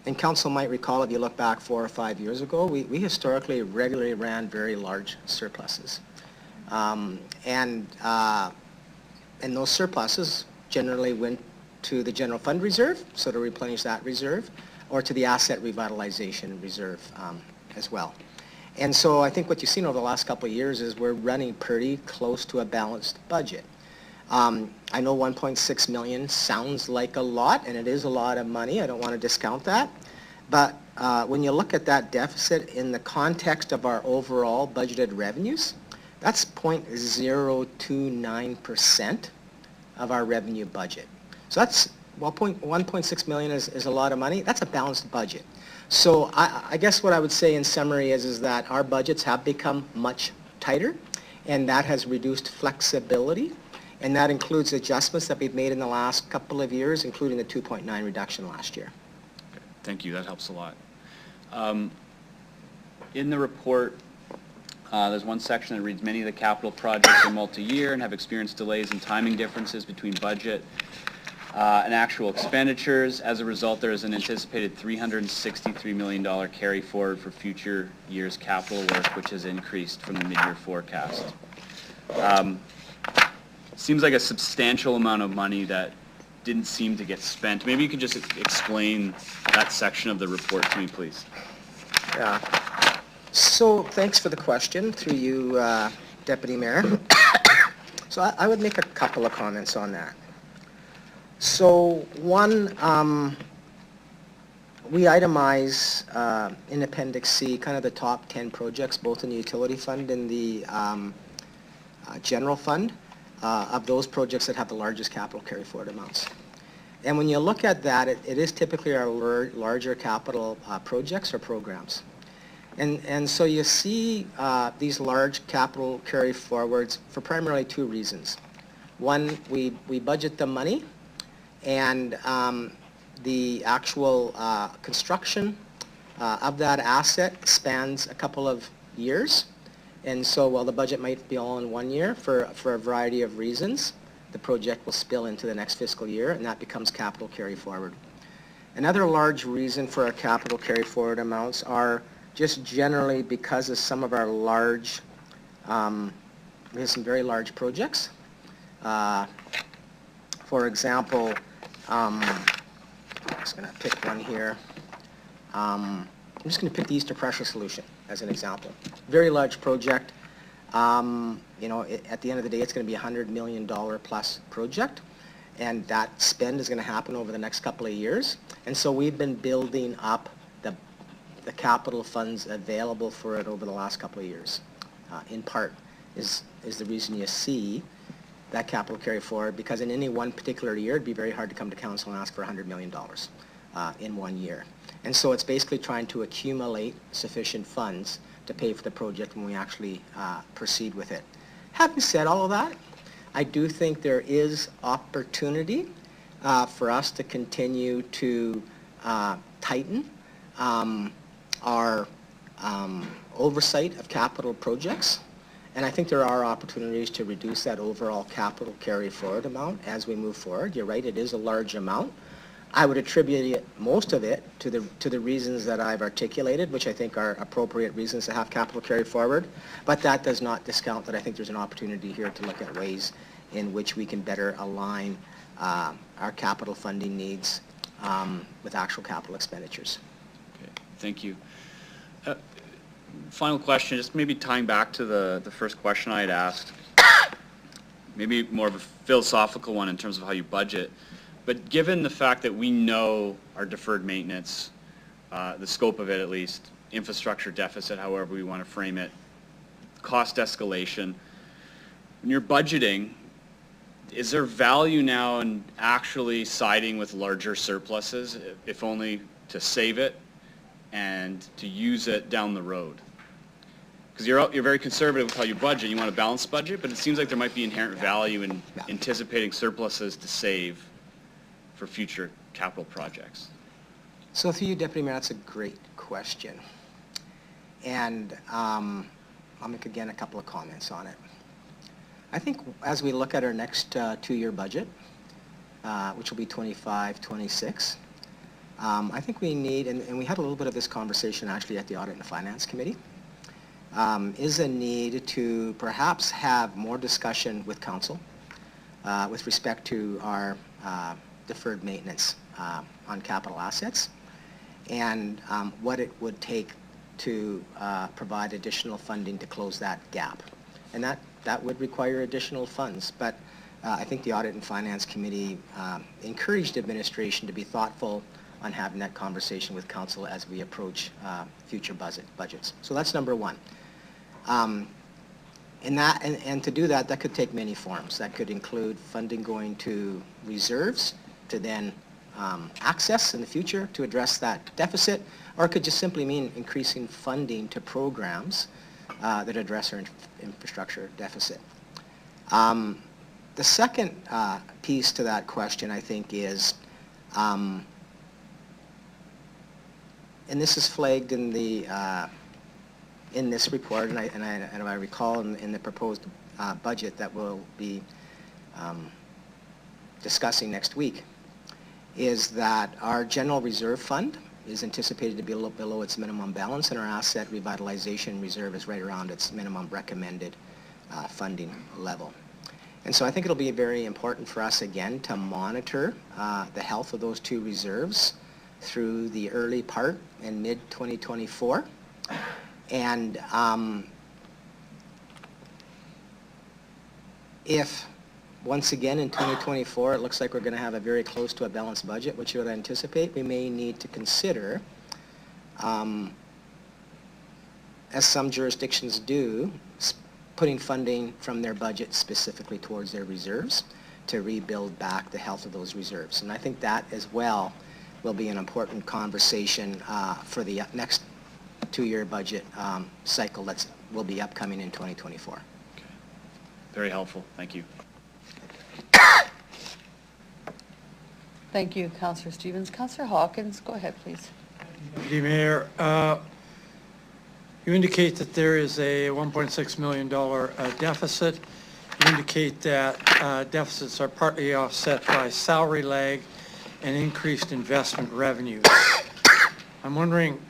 And council might recall, if you look back 4 or 5 years ago, we historically regularly ran very large surpluses. And those surpluses generally went to the general fund reserve, so to replenish that reserve, or to the asset revitalization reserve as well. And so I think what you've seen over the last couple of years is we're running pretty close to a balanced budget. I know 1.6 million sounds like a lot, and it is a lot of money. I don't want to discount that. But when you look at that deficit in the context of our overall budgeted revenues, that's 0.029% of our revenue budget. So that's, while 1.6 million is a lot of money, that's a balanced budget. So I guess what I would say in summary is that our budgets have become much tighter, and that has reduced flexibility, and that includes adjustments that we've made in the last couple of years, including the 2.9 reduction last year. Okay. Thank you. That helps a lot. In the report, there's one section that reads, many of the capital projects are multi-year and have experienced delays and timing differences between budget and actual expenditures. As a result, there is an anticipated $363 million carry forward for future years' capital work, which has increased from the mid-year forecast. Seems like a substantial amount of money that didn't seem to get spent. Maybe you could just explain that section of the report to me, please. Yeah. So thanks for the question through you, Deputy Mayor. So I would make a couple of comments on that. So one, we itemize in Appendix C kind of the top 10 projects, both in the utility fund and the general fund, of those projects that have the largest capital carry forward amounts. And when you look at that, it is typically our larger capital projects or programs. And so you see these large capital carry forwards for primarily 2 reasons. One, we budget the money, and the actual construction of that asset spans a couple of years. And so while the budget might be all in 1 year, for a variety of reasons, the project will spill into the next fiscal year, and that becomes capital carry forward. Another large reason for our capital carry forward amounts are just generally because of some of our large, we have some very large projects. For example, I'm just going to pick one here. I'm just going to pick the Eastern Pressure Solution as an example. Very large project. At the end of the day, it's going to be a $100 million plus project, and that spend is going to happen over the next couple of years. And so we've been building up the capital funds available for it over the last couple of years. In part is the reason you see that capital carry forward, because in any one particular year, it'd be very hard to come to council and ask for $100 million in 1 year. And so it's basically trying to accumulate sufficient funds to pay for the project when we actually proceed with it. Having said all of that, I do think there is opportunity for us to continue to tighten our oversight of capital projects. And I think there are opportunities to reduce that overall capital carry forward amount as we move forward. You're right, it is a large amount. I would attribute most of it to the reasons that I've articulated, which I think are appropriate reasons to have capital carry forward. But that does not discount that I think there's an opportunity here to look at ways in which we can better align our capital funding needs with actual capital expenditures. Okay, thank you. Final question, just maybe tying back to the first question I had asked, maybe more of a philosophical one in terms of how you budget. But given the fact that we know our deferred maintenance, the scope of it at least, infrastructure deficit, however we want to frame it, cost escalation, when you're budgeting, is there value now in actually siding with larger surpluses, if only to save it and to use it down the road? Because you're very conservative with how you budget. You want a balanced budget, but it seems like there might be inherent value in anticipating surpluses to save for future capital projects. So through you, Deputy Mayor, that's a great question. And I'll make again a couple of comments on it. I think as we look at our next two-year budget, which will be 25-26, I think we need, and we had a little bit of this conversation actually at the Audit and Finance Committee, is a need to perhaps have more discussion with Council with respect to our deferred maintenance on capital assets and what it would take to provide additional funding to close that gap. And that would require additional funds. But I think the Audit and Finance Committee encouraged administration to be thoughtful on having that conversation with Council as we approach future budgets. So that's number one. And to do that, that could take many forms. That could include funding going to reserves to then access in the future to address that deficit, or it could just simply mean increasing funding to programs that address our infrastructure deficit. The second piece to that question, I think, is, and this is flagged in the in this report, and I recall in the proposed budget that we'll be discussing next week, is that our general reserve fund is anticipated to be a little below its minimum balance, and our asset revitalization reserve is right around its minimum recommended funding level. And so I think it'll be very important for us again to monitor the health of those two reserves through the early part and mid-2024. And if once again in 2024 it looks like we're going to have a very close to a balanced budget, which you would anticipate, we may need to consider, as some jurisdictions do, putting funding from their budget specifically towards their reserves to rebuild back the health of those reserves. And I think that as well will be an important conversation for the next two-year budget cycle that will be upcoming in 2024. Okay. Very helpful. Thank you. Thank you, Councillor Stevens. Councillor Hawkins, go ahead, please. Deputy Mayor, you indicate that there is a $1.6 million deficit. You indicate that deficits are partly offset by salary lag and increased investment revenues. I'm wondering,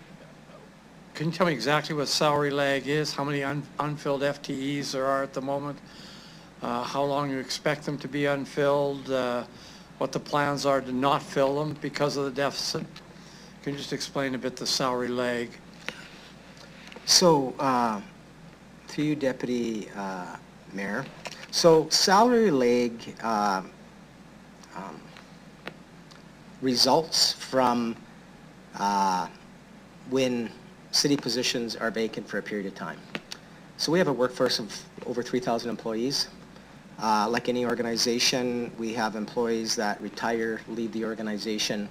can you tell me exactly what salary lag is, how many unfilled FTEs there are at the moment, how long you expect them to be unfilled, what the plans are to not fill them because of the deficit? Can you just explain a bit the salary lag? So, to you, Deputy Mayor, so salary lag results from when city positions are vacant for a period of time. So we have a workforce of over 3,000 employees. Like any organization, we have employees that retire, leave the organization,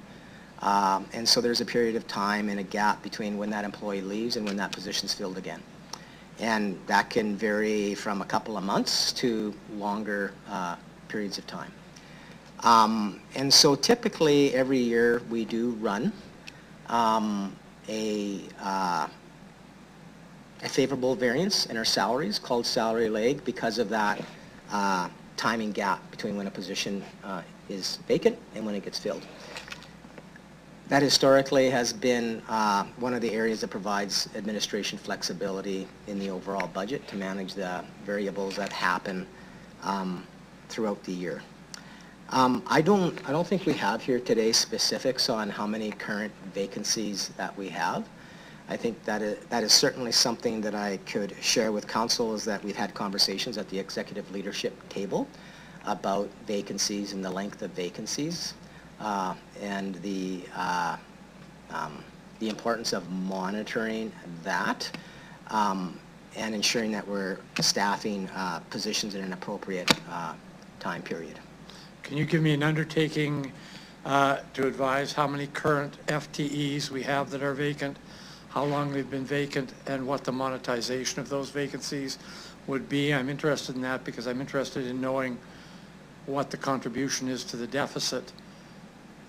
and so there's a period of time and a gap between when that employee leaves and when that position's filled again. And that can vary from a couple of months to longer periods of time. And so typically every year we do run a favorable variance in our salaries called salary lag because of that timing gap between when a position is vacant and when it gets filled. That historically has been one of the areas that provides administration flexibility in the overall budget to manage the variables that happen throughout the year. I don't think we have here today specifics on how many current vacancies that we have. I think that is certainly something that I could share with council, is that we've had conversations at the executive leadership table about vacancies and the length of vacancies and the importance of monitoring that and ensuring that we're staffing positions in an appropriate time period. Can you give me an undertaking to advise how many current FTEs we have that are vacant, how long they've been vacant, and what the monetization of those vacancies would be? I'm interested in that because I'm interested in knowing what the contribution is to the deficit,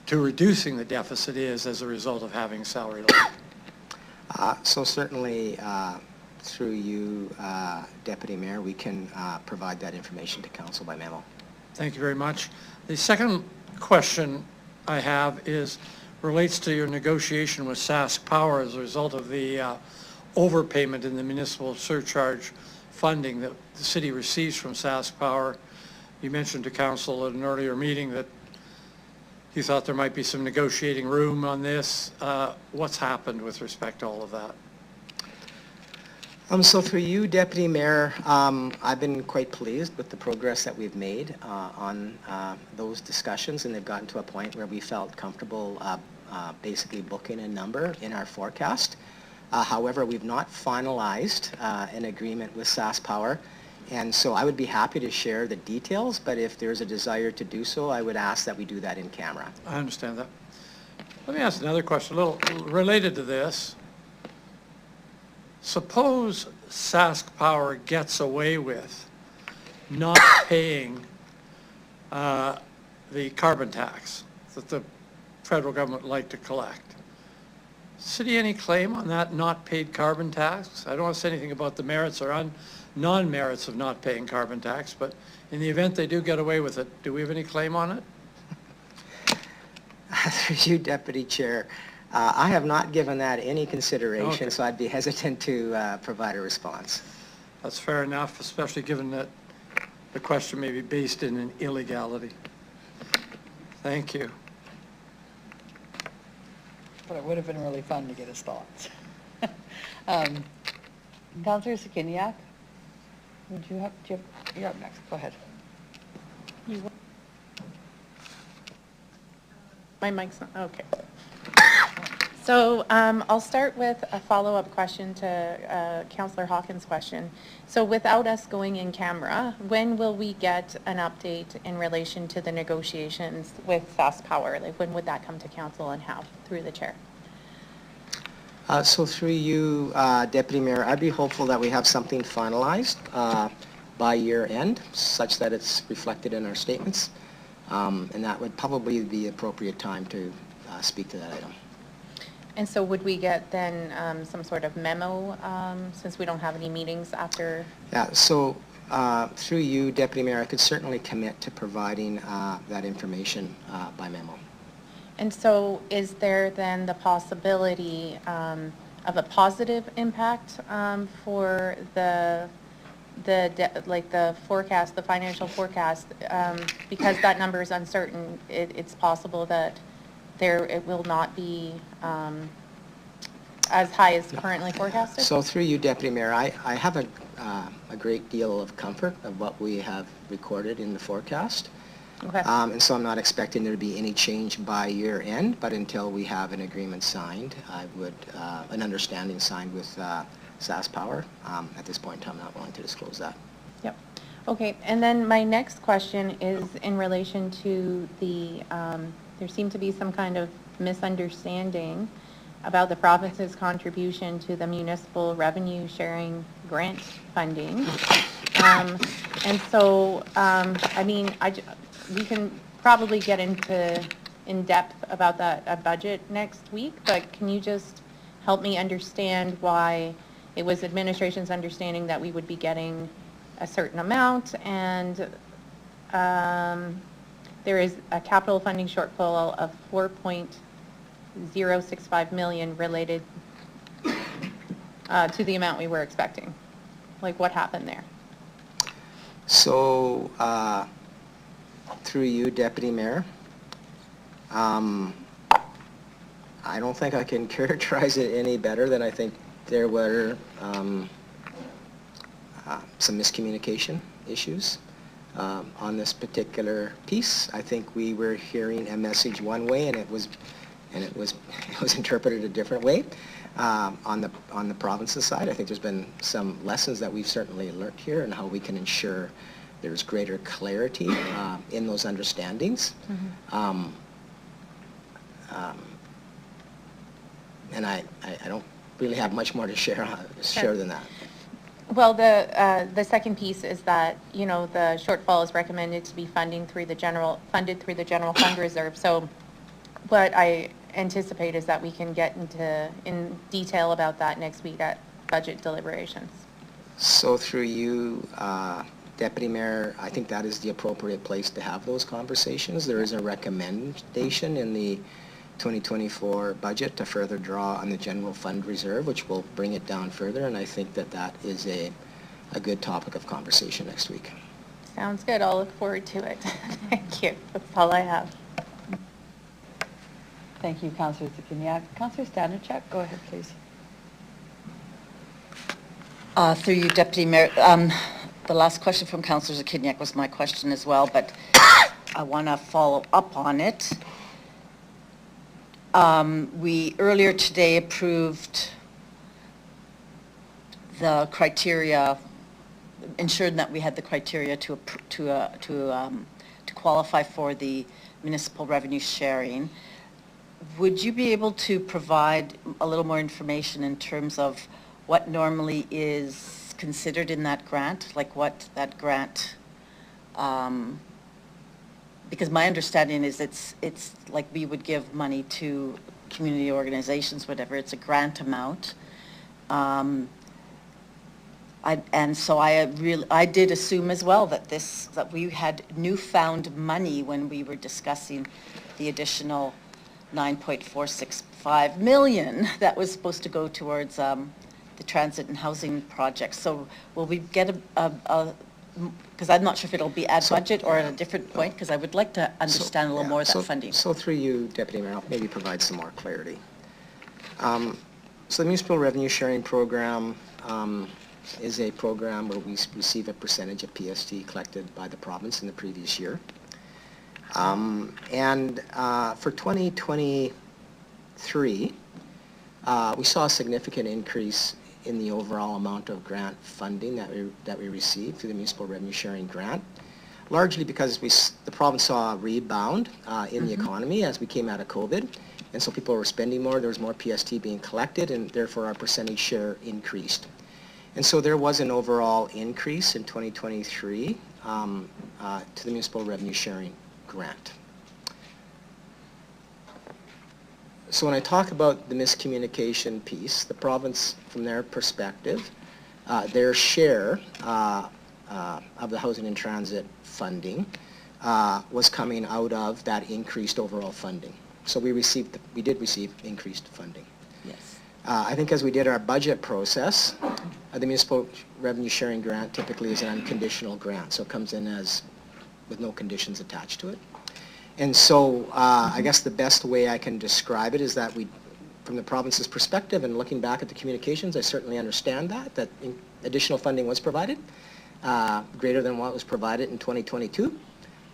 to reducing the deficit is as a result of having salary lag. So certainly through you, Deputy Mayor, we can provide that information to council by memo. Thank you very much. The second question I have relates to your negotiation with Sask Power as a result of the overpayment in the municipal surcharge funding that the city receives from Sask Power. You mentioned to council at an earlier meeting that you thought there might be some negotiating room on this. What's happened with respect to all of that? So through you, Deputy Mayor, I've been quite pleased with the progress that we've made on those discussions, and they've gotten to a point where we felt comfortable basically booking a number in our forecast. However, we've not finalized an agreement with Sask Power, and so I would be happy to share the details, but if there's a desire to do so, I would ask that we do that in camera. I understand that. Let me ask another question, a little related to this. Suppose Sask Power gets away with not paying the carbon tax that the federal government would like to collect. City any claim on that not paid carbon tax? I don't want to say anything about the merits or non-merits of not paying carbon tax, but in the event they do get away with it, do we have any claim on it? Through you, Deputy Chair, I have not given that any consideration, Okay. so I'd be hesitant to provide a response. That's fair enough, especially given that the question may be based in an illegality. Thank you. But it would have been really fun to get his thoughts. Councillor Sikiniak, you're up next, go ahead. My mic's not, okay. So I'll start with a follow-up question to Councillor Hawkins' question. So without us going in camera, when will we get an update in relation to the negotiations with Sask Power? Like, when would that come to council and how, through the chair? So through you, Deputy Mayor, I'd be hopeful that we have something finalized by year end, such that it's reflected in our statements. And that would probably be the appropriate time to speak to that item. And so would we get then some sort of memo, since we don't have any meetings after? Yeah, so through you, Deputy Mayor, I could certainly commit to providing that information by memo. And so is there then the possibility of a positive impact for the forecast, the financial forecast, because that number is uncertain, it's possible that it will not be as high as currently forecasted? So through you, Deputy Mayor, I have a great deal of comfort of what we have recorded in the forecast. Okay. And so I'm not expecting there to be any change by year end, but until we have an agreement signed, an understanding signed with Sask Power. At this point in time, I'm not willing to disclose that. Yep. Okay, and then my next question is in relation to there seemed to be some kind of misunderstanding about the province's contribution to the municipal revenue sharing grant funding. And so, I mean, we can probably get into in depth about that budget next week, but can you just help me understand why it was administration's understanding that we would be getting a certain amount, and there is a capital funding shortfall of 4.065 million related to the amount we were expecting? Like, what happened there? So, through you, Deputy Mayor, I don't think I can characterize it any better than I think there were some miscommunication issues on this particular piece. I think we were hearing a message one way, and it was interpreted a different way on the province's side. I think there's been some lessons that we've certainly learned here, and how we can ensure there's greater clarity in those understandings. And I don't really have much more to share than that. Well, the second piece is that, you know, the shortfall is recommended to be funded through the general fund reserve. So what I anticipate is that we can get in detail about that next week at budget deliberations. So through you, Deputy Mayor, I think that is the appropriate place to have those conversations. There is a recommendation in the 2024 budget to further draw on the general fund reserve, which will bring it down further, and I think that that is a good topic of conversation next week. Sounds good. I'll look forward to it. Thank you. That's all I have. Thank you, Councillor Zakuniak. Councillor Stanachek, go ahead, please. Through you, Deputy Mayor, the last question from Councillor Zakuniak was my question as well, but I want to follow up on it. We earlier today approved the criteria, ensured that we had the criteria to qualify for the municipal revenue sharing. Would you be able to provide a little more information in terms of what normally is considered in that grant, like what that grant, because my understanding is it's like we would give money to community organizations, whatever, it's a grant amount. And so I did assume as well that that we had newfound money when we were discussing the additional 9.465 million that was supposed to go towards the transit and housing projects. So will we get because I'm not sure if it'll be at budget or at a different point, because I would like to understand a little more of that funding. So through you, Deputy Mayor, I'll maybe provide some more clarity. So the Municipal Revenue Sharing Program is a program where we receive a percentage of PST collected by the province in the previous year. And for 2023, we saw a significant increase in the overall amount of grant funding that we received through the Municipal Revenue Sharing Grant, largely because the province saw a rebound in the economy as we came out of COVID, and so people were spending more, there was more PST being collected, and therefore our percentage share increased. And so there was an overall increase in 2023 to the Municipal Revenue Sharing Grant. So when I talk about the miscommunication piece, the province, from their perspective, their share of the housing and transit funding was coming out of that increased overall funding. So we did receive increased funding. Yes. I think as we did our budget process, the Municipal Revenue Sharing Grant typically is an unconditional grant, so it comes in with no conditions attached to it. And so I guess the best way I can describe it is that from the province's perspective and looking back at the communications, I certainly understand that additional funding was provided, greater than what was provided in 2022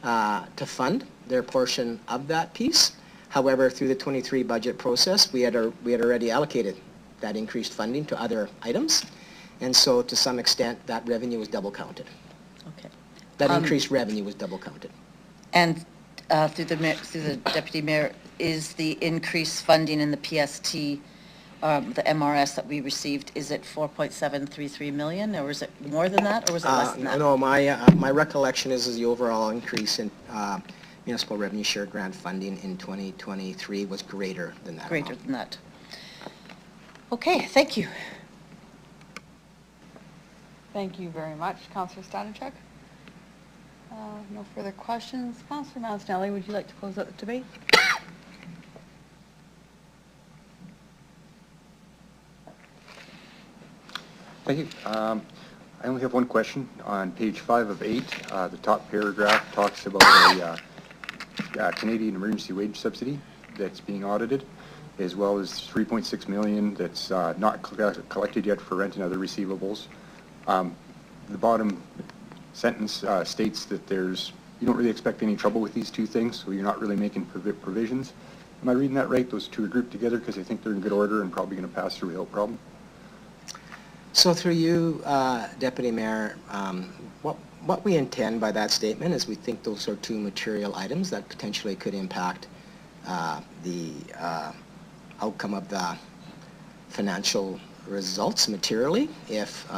to fund their portion of that piece. However, through the 23 budget process, we had already allocated that increased funding to other items. And so to some extent, that revenue was double counted. Okay. That increased revenue was double counted. And through the Deputy Mayor, is the increased funding in the PST, the MRS that we received, is it 4.733 million, or is it more than that, or was it less than that? No, my recollection is the overall increase in municipal revenue share grant funding in 2023 was greater than that Greater amount. than that. Okay, thank you. Thank you very much. Councillor Stanachuk? No further questions. Councillor Mancinelli, would you like to close out the debate? Thank you. I only have one question. On page 5 of 8, the top paragraph talks about a Canadian emergency wage subsidy that's being audited, as well as 3.6 million that's not collected yet for rent and other receivables. The bottom sentence states that you don't really expect any trouble with these two things, so you're not really making provisions. Am I reading that right? Those two are grouped together because I think they're in good order and probably going to pass through without problem? So through you, Deputy Mayor, what we intend by that statement is we think those are two material items that potentially could impact the outcome of the financial results materially if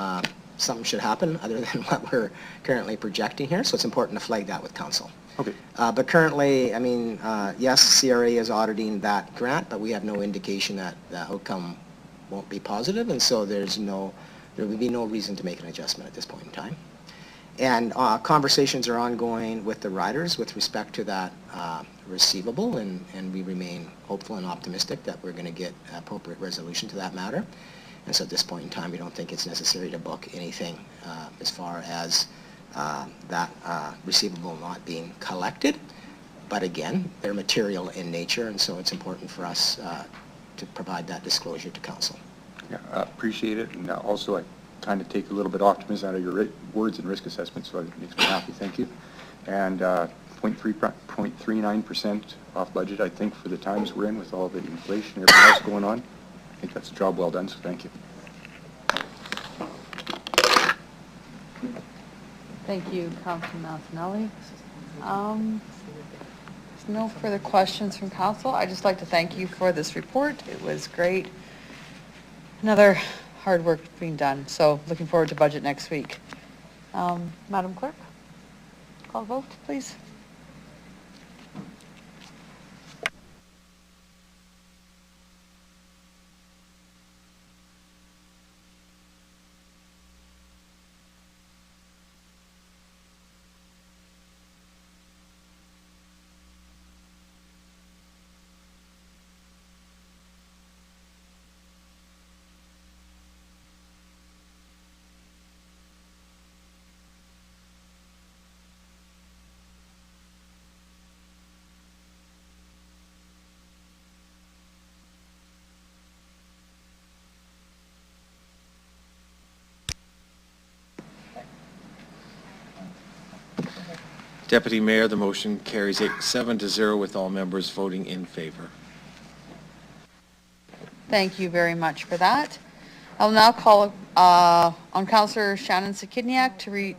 something should happen other than what we're currently projecting here. So it's important to flag that with council. Okay. But currently, I mean, yes, CRA is auditing that grant, but we have no indication that the outcome won't be positive, and so there would be no reason to make an adjustment at this point in time. And conversations are ongoing with the riders with respect to that receivable, and we remain hopeful and optimistic that we're going to get appropriate resolution to that matter. And so at this point in time, we don't think it's necessary to book anything as far as that receivable not being collected. But again, they're material in nature, and so it's important for us to provide that disclosure to council. Yeah, I appreciate it, and also I kind of take a little bit of optimism out of your words and risk assessment, so it makes me happy. Thank you. And 0.39% off budget, I think, for the times we're in with all the inflation and everything else going on. I think that's a job well done, so thank you. Thank you, Councilor Mancinelli. There's no further questions from council. I'd just like to thank you for this report. It was great. Another hard work being done, so looking forward to budget next week. Madam Clerk, call the vote, please. Deputy Mayor, the motion carries 7-0 with all members voting in favor. Thank you very much for that. I'll now call on Councillor Shannon Sakidniak to read.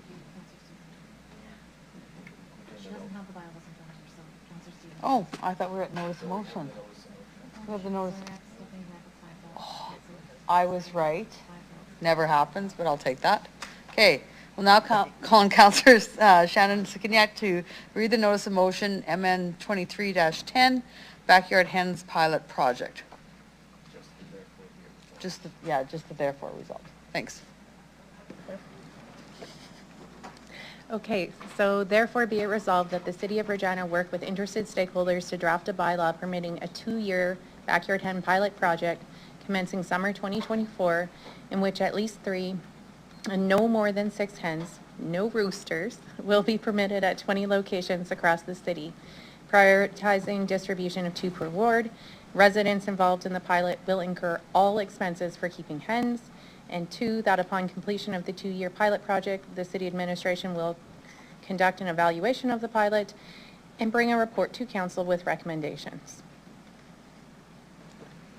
Oh, I thought we were at notice of motion. We have the notice. Oh, I was right. Never happens, but I'll take that. Okay. We'll now call on Councillor Shannon Sakidniak to read the notice of motion MN 23-10, Backyard Hens Pilot Project. Just the therefore result. Thanks. Okay, so therefore be it resolved that the City of Regina work with interested stakeholders to draft a bylaw permitting a 2-year backyard hen pilot project commencing summer 2024, in which at least 3 and no more than 6 hens, no roosters, will be permitted at 20 locations across the city, prioritizing distribution of 2 per ward. Residents involved in the pilot will incur all expenses for keeping hens. And 2, that upon completion of the 2-year pilot project, the city administration will conduct an evaluation of the pilot and bring a report to council with recommendations.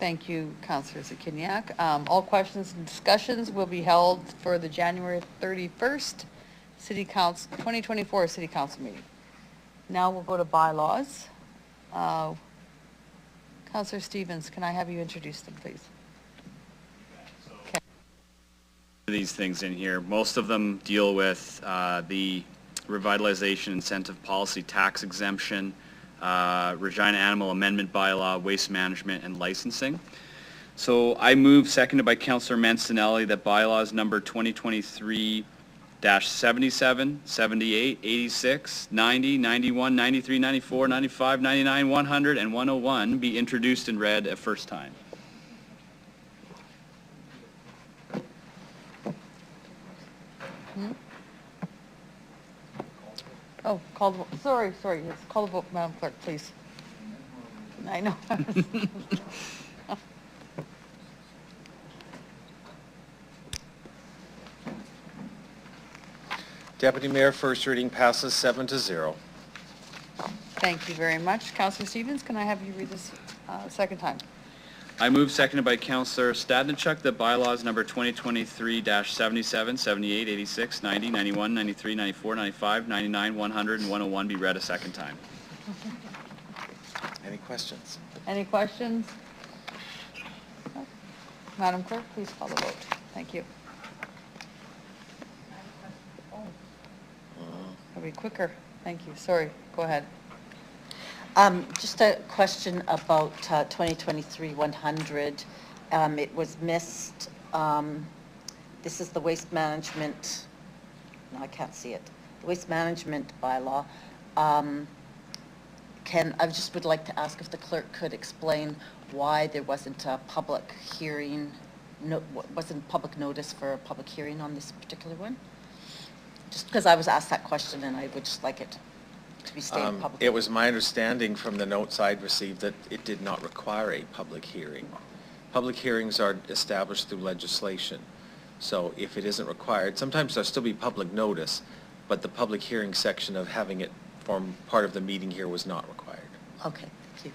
Thank you, Councillor Sakidniak. All questions and discussions will be held for the January 31st 2024 City Council meeting. Now we'll go to bylaws. Councillor Stevens, can I have you introduce them, please? These things in here, most of them deal with the revitalization incentive policy tax exemption, Regina Animal Amendment Bylaw, waste management, and licensing. So I move, seconded by Councillor Mancinelli, that bylaws number 2023-77, 78, 86, 90, 91, 93, 94, 95, 99, 100, and 101 be introduced and read a first time. Oh, call the vote. Sorry, yes, call the vote, Madam Clerk, please. I know. Deputy Mayor, first reading passes 7-0. Thank you very much. Councillor Stevens, can I have you read this second time? I move, seconded by Councillor Stadnichuk, that bylaws number 2023-77, 78, 86, 90, 91, 93, 94, 95, 99, 100, and 101 be read a second time. Any questions? Any questions? Madam Clerk, please call the vote. Thank you. I'll be quicker. Thank you. Sorry. Go ahead. Just a question about 2023-100. It was missed. This is the waste management, no, I can't see it. The waste management bylaw. I just would like to ask if the clerk could explain why there wasn't a public hearing, wasn't public notice for a public hearing on this particular one? Just because I was asked that question and I would just like it to be stated publicly. It was my understanding from the notes I'd received that it did not require a public hearing. Public hearings are established through legislation. So if it isn't required, sometimes there'll still be public notice, but the public hearing section of having it form part of the meeting here was not required. Okay, thank you.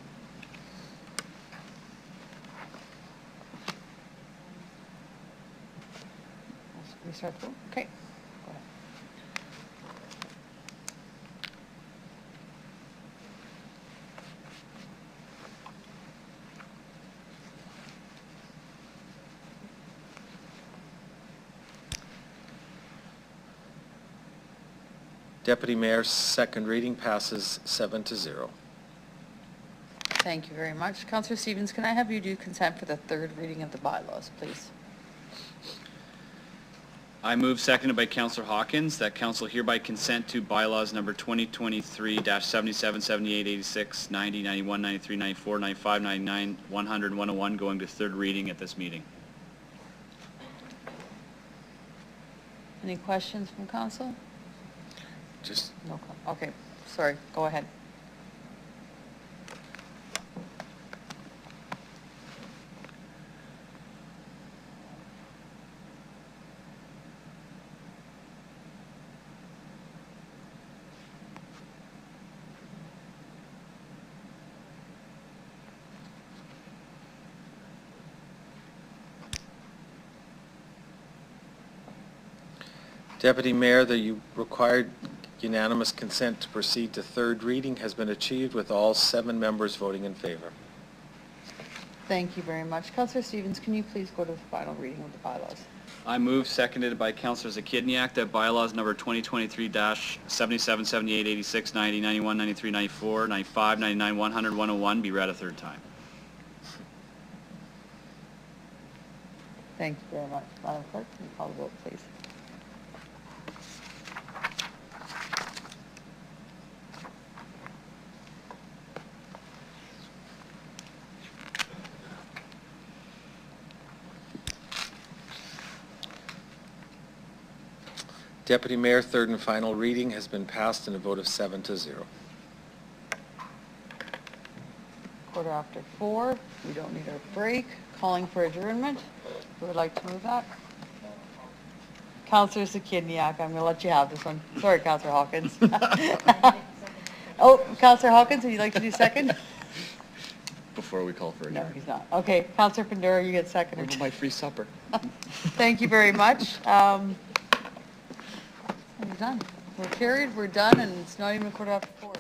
Restart the vote. Okay. Go ahead. Deputy Mayor, second reading passes 7-0. Thank you very much. Councillor Stevens, can I have you do consent for the third reading of the bylaws, please? I move, seconded by Councillor Hawkins, that council hereby consent to bylaws number 2023-77, 78, 86, 90, 91, 93, 94, 95, 99, 100, and 101 going to third reading at this meeting. Any questions from council? Just No. Okay, sorry, go ahead. Deputy Mayor, the required unanimous consent to proceed to third reading has been achieved with all 7 members voting in favor. Thank you very much. Councillor Stevens, can you please go to the final reading of the bylaws? I move, seconded by Councillor Zakidniak, that bylaws number 2023-77, 78, 86, 90, 91, 93, 94, 95, 99, 100, 101 be read a third time. Thank you very much. Madam Clerk, can you call the vote, please? Deputy Mayor, third and final reading has been passed in a vote of 7-0. 4:15. We don't need our break. Calling for adjournment. Who would like to move that? Councillor Zakidniak, I'm going to let you have this one. Sorry, Councillor Hawkins. Oh, Councillor Hawkins, would you like to do second? Before we call for No, adjournment. he's not. Okay, Councillor Pandura, you get second. What about my free supper? Thank you very much. We're done. We're carried, we're done, and it's not even 4:15.